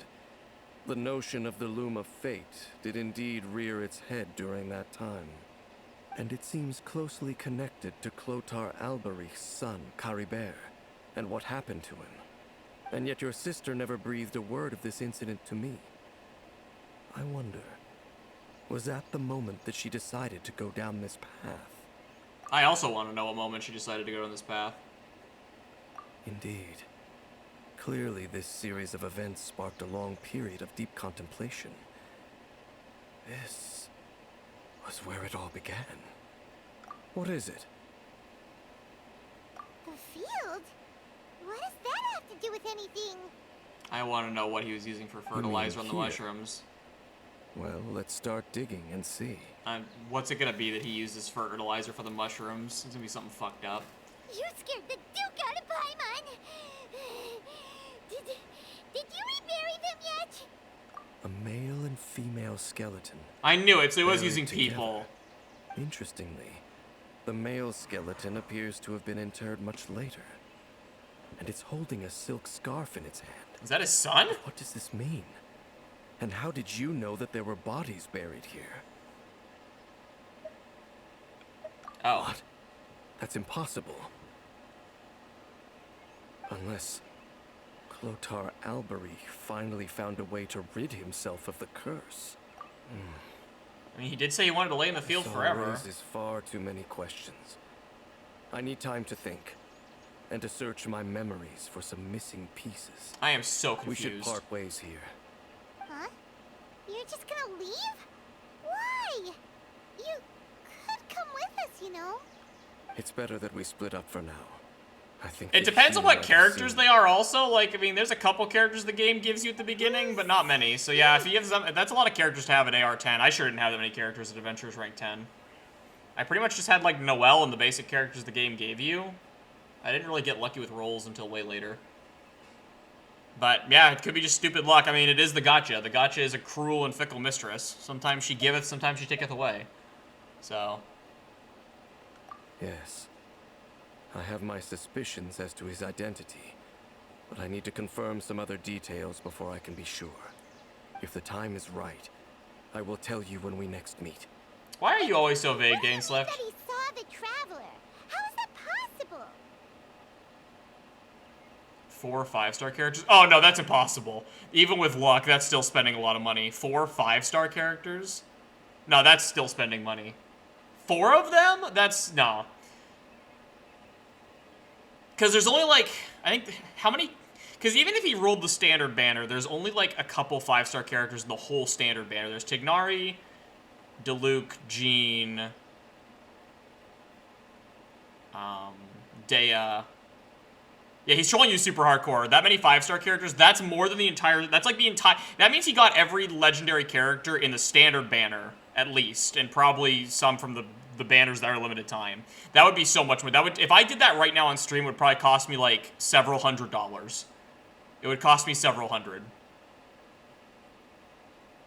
Speaker 5: the notion of the loom of fate did indeed rear its head during that time. And it seems closely connected to Clotar Alberich's son, Caribert, and what happened to him. And yet your sister never breathed a word of this incident to me. I wonder, was that the moment that she decided to go down this path?
Speaker 1: I also want to know what moment she decided to go down this path.
Speaker 5: Indeed. Clearly, this series of events sparked a long period of deep contemplation. This was where it all began. What is it?
Speaker 3: The field? What does that have to do with anything?
Speaker 1: I want to know what he was using for fertilizer on the
Speaker 5: here?
Speaker 1: mushrooms.
Speaker 5: Well, let's start digging and see.
Speaker 1: What's it gonna be that he uses fertilizer for the mushrooms? It's gonna be something fucked up.
Speaker 3: You scared the Duke out of Paimon! Did you rebury them yet?
Speaker 5: A male and female skeleton.
Speaker 1: I knew it, so he was
Speaker 5: buried
Speaker 1: using
Speaker 5: together.
Speaker 1: people.
Speaker 5: Interestingly, the male skeleton appears to have been interred much later. And it's holding a silk scarf in its hand.
Speaker 1: Is that his son?
Speaker 5: What does this mean? And how did you know that there were bodies buried here?
Speaker 1: Oh.
Speaker 5: What? That's impossible. Unless Clotar Alberich finally found a way to rid himself of the curse.
Speaker 1: I mean, he did say he wanted to lay in the field
Speaker 5: This all
Speaker 1: forever.
Speaker 5: raises far too many questions. I need time to think, and to search my memories for some missing pieces.
Speaker 1: I am so
Speaker 5: We
Speaker 1: confused.
Speaker 5: should part ways here.
Speaker 3: Huh? You're just gonna leave? Why? You could come with us, you know?
Speaker 5: It's better that we split up for now. I think
Speaker 1: It
Speaker 5: the
Speaker 1: depends on
Speaker 5: humor
Speaker 1: what
Speaker 5: of the
Speaker 1: characters
Speaker 5: scene-
Speaker 1: they are also. Like, I mean, there's a couple characters the game gives you at the beginning, but not many. So yeah, if you have some, that's a lot of characters to have at AR10. I sure didn't have that many characters at Adventures Rank 10. I pretty much just had, like, Noelle and the basic characters the game gave you. I didn't really get lucky with roles until way later. But, yeah, it could be just stupid luck. I mean, it is the gacha. The gacha is a cruel and fickle mistress. Sometimes she giveth, sometimes she taketh away. So...
Speaker 5: Yes. I have my suspicions as to his identity, but I need to confirm some other details before I can be sure. If the time is right, I will tell you when we next meet.
Speaker 1: Why are you always so vague,
Speaker 3: What do you mean
Speaker 1: Dainsleff?
Speaker 3: that he saw the Traveler? How is that possible?
Speaker 1: 4 5-star characters? Oh, no, that's impossible. Even with luck, that's still spending a lot of money. 4 5-star characters? No, that's still spending money. 4 of them? That's... no. Because there's only, like... I think... How many... Because even if he rolled the standard banner, there's only, like, a couple 5-star characters in the whole standard banner. There's Tignari, Diluc, Jean... Dea... Yeah, he's trolling you super hardcore. That many 5-star characters, that's more than the entire... That's like the entire... That means he got every legendary character in the standard banner, at least. And probably some from the banners that are limited time. That would be so much more. That would... If I did that right now on stream, it would probably cost me, like, several $100s. It would cost me several hundred.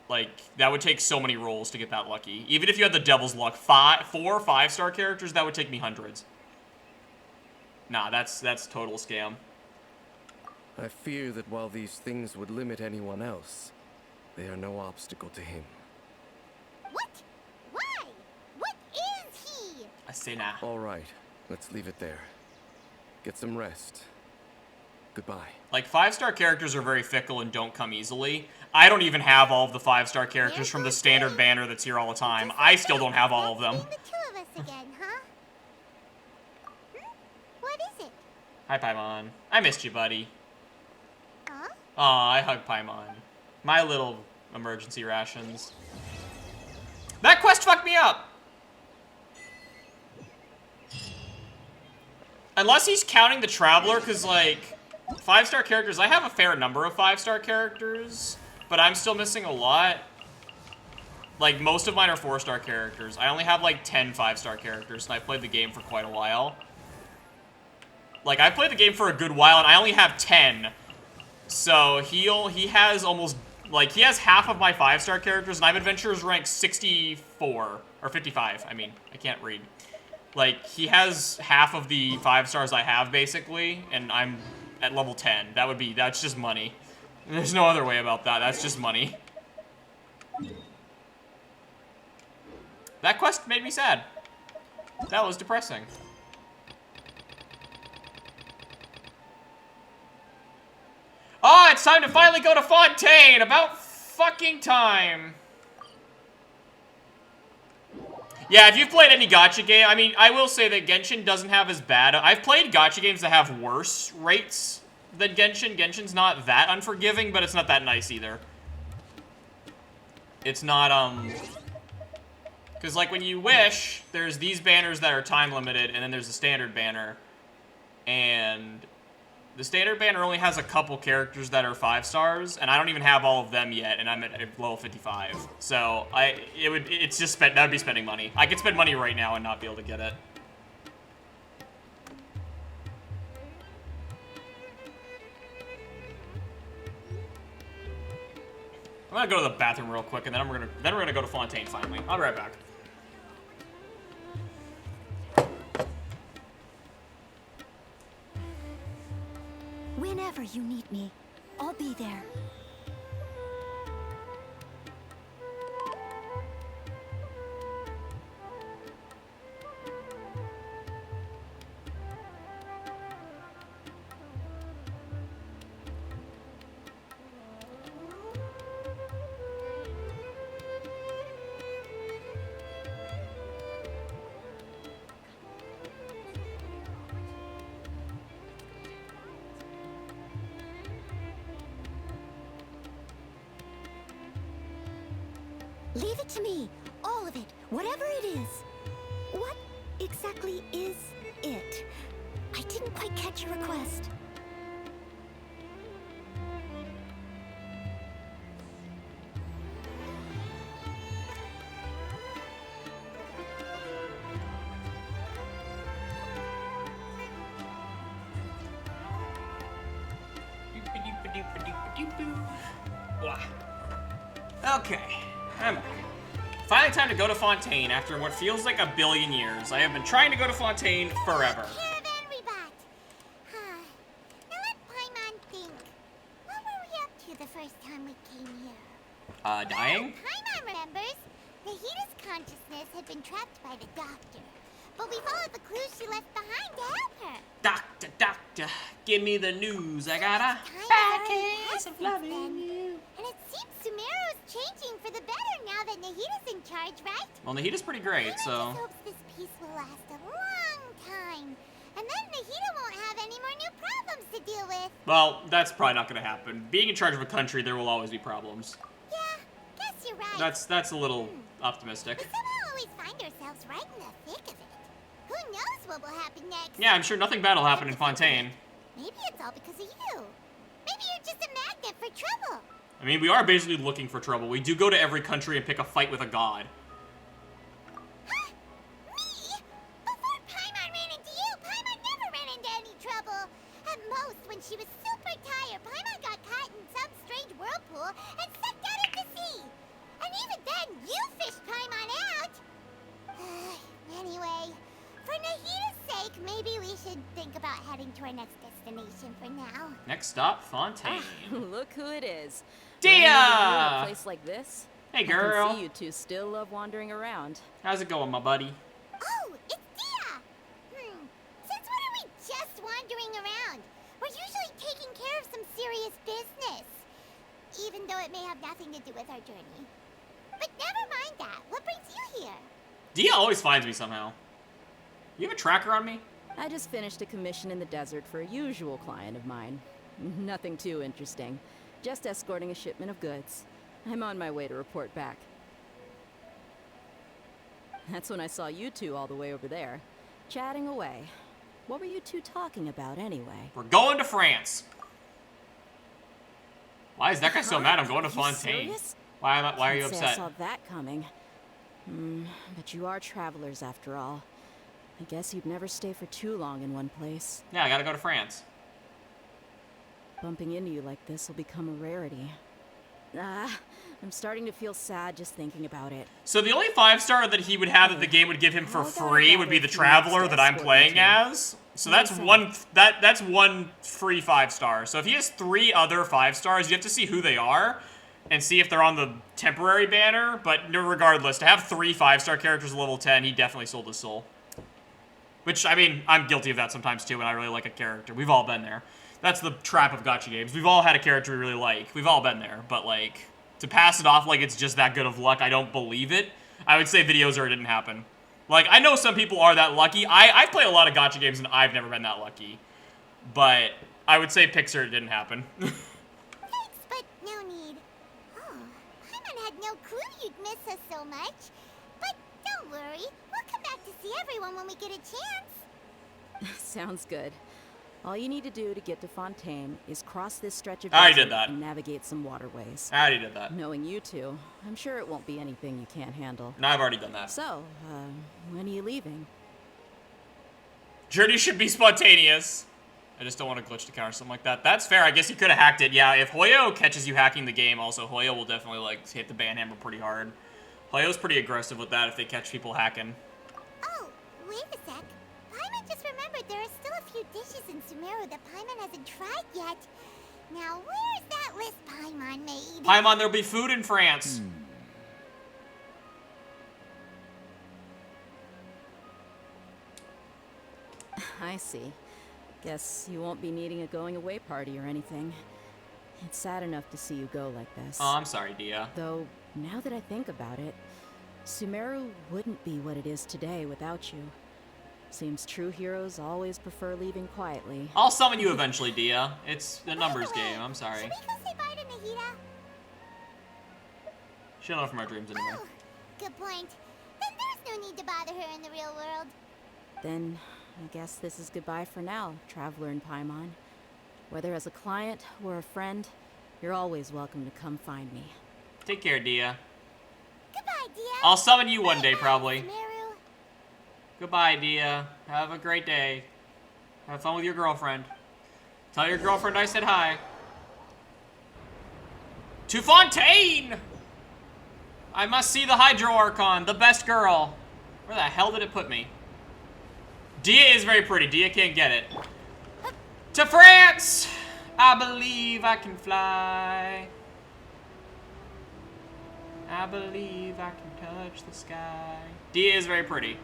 Speaker 1: Like, that would take so many rolls to get that lucky. Even if you had the devil's luck, 4 5-star characters, that would take me hundreds. Nah, that's total scam.
Speaker 5: I fear that while these things would limit anyone else, they are no obstacle to him.
Speaker 3: What? Why? What is he?
Speaker 1: I say nah.
Speaker 5: All right, let's leave it there. Get some rest. Goodbye.
Speaker 1: Like, 5-star characters are very fickle and don't come easily. I don't even have all of the 5-star characters from the standard banner that's here all the time. I still don't have all of them.
Speaker 3: The two of us again, huh? What is it?
Speaker 1: Hi, Paimon. I missed you, buddy.
Speaker 3: Huh?
Speaker 1: Aw, I hug Paimon. My little emergency rations. That quest fucked me up! Unless he's counting the Traveler, because, like, 5-star characters, I have a fair number of 5-star characters, but I'm still missing a lot. Like, most of mine are 4-star characters. I only have, like, 10 5-star characters, and I played the game for quite a while. Like, I played the game for a good while, and I only have 10. So, he has almost, like, he has half of my 5-star characters, and I'm adventurers rank 64, or 55, I mean, I can't read. Like, he has half of the 5 stars I have, basically, and I'm at level 10. That's just money. There's no other way about that, that's just money. That quest made me sad. That was depressing. Oh, it's time to finally go to Fontaine! About fucking time. Yeah, if you've played any gacha game, I mean, I will say that Genshin doesn't have as bad... I've played gacha games that have worse rates than Genshin. Genshin's not that unforgiving, but it's not that nice either. It's not, because, like, when you wish, there's these banners that are time limited, and then there's the standard banner. And the standard banner only has a couple characters that are 5 stars, and I don't even have all of them yet, and I'm at level 55. So that would be spending money. I could spend money right now and not be able to get it. I'm gonna go to the bathroom real quick, and then we're gonna go to Fontaine finally. I'll be right back.
Speaker 11: Whenever you need me, I'll be there. Leave it to me. All of it. Whatever it is. What exactly is it? I didn't quite catch your request.
Speaker 1: Okay. Finally time to go to Fontaine after what feels like a billion years. I have been trying to go to Fontaine forever.
Speaker 3: Caravan rebot. Now let Paimon think. What were we up to the first time we came here?
Speaker 1: Dying?
Speaker 3: Paimon remembers. Nahita's consciousness had been trapped by the doctor. But we followed the clues she left behind to help her.
Speaker 1: Doctor, give me the news. I got a bad case of loving you.
Speaker 3: And it seems Sumeru's changing for the better now that Nahita's in charge, right?
Speaker 1: Well, Nahita's pretty great,
Speaker 3: Paimon
Speaker 1: so...
Speaker 3: just hopes this peace will last a long time. And then Nahita won't have any more new problems to deal with.
Speaker 1: Well, that's probably not going to happen. Being in charge of a country, there will always be problems.
Speaker 3: Yeah, guess you're right.
Speaker 1: That's a little optimistic.
Speaker 3: We somehow always find ourselves right in the thick of it. Who knows what will happen next?
Speaker 1: Yeah, I'm sure nothing bad will happen in Fontaine.
Speaker 3: Maybe it's all because of you. Maybe you're just a magnet for trouble.
Speaker 1: I mean, we are basically looking for trouble. We do go to every country and pick a fight with a god.
Speaker 3: Huh? Me? Before Paimon ran into you, Paimon never ran into any trouble. At most, when she was super tired, Paimon got caught in some strange whirlpool and sucked out into sea. And even then, you fished Paimon out. Anyway, for Nahida's sake, maybe we should think about heading to our next destination for now.
Speaker 1: Next stop, Fontaine.
Speaker 12: Look who it is.
Speaker 1: Dia!
Speaker 12: A place like this.
Speaker 1: Hey,
Speaker 12: I
Speaker 1: girl.
Speaker 12: can see you two still love wandering around.
Speaker 1: How's it going, my buddy?
Speaker 3: Oh, it's Dia! Since when are we just wandering around? We're usually taking care of some serious business. Even though it may have nothing to do with our journey. But never mind that. What brings you here?
Speaker 1: Dia always finds me somehow. You have a tracker on me?
Speaker 12: I just finished a commission in the desert for a usual client of mine. Nothing too interesting. Just escorting a shipment of goods. I'm on my way to report back. That's when I saw you two all the way over there, chatting away. What were you two talking about anyway?
Speaker 1: We're going to France. Why is that guy so mad? I'm going to Fontaine.
Speaker 12: Serious?
Speaker 1: Why are you
Speaker 12: Can't say
Speaker 1: upset?
Speaker 12: I saw that coming. But you are travelers after all. I guess you'd never stay for too long in one place.
Speaker 1: Yeah, I gotta go to France.
Speaker 12: Bumping into you like this will become a rarity. I'm starting to feel sad just thinking about it.
Speaker 1: So the only 5-star that he would have that the game would give him for free would be the Traveler that I'm playing as. So that's one free 5-star. So if he has 3 other 5-stars, you have to see who they are and see if they're on the temporary banner. But regardless, to have 3 5-star characters at level 10, he definitely sold his soul. Which, I mean, I'm guilty of that sometimes too when I really like a character. We've all been there. That's the trap of gacha games. We've all had a character we really like. We've all been there. But, like, to pass it off like it's just that good of luck, I don't believe it. I would say videos or it didn't happen. Like, I know some people are that lucky. I play a lot of gacha games and I've never been that lucky. But I would say Pixar, it didn't happen.
Speaker 3: Thanks, but no need. Oh, Paimon had no clue you'd miss us so much. But don't worry, we'll come back to see everyone when we get a chance.
Speaker 12: Sounds good. All you need to do to get to Fontaine is cross this stretch of
Speaker 1: I
Speaker 12: desert
Speaker 1: did that.
Speaker 12: and navigate some waterways.
Speaker 1: I already did that.
Speaker 12: Knowing you two, I'm sure it won't be anything you can't handle.
Speaker 1: No, I've already done that.
Speaker 12: So, when are you leaving?
Speaker 1: Journey should be spontaneous. I just don't want to glitch to counter something like that. That's fair. I guess he could have hacked it. Yeah, if Hoyo catches you hacking the game, also, Hoyo will definitely, like, hit the ban hammer pretty hard. Hoyo's pretty aggressive with that if they catch people hacking.
Speaker 3: Oh, wait a sec. Paimon just remembered there are still a few dishes in Sumeru that Paimon hasn't tried yet. Now, where's that list Paimon made?
Speaker 1: Paimon, there'll be food in France.
Speaker 12: I see. Guess you won't be needing a going-away party or anything. It's sad enough to see you go like this.
Speaker 1: Oh, I'm sorry, Dia.
Speaker 12: Though, now that I think about it, Sumeru wouldn't be what it is today without you. Seems true heroes always prefer leaving quietly.
Speaker 1: I'll summon you eventually, Dia. It's a numbers game. I'm sorry.
Speaker 3: Should we go say bye to Nahida?
Speaker 1: She'll know from our dreams anyway.
Speaker 3: Oh, good point. Then there's no need to bother her in the real world.
Speaker 12: Then, I guess this is goodbye for now, Traveler and Paimon. Whether as a client or a friend, you're always welcome to come find me.
Speaker 1: Take care, Dia.
Speaker 3: Goodbye, Dia.
Speaker 1: I'll summon you one day, probably.
Speaker 3: Sumeru.
Speaker 1: Goodbye, Dia. Have a great day. Have fun with your girlfriend. Tell your girlfriend I said hi. To Fontaine! I must see the Hydro Archon, the best girl. Where the hell did it put me? Dia is very pretty. Dia can't get it. To France! I believe I can fly. I believe I can touch the sky. Dia is very pretty.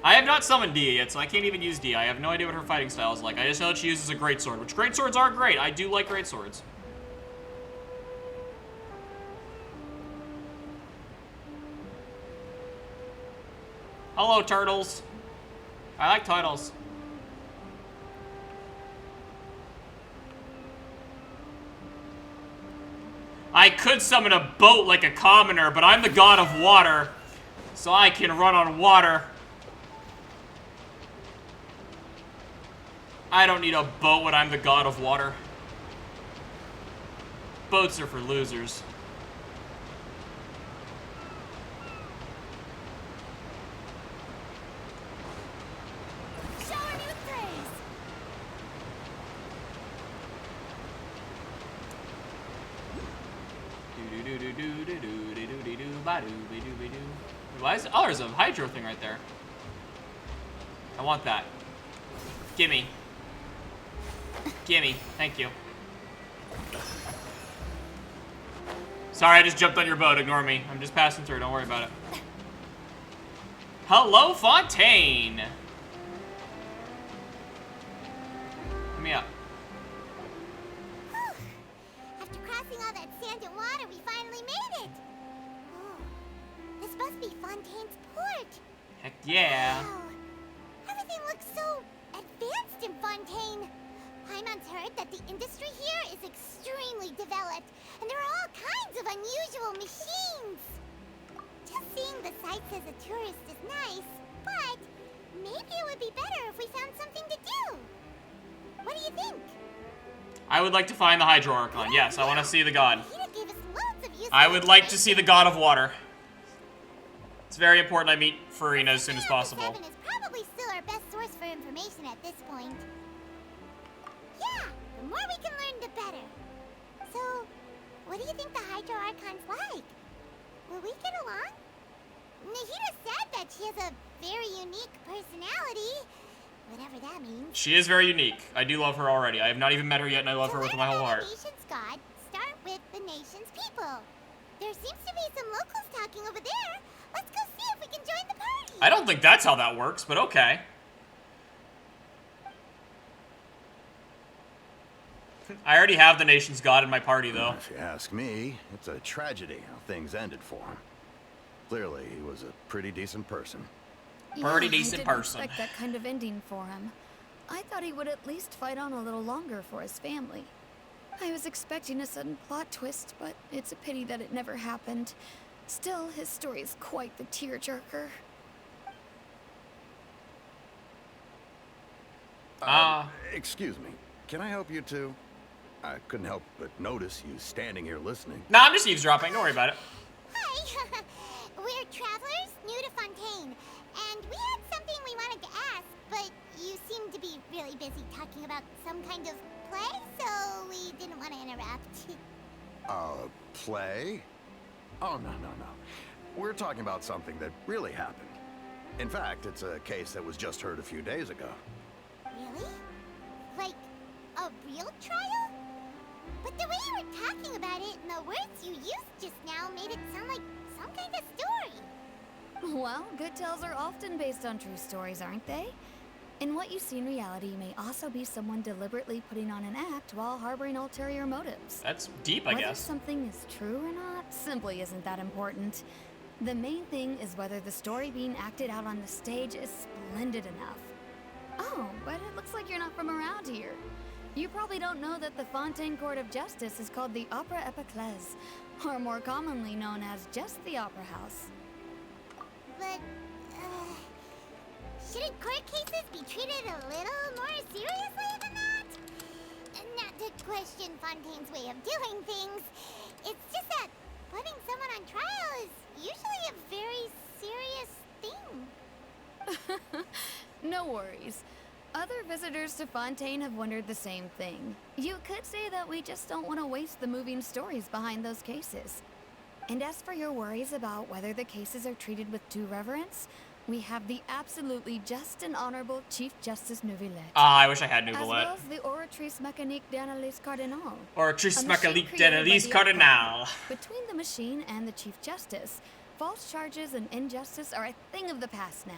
Speaker 1: I have not summoned Dia yet, so I can't even use Dia. I have no idea what her fighting style is like. I just know that she uses a greatsword, which greatswords are great. I do like greatswords. Hello, turtles. I like turtles. I could summon a boat like a commoner, but I'm the god of water, so I can run on water. I don't need a boat when I'm the god of water. Boats are for losers.
Speaker 11: Shower me with praise.
Speaker 1: Why is it? Oh, there's a hydro thing right there. I want that. Gimme. Gimme. Thank you. Sorry, I just jumped on your boat. Ignore me. I'm just passing through. Don't worry about it. Hello, Fontaine. Let me up.
Speaker 3: After crossing all that sand and water, we finally made it. Oh, this must be Fontaine's port.
Speaker 1: Heck yeah.
Speaker 3: Wow. Everything looks so advanced in Fontaine. Paimon's heard that the industry here is extremely developed, and there are all kinds of unusual machines. Just seeing the sights as a tourist is nice, but maybe it would be better if we found something to do. What do you think?
Speaker 1: I would like to find the Hydro Archon. Yes, I want to see the god.
Speaker 3: Hida gave us loads of useful
Speaker 1: I would like to see the god of water. It's very important I meet Farina as soon as possible.
Speaker 3: 7 is probably still our best source for information at this point. Yeah, the more we can learn, the better. So, what do you think the Hydro Archon's like? Will we get along? Nahida said that she has a very unique personality, whatever that means.
Speaker 1: She is very unique. I do love her already. I have not even met her yet, and I love her with my whole heart.
Speaker 3: The nation's god, start with the nation's people. There seems to be some locals talking over there. Let's go see if we can join the party.
Speaker 1: I don't think that's how that works, but okay. I already have the nation's god in my party, though.
Speaker 2: If you ask me, it's a tragedy how things ended for him. Clearly, he was a pretty decent person.
Speaker 1: Pretty decent
Speaker 13: I
Speaker 1: person.
Speaker 13: didn't expect that kind of ending for him. I thought he would at least fight on a little longer for his family. I was expecting a sudden plot twist, but it's a pity that it never happened. Still, his story is quite the tearjerker.
Speaker 2: Excuse me. Can I help you too? I couldn't help but notice you standing here listening.
Speaker 1: Nah, I'm just eavesdropping. Don't worry about it.
Speaker 3: Hi. We're travelers new to Fontaine, and we had something we wanted to ask, but you seem to be really busy talking about some kind of play, so we didn't want to interrupt.
Speaker 2: Play? Oh, no. We're talking about something that really happened. In fact, it's a case that was just heard a few days ago.
Speaker 3: Really? Like a real trial? But the way you were talking about it and the words you used just now made it sound like some kind of story.
Speaker 13: Well, good tales are often based on true stories, aren't they? And what you see in reality may also be someone deliberately putting on an act while harboring ulterior motives.
Speaker 1: That's deep, I
Speaker 13: Whether
Speaker 1: guess.
Speaker 13: something is true or not simply isn't that important. The main thing is whether the story being acted out on the stage is splendid enough. Oh, but it looks like you're not from around here. You probably don't know that the Fontaine Court of Justice is called the Opera Epiclese, or more commonly known as just the Opera House.
Speaker 3: But, shouldn't court cases be treated a little more seriously than that? Not to question Fontaine's way of doing things. It's just that putting someone on trial is usually a very serious thing.
Speaker 13: No worries. Other visitors to Fontaine have wondered the same thing. You could say that we just don't want to waste the moving stories behind those cases. And as for your worries about whether the cases are treated with due reverence, we have the absolutely just and honorable Chief Justice Neuvillette.
Speaker 1: I wish I had
Speaker 13: As
Speaker 1: Neuvillette.
Speaker 13: well as the Oratrice Mécanique d'Analyse Cardinal.
Speaker 1: Oratrice
Speaker 13: a machine
Speaker 1: Mécanique
Speaker 13: created by
Speaker 1: d'Analyse
Speaker 13: the
Speaker 1: Cardinal.
Speaker 13: Between the machine and the Chief Justice, false charges and injustice are a thing of the past now.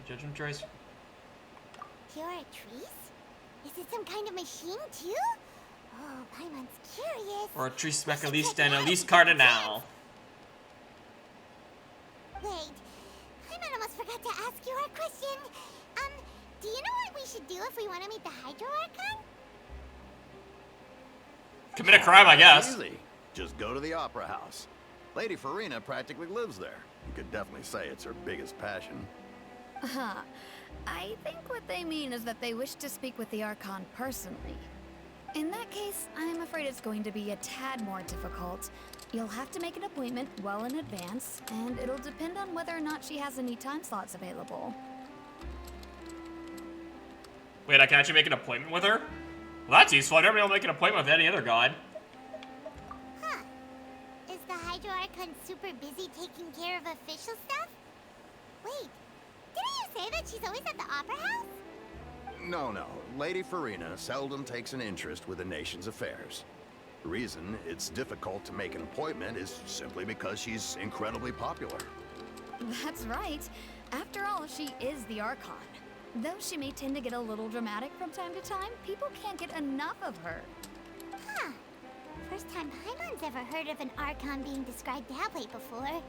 Speaker 1: Judgment choice.
Speaker 3: Oratrice? Is it some kind of machine too? Oh, Paimon's curious.
Speaker 1: Oratrice Mécanique d'Analyse Cardinal.
Speaker 3: Wait, Paimon almost forgot to ask you our question. Do you know what we should do if we want to meet the Hydro Archon?
Speaker 1: Commit a crime, I guess.
Speaker 2: Easy. Just go to the Opera House. Lady Farina practically lives there. You could definitely say it's her biggest passion.
Speaker 13: I think what they mean is that they wish to speak with the Archon personally. In that case, I'm afraid it's going to be a tad more difficult. You'll have to make an appointment well in advance, and it'll depend on whether or not she has any time slots available.
Speaker 1: Wait, I can actually make an appointment with her? Well, that's useful. I've never been able to make an appointment with any other god.
Speaker 3: Huh. Is the Hydro Archon super busy taking care of official stuff? Wait, didn't you say that she's always at the Opera House?
Speaker 2: No. Lady Farina seldom takes an interest with the nation's affairs. The reason it's difficult to make an appointment is simply because she's incredibly popular.
Speaker 13: That's right. After all, she is the Archon. Though she may tend to get a little dramatic from time to time, people can't get enough of her.
Speaker 3: Huh. First time Paimon's ever heard of an Archon being described that way before.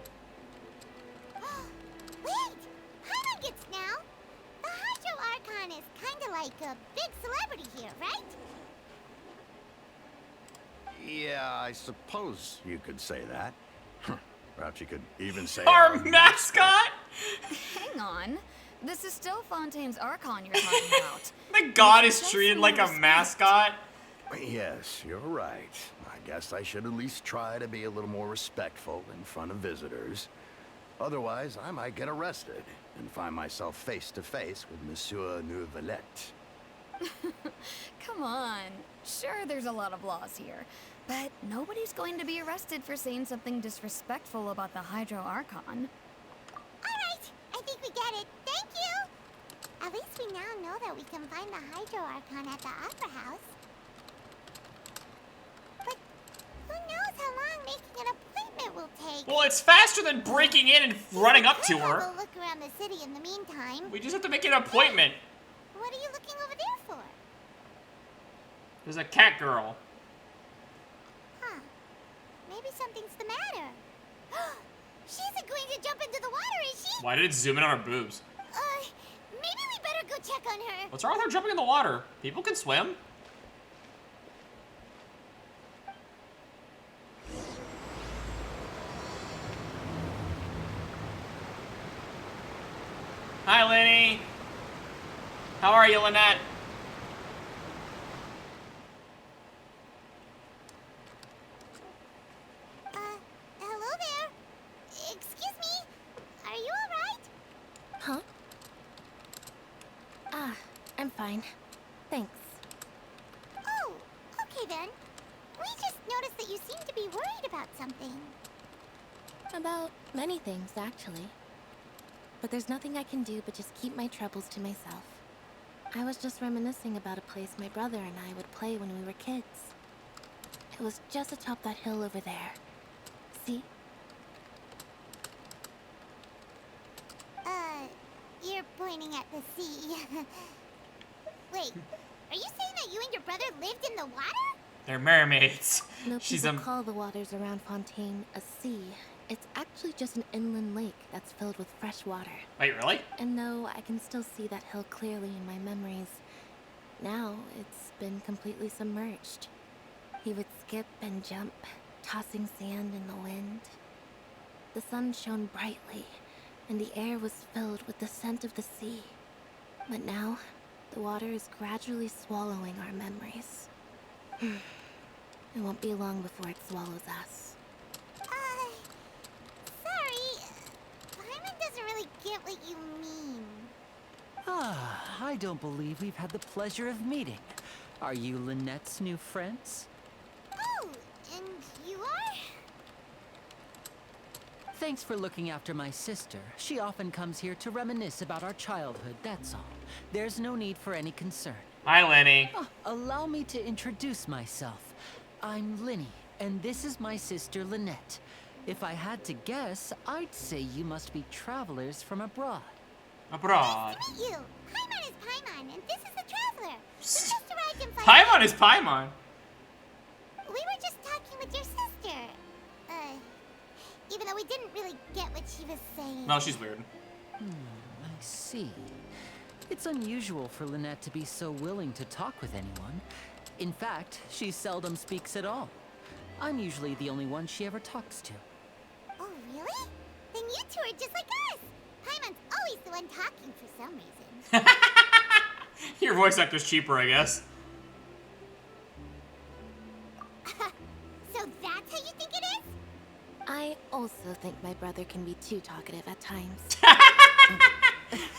Speaker 3: Wait! Paimon gets now! The Hydro Archon is kinda like a big celebrity here, right?
Speaker 2: Yeah, I suppose you could say that. Perhaps you could even say
Speaker 1: Our mascot?
Speaker 13: Hang on. This is still Fontaine's Archon you're talking about.
Speaker 1: The god is treated like a mascot?
Speaker 2: Yes, you're right. I guess I should at least try to be a little more respectful in front of visitors. Otherwise, I might get arrested and find myself face to face with Monsieur Neuvillette.
Speaker 13: Come on. Sure, there's a lot of laws here, but nobody's going to be arrested for saying something disrespectful about the Hydro Archon.
Speaker 3: Alright, I think we get it. Thank you! At least we now know that we can find the Hydro Archon at the Opera House. But who knows how long making an appointment will take?
Speaker 1: Well, it's faster than breaking in and running up to her.
Speaker 3: We'll look around the city in the meantime.
Speaker 1: We just have to make an appointment.
Speaker 3: What are you looking over there for?
Speaker 1: There's a cat girl.
Speaker 3: Huh. Maybe something's the matter. She isn't going to jump into the water, is she?
Speaker 1: Why did it zoom in on her boobs?
Speaker 3: Maybe we better go check on her.
Speaker 1: What's wrong with her jumping in the water? People can swim. Hi, Lenny. How are you, Lynette?
Speaker 3: Hello there. Excuse me. Are you alright?
Speaker 11: Huh? I'm fine. Thanks.
Speaker 3: Oh, okay then. We just noticed that you seem to be worried about something.
Speaker 11: About many things, actually. But there's nothing I can do but just keep my troubles to myself. I was just reminiscing about a place my brother and I would play when we were kids. It was just atop that hill over there. See?
Speaker 3: You're pointing at the sea. Wait, are you saying that you and your brother lived in the water?
Speaker 1: They're mermaids.
Speaker 11: No,
Speaker 1: She's
Speaker 11: people call the waters around Fontaine a sea. It's actually just an inland lake that's filled with fresh water.
Speaker 1: Wait, really?
Speaker 11: And though I can still see that hill clearly in my memories, now it's been completely submerged. He would skip and jump, tossing sand in the wind. The sun shone brightly, and the air was filled with the scent of the sea. But now, the water is gradually swallowing our memories. It won't be long before it swallows us.
Speaker 3: Sorry. Paimon doesn't really get what you mean.
Speaker 14: I don't believe we've had the pleasure of meeting. Are you Lynette's new friends?
Speaker 3: Oh, and you are?
Speaker 14: Thanks for looking after my sister. She often comes here to reminisce about our childhood, that's all. There's no need for any concern.
Speaker 1: Hi, Lenny.
Speaker 14: Allow me to introduce myself. I'm Linny, and this is my sister Lynette. If I had to guess, I'd say you must be travelers from abroad.
Speaker 1: Abroad.
Speaker 3: Nice to meet you. Paimon is Paimon, and this is the Traveler. We just arrived in
Speaker 1: Paimon is Paimon.
Speaker 3: We were just talking with your sister. Even though we didn't really get what she was saying.
Speaker 1: No, she's weird.
Speaker 14: I see. It's unusual for Lynette to be so willing to talk with anyone. In fact, she seldom speaks at all. I'm usually the only one she ever talks to.
Speaker 3: Oh, really? Then you two are just like us. Paimon's always the one talking for some reason.
Speaker 1: Your voice actor's cheaper, I guess.
Speaker 3: So that's how you think it is?
Speaker 11: I also think my brother can be too talkative at times.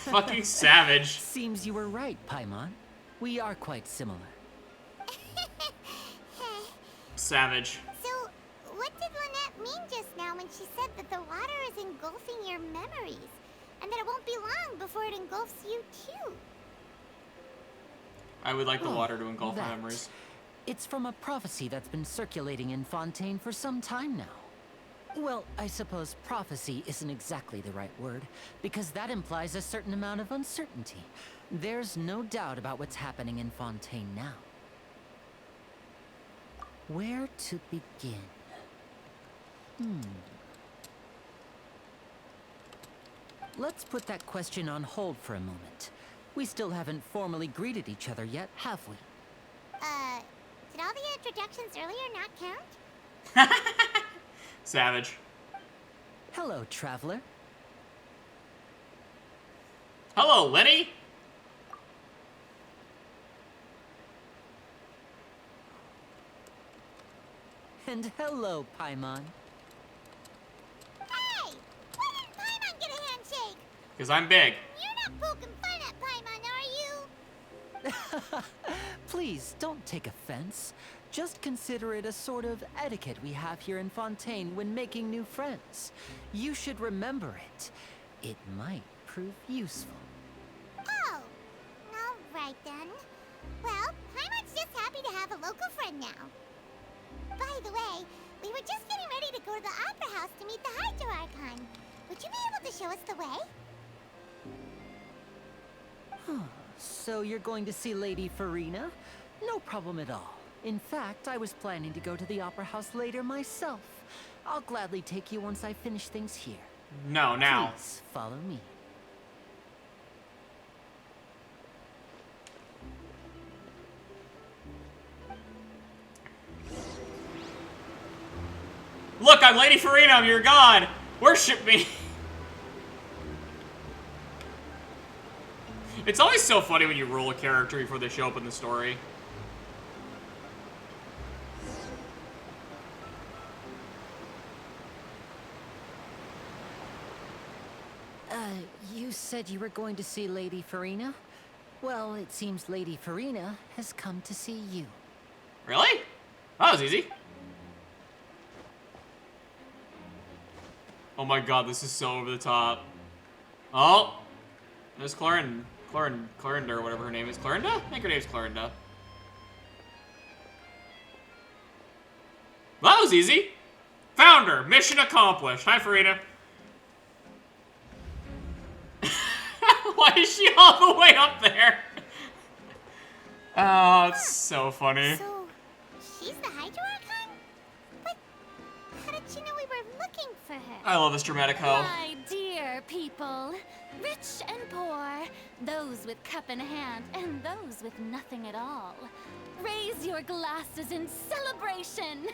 Speaker 1: Fucking savage.
Speaker 14: Seems you were right, Paimon. We are quite similar.
Speaker 1: Savage.
Speaker 3: So, what did Lynette mean just now when she said that the water is engulfing your memories? And that it won't be long before it engulfs you too?
Speaker 1: I would like the
Speaker 14: Oh,
Speaker 1: water to engulf my
Speaker 14: that.
Speaker 1: memories.
Speaker 14: It's from a prophecy that's been circulating in Fontaine for some time now. Well, I suppose prophecy isn't exactly the right word, because that implies a certain amount of uncertainty. There's no doubt about what's happening in Fontaine now. Where to begin? Let's put that question on hold for a moment. We still haven't formally greeted each other yet, have we?
Speaker 3: Did all the introductions earlier not count?
Speaker 1: Savage.
Speaker 14: Hello, traveler.
Speaker 1: Hello, Lenny.
Speaker 14: And hello, Paimon.
Speaker 3: Hey! Why didn't Paimon get a handshake?
Speaker 1: Because I'm big.
Speaker 3: You're not poking fun at Paimon, are you?
Speaker 14: Please, don't take offense. Just consider it a sort of etiquette we have here in Fontaine when making new friends. You should remember it. It might prove useful.
Speaker 3: Oh, alright then. Well, Paimon's just happy to have a local friend now. By the way, we were just getting ready to go to the Opera House to meet the Hydro Archon. Would you be able to show us the way?
Speaker 14: So you're going to see Lady Farina? No problem at all. In fact, I was planning to go to the Opera House later myself. I'll gladly take you once I finish things here.
Speaker 1: No, now.
Speaker 14: Please, follow me.
Speaker 1: Look, I'm Lady Farina, I'm your god! Worship me! It's always so funny when you roll a character before they show up in the story.
Speaker 14: You said you were going to see Lady Farina? Well, it seems Lady Farina has come to see you.
Speaker 1: Really? That was easy. Oh my god, this is so over the top. Oh! There's Clarinda, or whatever her name is. Clarinda? I think her name's Clarinda. That was easy. Found her. Mission accomplished. Hi, Farina. Why is she all the way up there? Oh, it's so funny.
Speaker 3: So, she's the Hydro Archon? But how did she know we were looking for her?
Speaker 1: I love this dramatic hoe.
Speaker 13: My dear people, rich and poor, those with cup in hand and those with nothing at all, raise your glasses in celebration.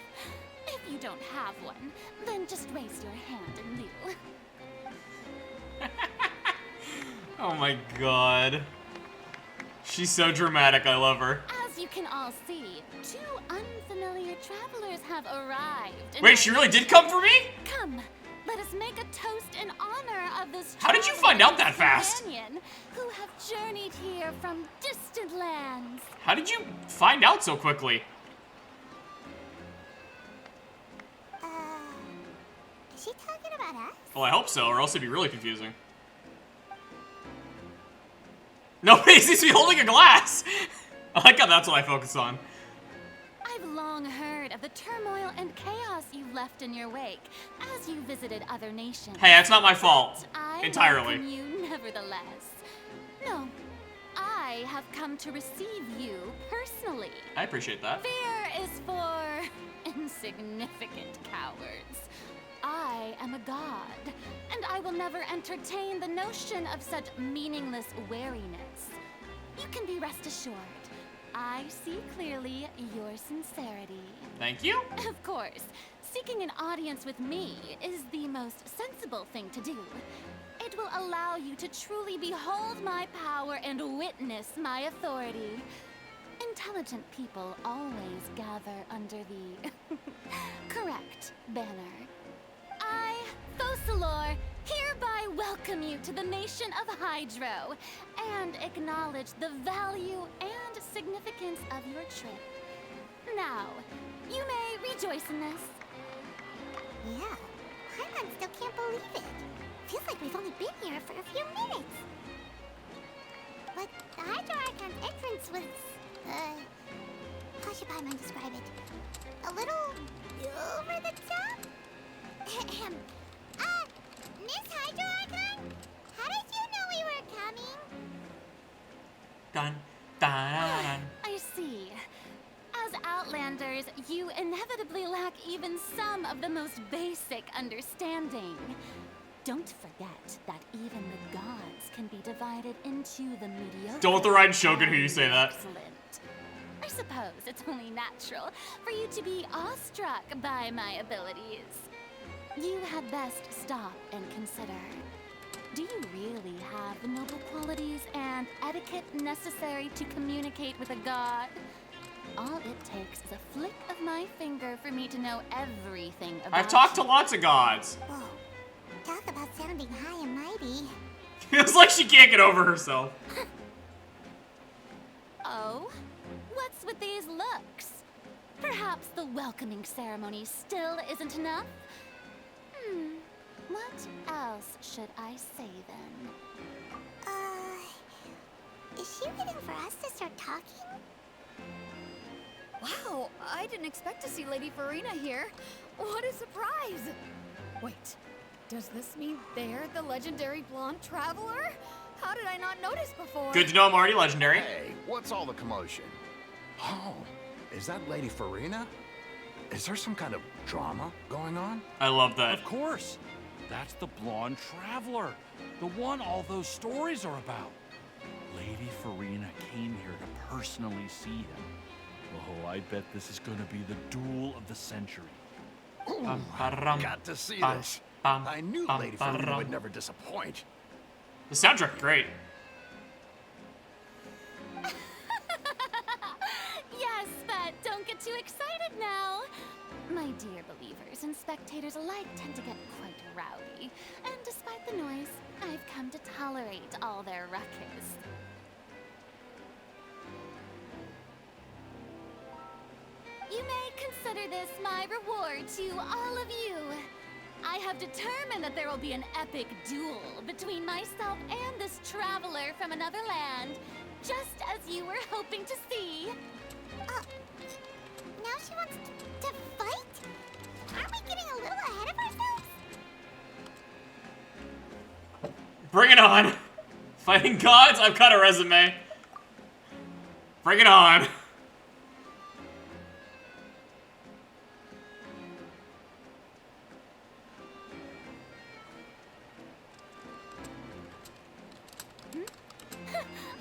Speaker 13: If you don't have one, then just raise your hand and kneel.
Speaker 1: Oh my god. She's so dramatic, I love her.
Speaker 13: As you can all see, two unfamiliar travelers have arrived.
Speaker 1: Wait, she really did come for me?
Speaker 13: Come, let us make a toast in honor of this
Speaker 1: How did you find out that fast?
Speaker 13: companion who have journeyed here from distant lands.
Speaker 1: How did you find out so quickly?
Speaker 3: Is she talking about us?
Speaker 1: Well, I hope so, or else it'd be really confusing. Nobody seems to be holding a glass! I like how that's what I focus on.
Speaker 13: I've long heard of the turmoil and chaos you left in your wake as you visited other nations.
Speaker 1: Hey, that's not my fault.
Speaker 13: But I
Speaker 1: Entirely.
Speaker 13: welcome you nevertheless. No, I have come to receive you personally.
Speaker 1: I appreciate that.
Speaker 13: Fear is for insignificant cowards. I am a god, and I will never entertain the notion of such meaningless wariness. You can be rest assured, I see clearly your sincerity.
Speaker 1: Thank you.
Speaker 13: Of course,
Speaker 11: seeking an audience with me is the most sensible thing to do. It will allow you to truly behold my power and witness my authority. Intelligent people always gather under the correct banner. I, Focalor, hereby welcome you to the nation of Hydro and acknowledge the value and significance of your trip. Now, you may rejoice in this.
Speaker 3: Yeah, Paimon still can't believe it. Feels like we've only been here for a few minutes. But the Hydro Archon's entrance was, how should Paimon describe it? A little over the top? Miss Hydro Archon? How did you know we were coming?
Speaker 1: Dun, dun, dun.
Speaker 11: I see. As Outlanders, you inevitably lack even some of the most basic understanding. Don't forget that even the gods can be divided into the mediocre.
Speaker 1: Don't let the Raiden Shogun hear you say that.
Speaker 11: Excellent. I suppose it's only natural for you to be awestruck by my abilities. You had best stop and consider. Do you really have the noble qualities and etiquette necessary to communicate with a god? All it takes is a flick of my finger for me to know everything about
Speaker 1: I've talked to lots of gods.
Speaker 3: Whoa, talk about sounding high and mighty.
Speaker 1: Feels like she can't get over herself.
Speaker 11: Oh? What's with these looks? Perhaps the welcoming ceremony still isn't enough? What else should I say then?
Speaker 3: Is she waiting for us to start talking?
Speaker 13: Wow, I didn't expect to see Lady Farina here. What a surprise! Wait, does this mean they're the legendary blonde traveler? How did I not notice before?
Speaker 1: Good to know I'm already legendary.
Speaker 2: Hey, what's all the commotion? Oh, is that Lady Farina? Is there some kind of drama going on?
Speaker 1: I love that.
Speaker 15: Of course. That's the blonde traveler. The one all those stories are about. Lady Farina came here to personally see him. Oh, I bet this is gonna be the duel of the century.
Speaker 2: Ooh, got to see this. I knew Lady Farina would never disappoint.
Speaker 1: The soundtrack, great.
Speaker 11: Yes, but don't get too excited now. My dear believers and spectators alike tend to get quite rowdy, and despite the noise, I've come to tolerate all their ruckus. You may consider this my reward to all of you. I have determined that there will be an epic duel between myself and this traveler from another land, just as you were hoping to see.
Speaker 3: Now she wants to fight? Aren't we getting a little ahead of ourselves?
Speaker 1: Bring it on. Fighting gods? I've got a resume. Bring it on.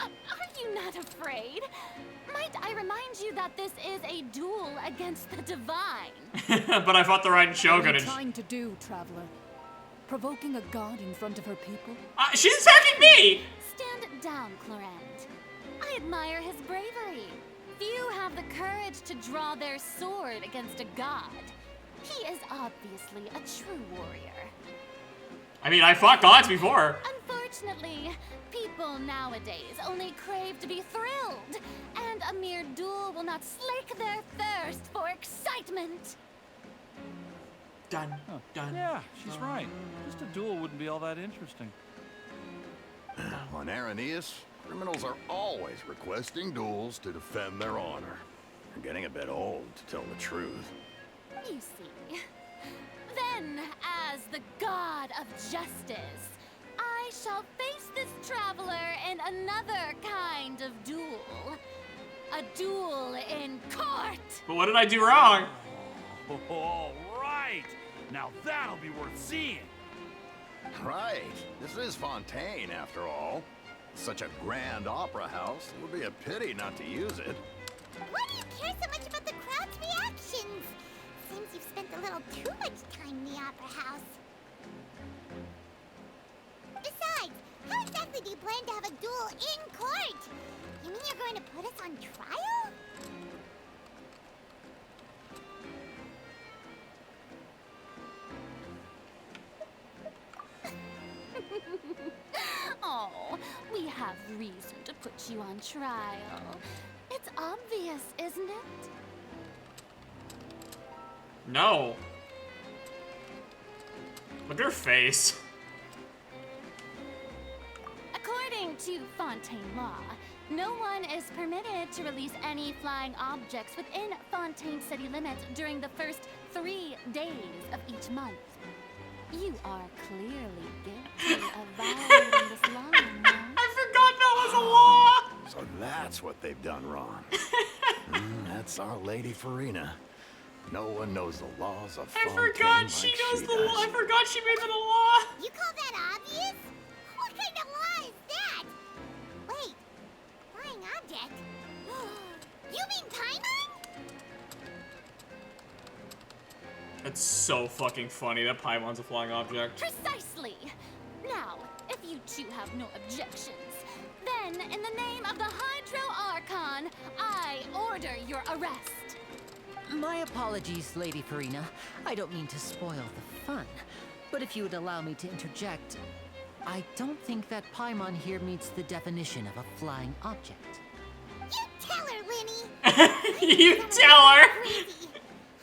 Speaker 11: Are you not afraid? Might I remind you that this is a duel against the divine?
Speaker 1: But I fought the Raiden
Speaker 16: What
Speaker 1: Shogun.
Speaker 16: are you
Speaker 1: And
Speaker 16: trying to do, traveler? Provoking a god in front of her people?
Speaker 1: she's attacking me!
Speaker 11: Stand down, Clorand. I admire his bravery. Few have the courage to draw their sword against a god. He is obviously a true warrior.
Speaker 1: I mean, I fought gods before.
Speaker 11: Unfortunately, people nowadays only crave to be thrilled, and a mere duel will not slake their thirst for excitement.
Speaker 1: Dun, dun.
Speaker 15: Yeah, she's right. Just a duel wouldn't be all that interesting.
Speaker 2: On Araneus, criminals are always requesting duels to defend their honor. They're getting a bit old, to tell the truth.
Speaker 11: You see. Then, as the god of justice, I shall face this traveler in another kind of duel. A duel in court!
Speaker 1: But what did I do wrong?
Speaker 15: All right. Now that'll be worth seeing.
Speaker 2: Right. This is Fontaine, after all. Such a grand opera house. It would be a pity not to use it.
Speaker 3: Why do you care so much about the crowd's reactions? Seems you've spent a little too on trial?
Speaker 16: Oh, we have reason to put you on trial. It's obvious, isn't it?
Speaker 1: No. Look at her face.
Speaker 16: According to Fontaine law, no one is permitted to release any flying objects within Fontaine city limits during the first 3 days of each month. You are clearly guilty of violating this law, no?
Speaker 1: I forgot that was a law!
Speaker 17: So that's what they've done wrong. That's Our Lady Farina. No one knows the laws of
Speaker 1: I
Speaker 17: Fontaine
Speaker 1: forgot she
Speaker 17: like
Speaker 1: knows
Speaker 17: she
Speaker 1: the law.
Speaker 17: does.
Speaker 1: I forgot she made it a law.
Speaker 3: You call that obvious? What kind of law is that? Wait, flying object? You mean Paimon?
Speaker 1: That's so fucking funny. That Paimon's a flying object.
Speaker 16: Precisely! Now, if you two have no objections, then in the name of the Hydro Archon, I order your arrest.
Speaker 14: My apologies, Lady Farina. I don't mean to spoil the fun. But if you would allow me to interject, I don't think that Paimon here meets the definition of a flying object.
Speaker 3: You tell her, Linny!
Speaker 1: You tell her!
Speaker 3: Crazy.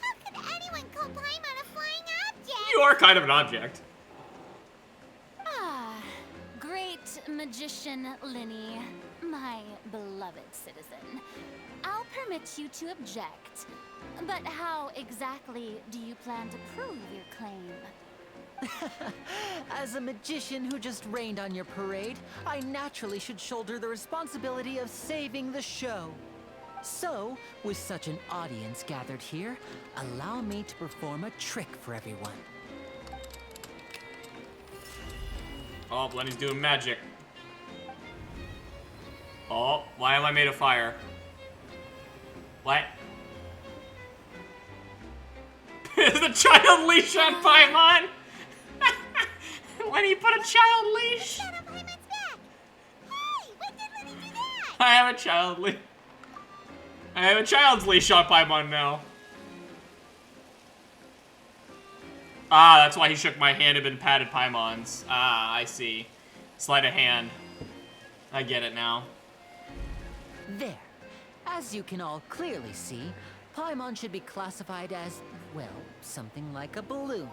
Speaker 3: How could anyone call Paimon a flying object?
Speaker 1: You are kind of an object.
Speaker 16: Ah, great magician Linny, my beloved citizen. I'll permit you to object, but how exactly do you plan to prove your claim?
Speaker 14: As a magician who just rained on your parade, I naturally should shoulder the responsibility of saving the show. So, with such an audience gathered here, allow me to perform a trick for everyone.
Speaker 1: Oh, Lenny's doing magic. Oh, why am I made of fire? What? Is the child leash on Paimon? Lenny put a child leash. I have a child leash. I have a child's leash on Paimon now. Ah, that's why he shook my hand and been patted Paimon's. Ah, I see. Sleight of hand. I get it now.
Speaker 14: There. As you can all clearly see, Paimon should be classified as, well, something like a balloon.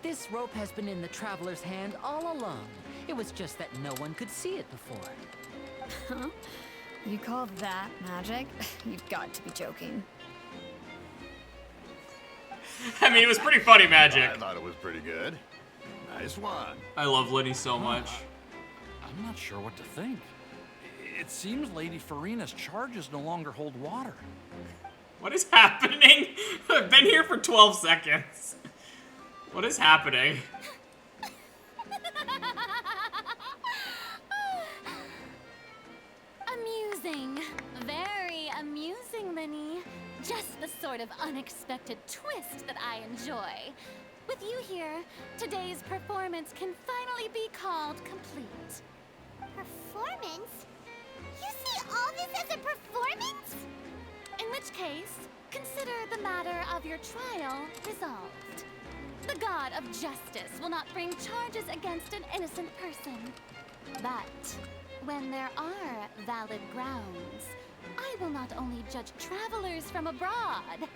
Speaker 14: This rope has been in the traveler's hand all along. It was just that no one could see it before.
Speaker 13: Huh? You call that magic? You've got to be joking.
Speaker 1: I mean, it was pretty funny magic.
Speaker 17: I thought it was pretty good. Nice one.
Speaker 1: I love Liddy so much.
Speaker 15: I'm not sure what to think. It seems Lady Farina's charges no longer hold water.
Speaker 1: What is happening? I've been here for 12 seconds. What is happening?
Speaker 16: Amusing. Very amusing, Linny. Just the sort of unexpected twist that I enjoy. With you here, today's performance can finally be called complete.
Speaker 3: Performance? You see all this as a performance?
Speaker 16: In which case, consider the matter of your trial resolved. The god of justice will not bring charges against an innocent person. But when there are valid grounds, I will not only judge travelers from abroad,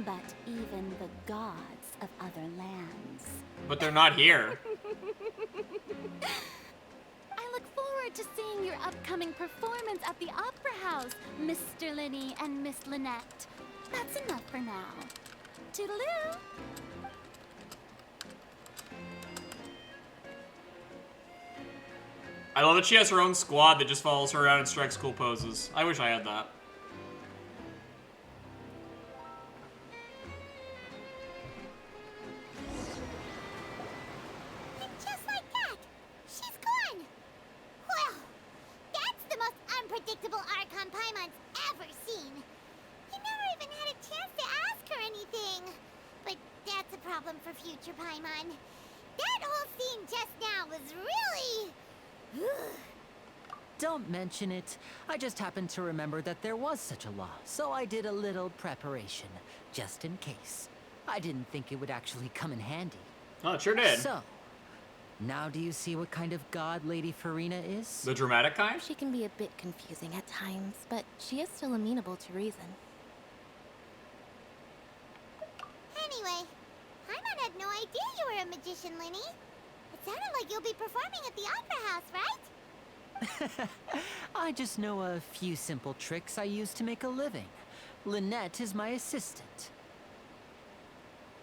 Speaker 16: but even the gods of other lands.
Speaker 1: But they're not here.
Speaker 16: I look forward to seeing your upcoming performance at the Opera House, Mr. Linny and Miss Lynette. That's enough for now. Toodaloo!
Speaker 1: I love that she has her own squad that just follows her around and strikes cool poses. I wish I had that.
Speaker 3: And just like that, she's gone. Well, that's the most unpredictable Archon Paimon's ever seen. You never even had a chance to ask her anything. But that's a problem for future Paimon. That whole scene just now was really...
Speaker 14: don't mention it. I just happened to remember that there was such a law, so I did a little preparation, just in case. I didn't think it would actually come in handy.
Speaker 1: Oh, it sure did.
Speaker 14: So, now do you see what kind of god Lady Farina is?
Speaker 1: The dramatic kind?
Speaker 11: She can be a bit confusing at times, but she is still amenable to reason.
Speaker 3: Anyway, Paimon had no idea you were a magician, Linny. It sounded like you'll be performing at the Opera House, right?
Speaker 14: I just know a few simple tricks I use to make a living. Lynette is my assistant.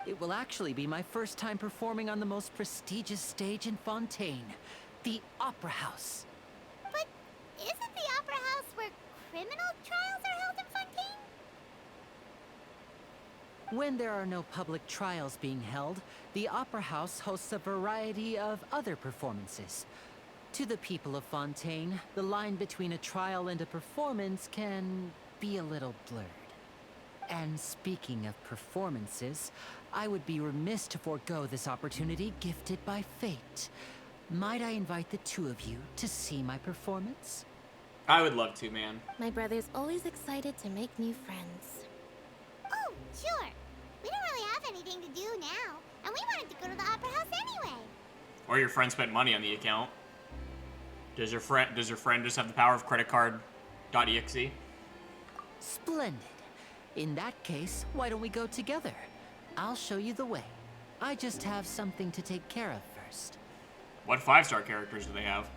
Speaker 14: It will actually be my first time performing on the most prestigious stage in Fontaine, the Opera House.
Speaker 3: But isn't the Opera House where criminal trials are held in Fontaine?
Speaker 14: When there are no public trials being held, the Opera House hosts a variety of other performances. To the people of Fontaine, the line between a trial and a performance can be a little blurred. And speaking of performances, I would be remiss to forego this opportunity gifted by fate. Might I invite the two of you to see my performance?
Speaker 1: I would love to, man.
Speaker 11: My brother's always excited to make new friends.
Speaker 3: Oh, sure. We don't really have anything to do now, and we wanted to go to the Opera House anyway.
Speaker 1: Or your friend spent money on the account. Does your friend just have the power of credit card.exe?
Speaker 14: Splendid. In that case, why don't we go together? I'll show you the way. I just have something to take care of first.
Speaker 1: What 5-star characters do they have?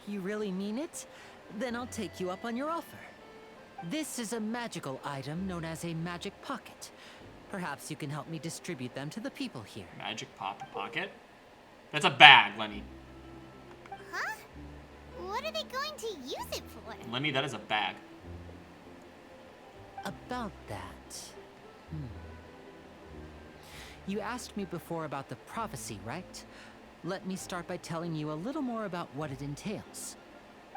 Speaker 14: You really mean it? Then I'll take you up on your offer. This is a magical item known as a magic pocket. Perhaps you can help me distribute them to the people here.
Speaker 1: Magic pocket? That's a bag, Lenny.
Speaker 3: Huh? What are they going to use it for?
Speaker 1: Lenny, that is a bag.
Speaker 14: About that... You asked me before about the prophecy, right? Let me start by telling you a little more about what it entails.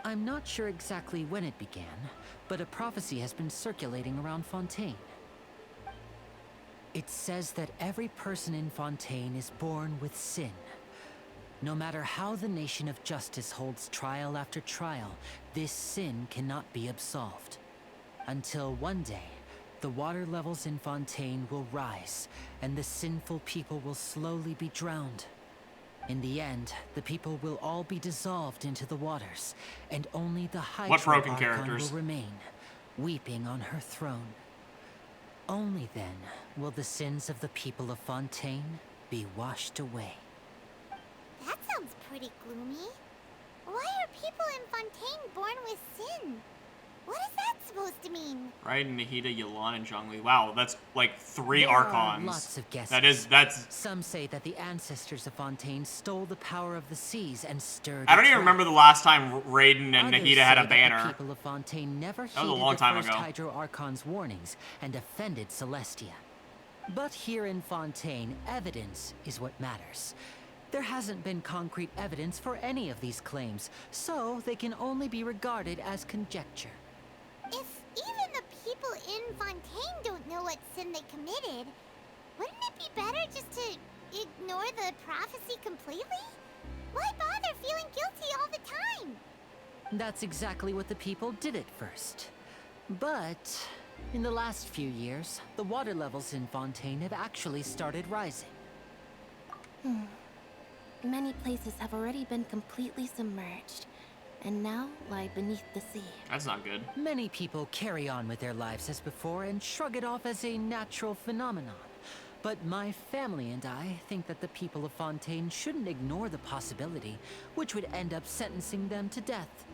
Speaker 14: I'm not sure exactly when it began, but a prophecy has been circulating around Fontaine. It says that every person in Fontaine is born with sin. No matter how the nation of justice holds trial after trial, this sin cannot be absolved. Until one day, the water levels in Fontaine will rise, and the sinful people will slowly be drowned. In the end, the people will all be dissolved into the waters, and only the Hydra
Speaker 1: broken
Speaker 14: Archon
Speaker 1: characters?
Speaker 14: will remain, weeping on her throne. Only then will the sins of the people of Fontaine be washed away.
Speaker 3: That sounds pretty gloomy. Why are people in Fontaine born with sin? What is that supposed to mean?
Speaker 1: Right, Nahida, Yelan, and Zhongli. Wow, that's like 3
Speaker 14: There
Speaker 1: Archons.
Speaker 14: are lots of guesses.
Speaker 1: That's...
Speaker 14: Some say that the ancestors of Fontaine stole the power of the seas and stirred
Speaker 1: I don't
Speaker 14: its
Speaker 1: even remember the last time Raiden and
Speaker 14: Others
Speaker 1: Nahida had
Speaker 14: say
Speaker 1: a
Speaker 14: that
Speaker 1: banner.
Speaker 14: The people of Fontaine never
Speaker 1: That was a
Speaker 14: heeded
Speaker 1: long
Speaker 14: the
Speaker 1: time
Speaker 14: first
Speaker 1: ago.
Speaker 14: Hydro Archon's warnings and offended Celestia. But here in Fontaine, evidence is what matters. There hasn't been concrete evidence for any of these claims, so they can only be regarded as conjecture.
Speaker 3: If even the people in Fontaine don't know what sin they committed, wouldn't it be better just to ignore the prophecy completely? Why bother feeling guilty all the time?
Speaker 14: That's exactly what the people did at first. But in the last few years, the water levels in Fontaine have actually started rising.
Speaker 11: Many places have already been completely submerged, and now lie beneath the sea.
Speaker 1: That's not good.
Speaker 14: Many people carry on with their lives as before and shrug it off as a natural phenomenon. But my family and I think that the people of Fontaine shouldn't ignore the possibility, which would end up sentencing them to death.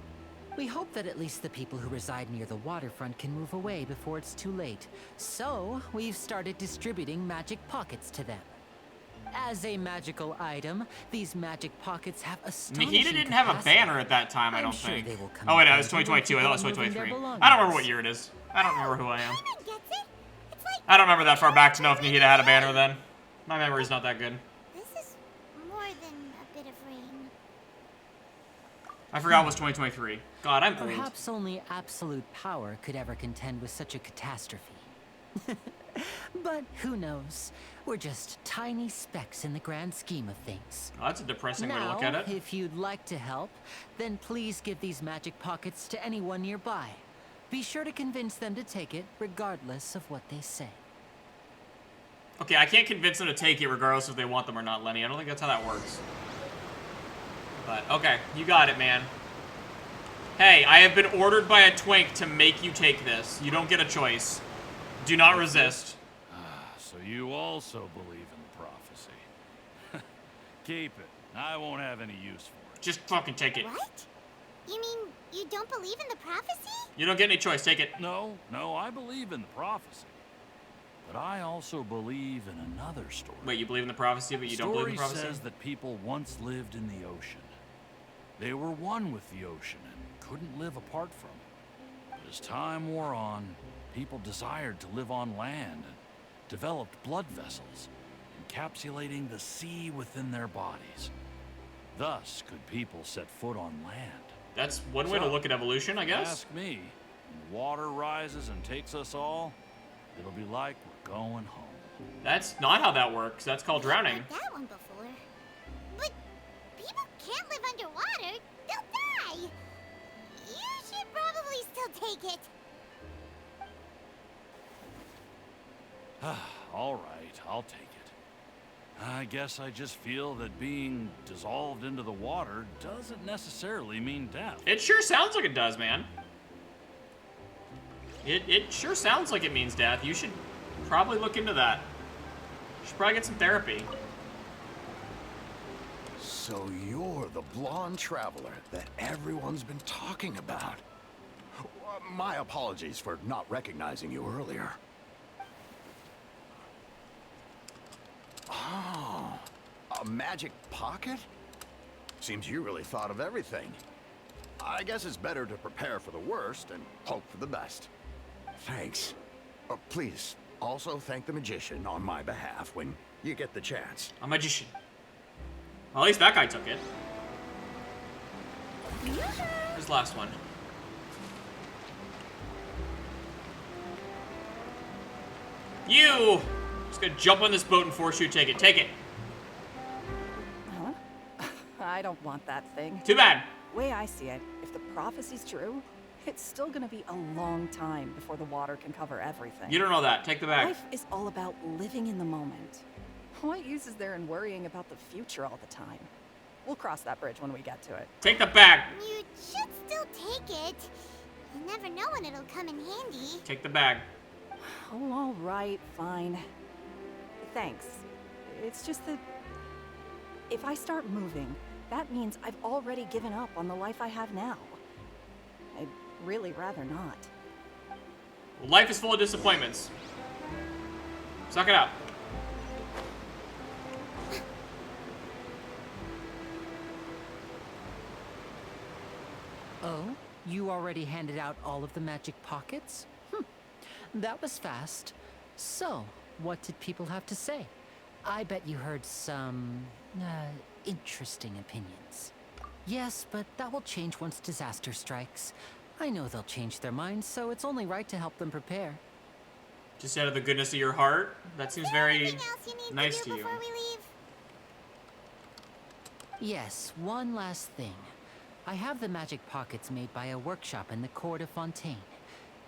Speaker 14: We hope that at least the people who reside near the waterfront can move away before it's too late. So, we've started distributing magic pockets to them. As a magical item, these magic pockets have astonishing
Speaker 1: Nahida didn't have a
Speaker 14: capacity.
Speaker 1: banner at that time, I
Speaker 14: I'm
Speaker 1: don't
Speaker 14: sure
Speaker 1: think.
Speaker 14: they will come
Speaker 1: Oh wait,
Speaker 14: in
Speaker 1: it was
Speaker 14: handy when
Speaker 1: 2022. I thought it was
Speaker 14: people are moving their
Speaker 1: 2023. I don't remember what
Speaker 14: belongings.
Speaker 1: year it is. I don't remember who I am.
Speaker 3: Paimon gets it. It's like
Speaker 1: I don't remember that far back to know if Nahida had a banner then. My memory's not that good.
Speaker 3: this is more than a bit of rain.
Speaker 1: I forgot it was 2023. God, I'm old.
Speaker 14: Perhaps only absolute power could ever contend with such a catastrophe. But who knows? We're just tiny specks in the grand scheme of things.
Speaker 1: Oh, that's a depressing way to
Speaker 14: Now,
Speaker 1: look at it.
Speaker 14: if you'd like to help, then please give these magic pockets to anyone nearby. Be sure to convince them to take it, regardless of what they say.
Speaker 1: Okay, I can't convince them to take it regardless if they want them or not, Lenny. I don't think that's how that works. But, okay, you got it, man. Hey, I have been ordered by a twink to make you take this. You don't get a choice. Do not resist.
Speaker 15: So you also believe in the prophecy. Keep it. I won't have any use for it.
Speaker 1: Just fucking take it.
Speaker 3: What? You mean you don't believe in the prophecy?
Speaker 1: You don't get any choice. Take it.
Speaker 15: No, I believe in the prophecy. But I also believe in another story.
Speaker 1: Wait, you believe in the prophecy, but you don't believe in the prophecy?
Speaker 15: The story says that people once lived in the ocean. They were one with the ocean and couldn't live apart from it. But as time wore on, people desired to live on land and developed blood vessels, encapsulating the sea within their bodies. Thus could people set foot on land.
Speaker 1: That's one way to look at evolution, I guess.
Speaker 15: Ask me, when water rises and takes us all, it'll be like we're going home.
Speaker 1: That's not how that works. That's called drowning.
Speaker 3: I've heard that one before. But people can't live underwater. They'll die. You should probably still take it.
Speaker 15: All right, I'll take it. I guess I just feel that being dissolved into the water doesn't necessarily mean death.
Speaker 1: It sure sounds like it does, man. It sure sounds like it means death. You should probably look into that. You should probably get some therapy.
Speaker 17: So you're the blonde traveler that everyone's been talking about. My apologies for not recognizing you earlier. Oh, a magic pocket? Seems you really thought of everything. I guess it's better to prepare for the worst and hope for the best. Thanks. Please, also thank the magician on my behalf when you get the chance.
Speaker 1: A magician. Well, at least that guy took it. Here's the last one. You! Just gonna jump on this boat and force you to take it. Take it.
Speaker 18: Huh? I don't want that thing.
Speaker 1: Too bad.
Speaker 18: Way I see it, if the prophecy's true, it's still gonna be a long time before the water can cover everything.
Speaker 1: You don't know that. Take the bag.
Speaker 18: Life is all about living in the moment. What use is there in worrying about the future all the time? We'll cross that bridge when we get to it.
Speaker 1: Take the bag.
Speaker 3: You should still take it. You never know when it'll come in handy.
Speaker 1: Take the bag.
Speaker 18: Oh, all right, fine. Thanks. It's just that if I start moving, that means I've already given up on the life I have now. I'd really rather not.
Speaker 1: Life is full of disappointments. Suck it up.
Speaker 14: Oh, you already handed out all of the magic pockets? That was fast. So, what did people have to say? I bet you heard some, interesting opinions. Yes, but that will change once disaster strikes. I know they'll change their minds, so it's only right to help them prepare.
Speaker 1: Just out of the goodness of your heart? That seems very nice to you.
Speaker 3: Before we leave?
Speaker 14: Yes, one last thing. I have the magic pockets made by a workshop in the court of Fontaine.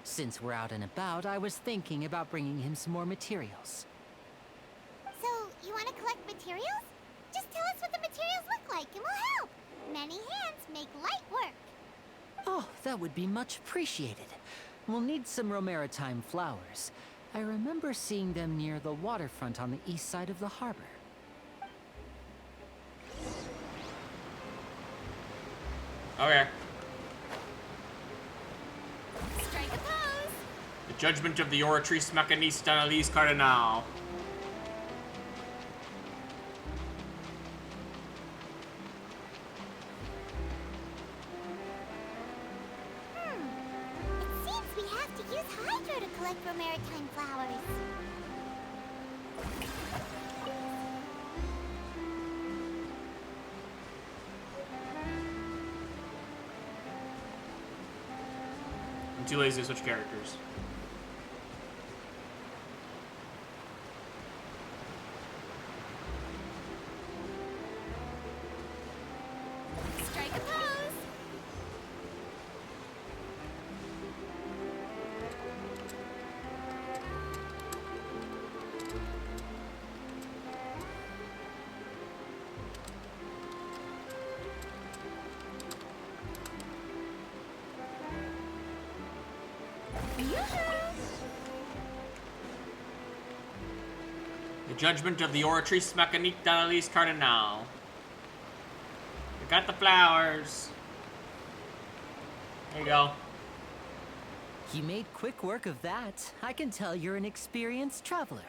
Speaker 14: Since we're out and about, I was thinking about bringing him some more materials.
Speaker 3: So, you want to collect materials? Just tell us what the materials look like and we'll help. Many hands make light work.
Speaker 14: Oh, that would be much appreciated. We'll need some Romaritime flowers. I remember seeing them near the waterfront on the east side of the harbor.
Speaker 1: Okay.
Speaker 3: Strike a pose.
Speaker 1: The judgment of the Oratrice Machinista Elise Cardinal.
Speaker 3: It seems we have to use Hydro to collect Romaritime flowers.
Speaker 1: I'm too lazy to switch characters. The judgment of the Oratrice Mechanique d'Analyse Cardinal. We got the flowers. There you go.
Speaker 14: You made quick work of that. I can tell you're an experienced traveler.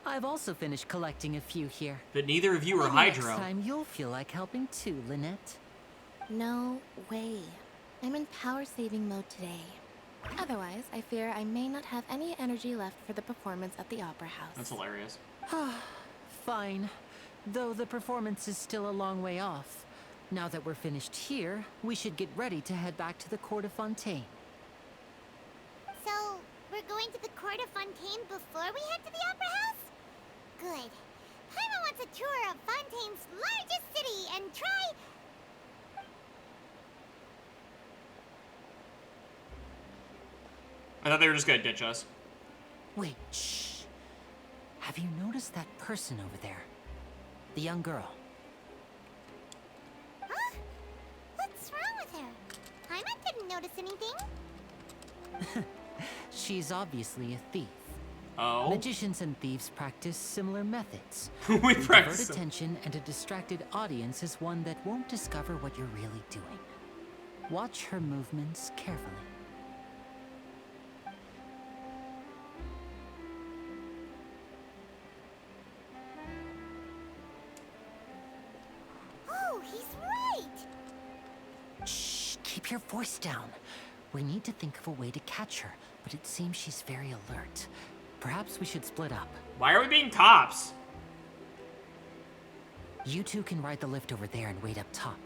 Speaker 14: I've also finished collecting a few here.
Speaker 1: But neither of you are
Speaker 14: Maybe
Speaker 1: Hydro.
Speaker 14: Next time you'll feel like helping too, Lynette.
Speaker 11: No way. I'm in power-saving mode today. Otherwise, I fear I may not have any energy left for the performance at the Opera House.
Speaker 1: That's hilarious.
Speaker 14: Fine. Though the performance is still a long way off. Now that we're finished here, we should get ready to head back to the Court of Fontaine.
Speaker 3: So, we're going to the Court of Fontaine before we head to the Opera House? Good. Paimon wants a tour of Fontaine's largest city and try...
Speaker 1: I thought they were just gonna ditch us.
Speaker 14: Wait, shh. Have you noticed that person over there? The young girl.
Speaker 3: Huh? What's wrong with her? Paimon didn't notice anything.
Speaker 14: She's obviously a thief.
Speaker 1: Oh?
Speaker 14: Magicians and thieves practice similar methods.
Speaker 1: We practice
Speaker 14: divert attention, and a distracted audience is one that won't discover what you're really doing. Watch her movements carefully.
Speaker 3: Oh, he's right!
Speaker 14: Shh, keep your voice down. We need to think of a way to catch her, but it seems she's very alert. Perhaps we should split up.
Speaker 1: Why are we being cops?
Speaker 14: You two can ride the lift over there and wait up top.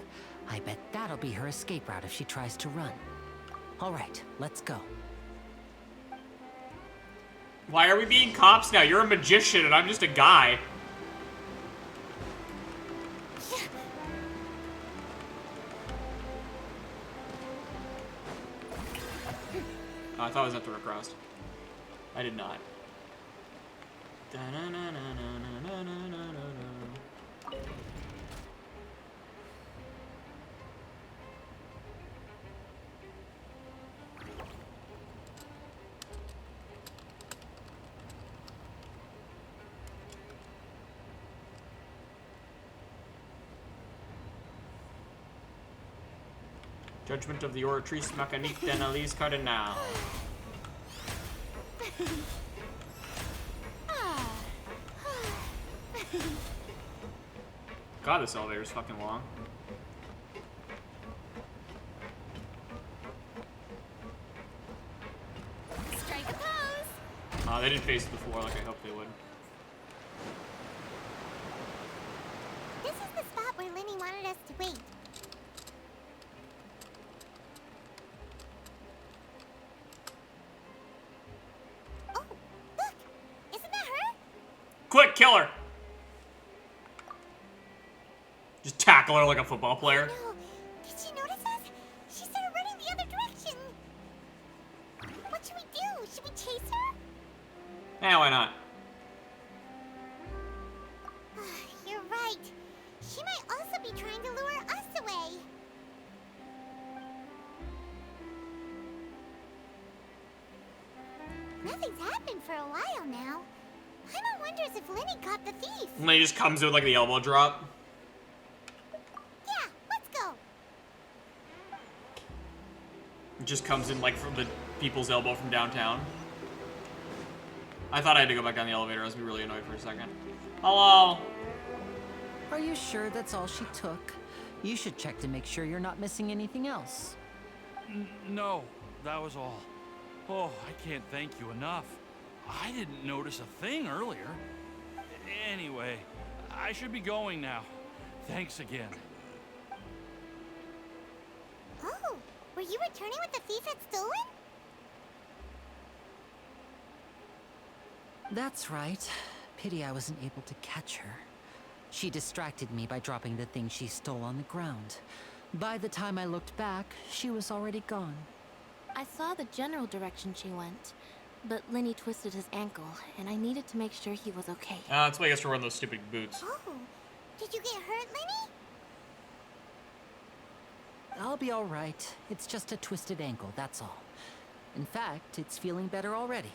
Speaker 14: I bet that'll be her escape route if she tries to run. All right, let's go.
Speaker 1: Why are we being cops now? You're a magician and I'm just a guy. Oh, I thought I was at the crossed. I did not. Judgment of the Oratrice Mechanique d'Analyse Cardinal. God, this elevator is fucking long.
Speaker 16: Strike a pose.
Speaker 1: They didn't face the floor like I hoped they would.
Speaker 3: This is the spot where Linny wanted us to wait. Oh, look! Isn't that her?
Speaker 1: Quick, kill her! Just tackle her like a football player.
Speaker 3: No. Did she notice us? She started running the other direction. What should we do? Should we chase her?
Speaker 1: Eh, why not?
Speaker 3: You're right. She might also be trying to lure us away. Nothing's happened for a while now. Paimon wonders if Linny caught the thief.
Speaker 1: And he just comes in with like the elbow drop.
Speaker 3: Yeah, let's go.
Speaker 1: It just comes in like from the people's elbow from downtown. I thought I had to go back down the elevator. I was gonna be really annoyed for a second. Hello?
Speaker 14: Are you sure that's all she took? You should check to make sure you're not missing anything else.
Speaker 15: No, that was all. Oh, I can't thank you enough. I didn't notice a thing earlier. Anyway, I should be going now. Thanks again.
Speaker 3: Oh, were you returning what the thief had stolen?
Speaker 14: That's right. Pity I wasn't able to catch her. She distracted me by dropping the thing she stole on the ground. By the time I looked back, she was already gone.
Speaker 11: I saw the general direction she went, but Linny twisted his ankle, and I needed to make sure he was okay.
Speaker 1: That's why I guess we're wearing those stupid boots.
Speaker 3: Oh, did you get hurt, Linny?
Speaker 14: I'll be all right. It's just a twisted ankle, that's all. In fact, it's feeling better already.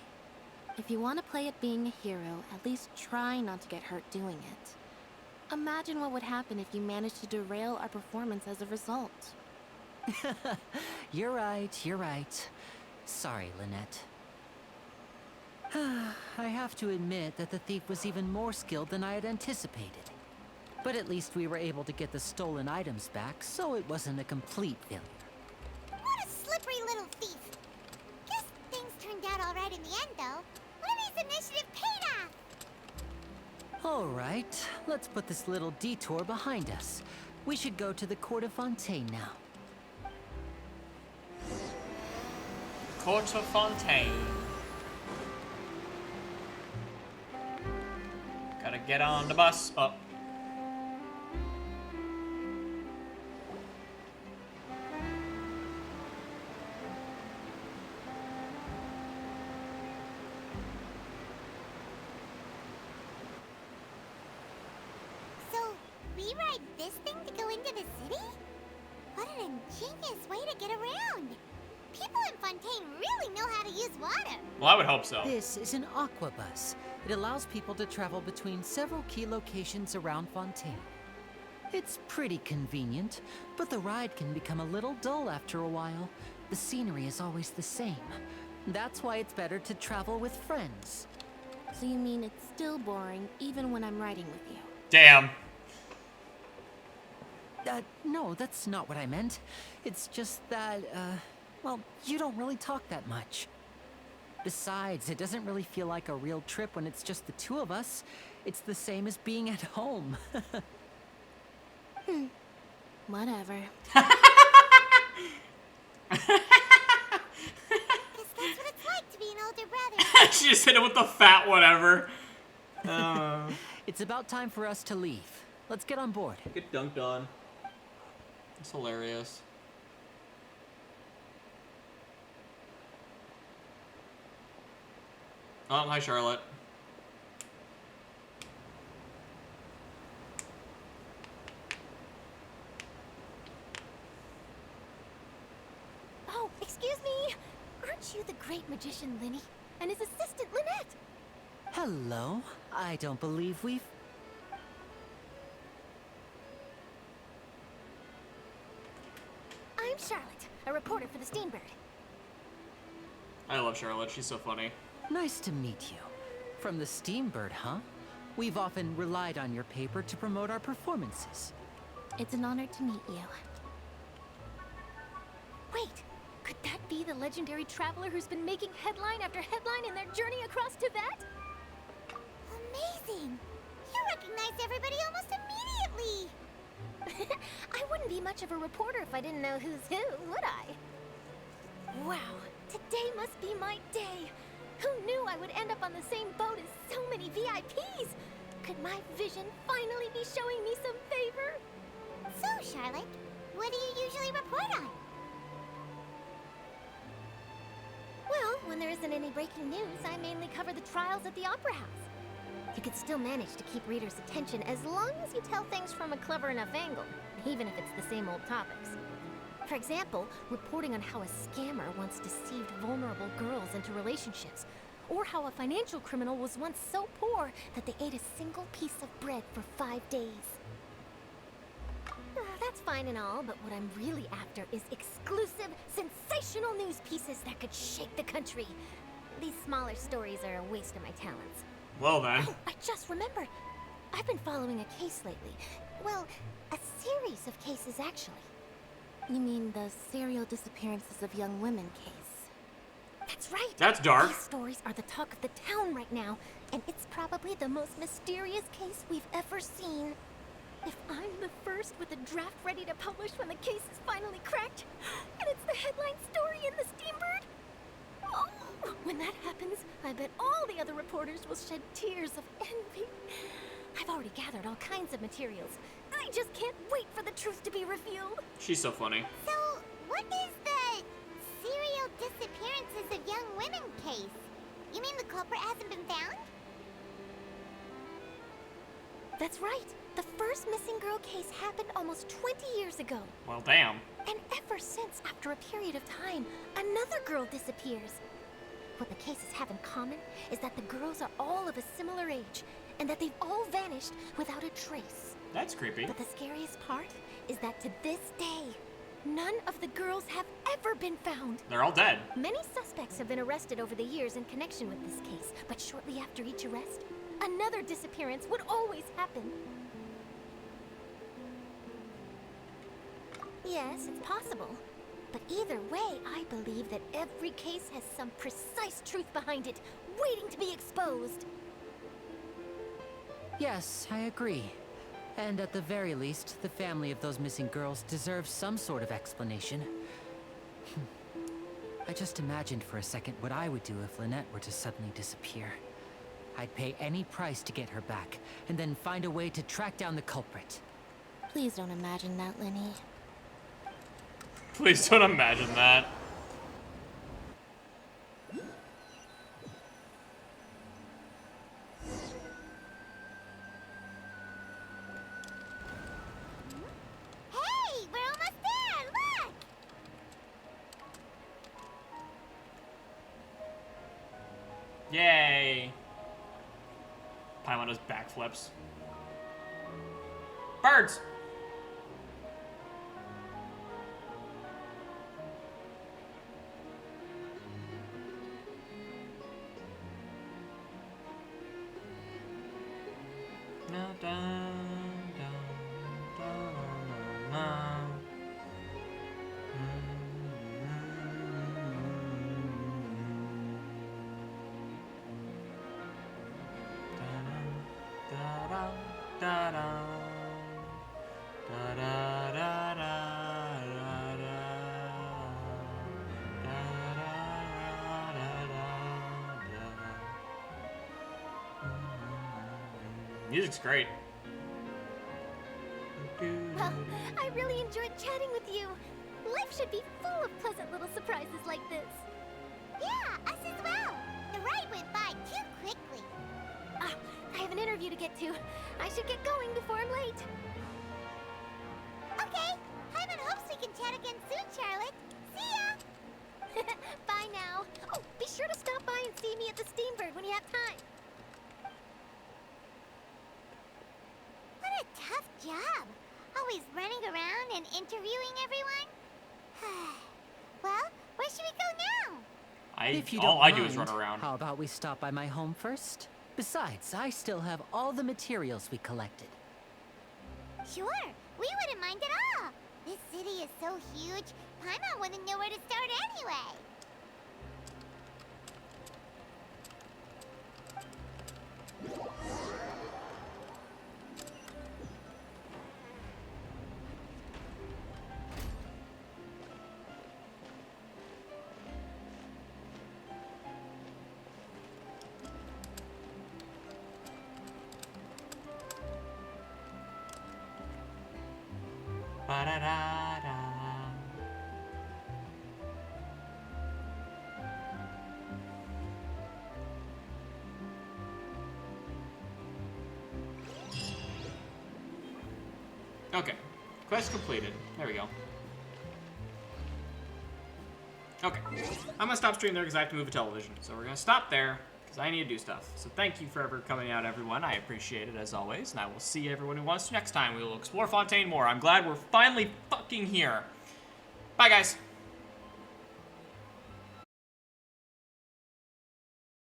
Speaker 11: If you want to play at being a hero, at least try not to get hurt doing it. Imagine what would happen if you managed to derail our performance as a result.
Speaker 14: You're right, you're right. Sorry, Lynette. I have to admit that the thief was even more skilled than I had anticipated. But at least we were able to get the stolen items back, so it wasn't a complete failure.
Speaker 3: What a slippery little thief. Guess things turned out all right in the end, though. Libby's initiative paid off.
Speaker 14: All right, let's put this little detour behind us. We should go to the Court of Fontaine now.
Speaker 1: Court of Fontaine. Gotta get on the bus. Oh.
Speaker 3: So, we ride this thing to go into the city? What an ingenious way to get around. People in Fontaine really know how to use water.
Speaker 1: Well, I would hope so.
Speaker 14: This is an aquabus. It allows people to travel between several key locations around Fontaine. It's pretty convenient, but the ride can become a little dull after a while. The scenery is always the same. That's why it's better to travel with friends.
Speaker 11: So you mean it's still boring even when I'm riding with you?
Speaker 1: Damn.
Speaker 14: No, that's not what I meant. It's just that, well, you don't really talk that much. Besides, it doesn't really feel like a real trip when it's just the two of us. It's the same as being at home.
Speaker 11: Whatever.
Speaker 3: Guess that's what it's like to be an older brother.
Speaker 1: She just hit it with the fat whatever.
Speaker 14: It's about time for us to leave. Let's get on board.
Speaker 1: Get dunked on. It's hilarious. Oh, hi, Charlotte.
Speaker 16: Oh, excuse me. Aren't you the great magician Linny and his assistant Lynette?
Speaker 14: Hello. I don't believe we've...
Speaker 16: I'm Charlotte, a reporter for the Steambird.
Speaker 1: I love Charlotte. She's so funny.
Speaker 14: Nice to meet you. From the Steambird, huh? We've often relied on your paper to promote our performances.
Speaker 11: It's an honor to meet you.
Speaker 16: Wait, could that be the legendary traveler who's been making headline after headline in their journey across Tibet?
Speaker 3: Amazing. You recognize everybody almost immediately.
Speaker 16: I wouldn't be much of a reporter if I didn't know who's who, would I? Wow, today must be my day. Who knew I would end up on the same boat as so many VIPs? Could my vision finally be showing me some favor?
Speaker 3: So, Charlotte, what do you usually report on?
Speaker 16: Well, when there isn't any breaking news, I mainly cover the trials at the Opera House. You can still manage to keep readers' attention as long as you tell things from a clever enough angle, even if it's the same old topics. For example, reporting on how a scammer once deceived vulnerable girls into relationships, or how a financial criminal was once so poor that they ate a single piece of bread for 5 days. That's fine and all, but what I'm really after is exclusive, sensational news pieces that could shake the country. These smaller stories are a waste of my talents.
Speaker 1: Well then.
Speaker 16: Oh, I just remembered. I've been following a case lately. Well, a series of cases, actually.
Speaker 11: You mean the serial disappearances of young women case?
Speaker 16: That's right.
Speaker 1: That's dark.
Speaker 16: These stories are the talk of the town right now, and it's probably the most mysterious case we've ever seen. If I'm the first with a draft ready to publish when the case is finally cracked, and it's the headline story in the Steambird, oh, when that happens, I bet all the other reporters will shed tears of envy. I've already gathered all kinds of materials. I just can't wait for the truth to be revealed.
Speaker 1: She's so funny.
Speaker 3: So, what is the serial disappearances of young women case? You mean the culprit hasn't been found?
Speaker 16: That's right. The first missing girl case happened almost 20 years ago.
Speaker 1: Well, damn.
Speaker 16: And ever since, after a period of time, another girl disappears.
Speaker 19: what the cases have in common is that the girls are all of a similar age, and that they've all vanished without a trace.
Speaker 1: That's creepy.
Speaker 19: But the scariest part is that to this day, none of the girls have ever been found.
Speaker 1: They're all dead.
Speaker 19: Many suspects have been arrested over the years in connection with this case, but shortly after each arrest, another disappearance would always happen. Yes, it's possible. But either way, I believe that every case has some precise truth behind it, waiting to be exposed.
Speaker 14: Yes, I agree. And at the very least, the family of those missing girls deserves some sort of explanation. I just imagined for a second what I would do if Lynette were to suddenly disappear. I'd pay any price to get her back, and then find a way to track down the culprit.
Speaker 19: Please don't imagine that, Lenny.
Speaker 1: Please don't imagine that.
Speaker 3: Hey, we're almost there, look!
Speaker 1: Yay. Paimon does backflips. Birds! Music's great.
Speaker 19: Well, I really enjoyed chatting with you. Life should be full of pleasant little surprises like this.
Speaker 3: Yeah, us as well. The ride went by too quickly.
Speaker 19: Ah, I have an interview to get to. I should get going before I'm late.
Speaker 3: Okay, Hyman hopes we can chat again soon, Charlotte. See ya!
Speaker 19: Bye now. Oh, be sure to stop by and see me at the Steambird when you have time.
Speaker 3: What a tough job. Always running around and interviewing everyone. Well, where should we go now?
Speaker 14: If you
Speaker 1: all
Speaker 14: don't
Speaker 1: I do is
Speaker 14: mind,
Speaker 1: run around.
Speaker 14: How about we stop by my home first? Besides, I still have all the materials we collected.
Speaker 3: Sure, we wouldn't mind at all. This city is so huge, Paimon wouldn't know where to start anyway.
Speaker 1: Ba-da-da-da. Okay, quest completed. There we go. Okay, I'm gonna stop streaming there because I have to move a television. So we're gonna stop there because I need to do stuff. So thank you for ever coming out, everyone. I appreciate it as always, and I will see everyone who wants to next time. We will explore Fontaine more. I'm glad we're finally fucking here. Bye, guys.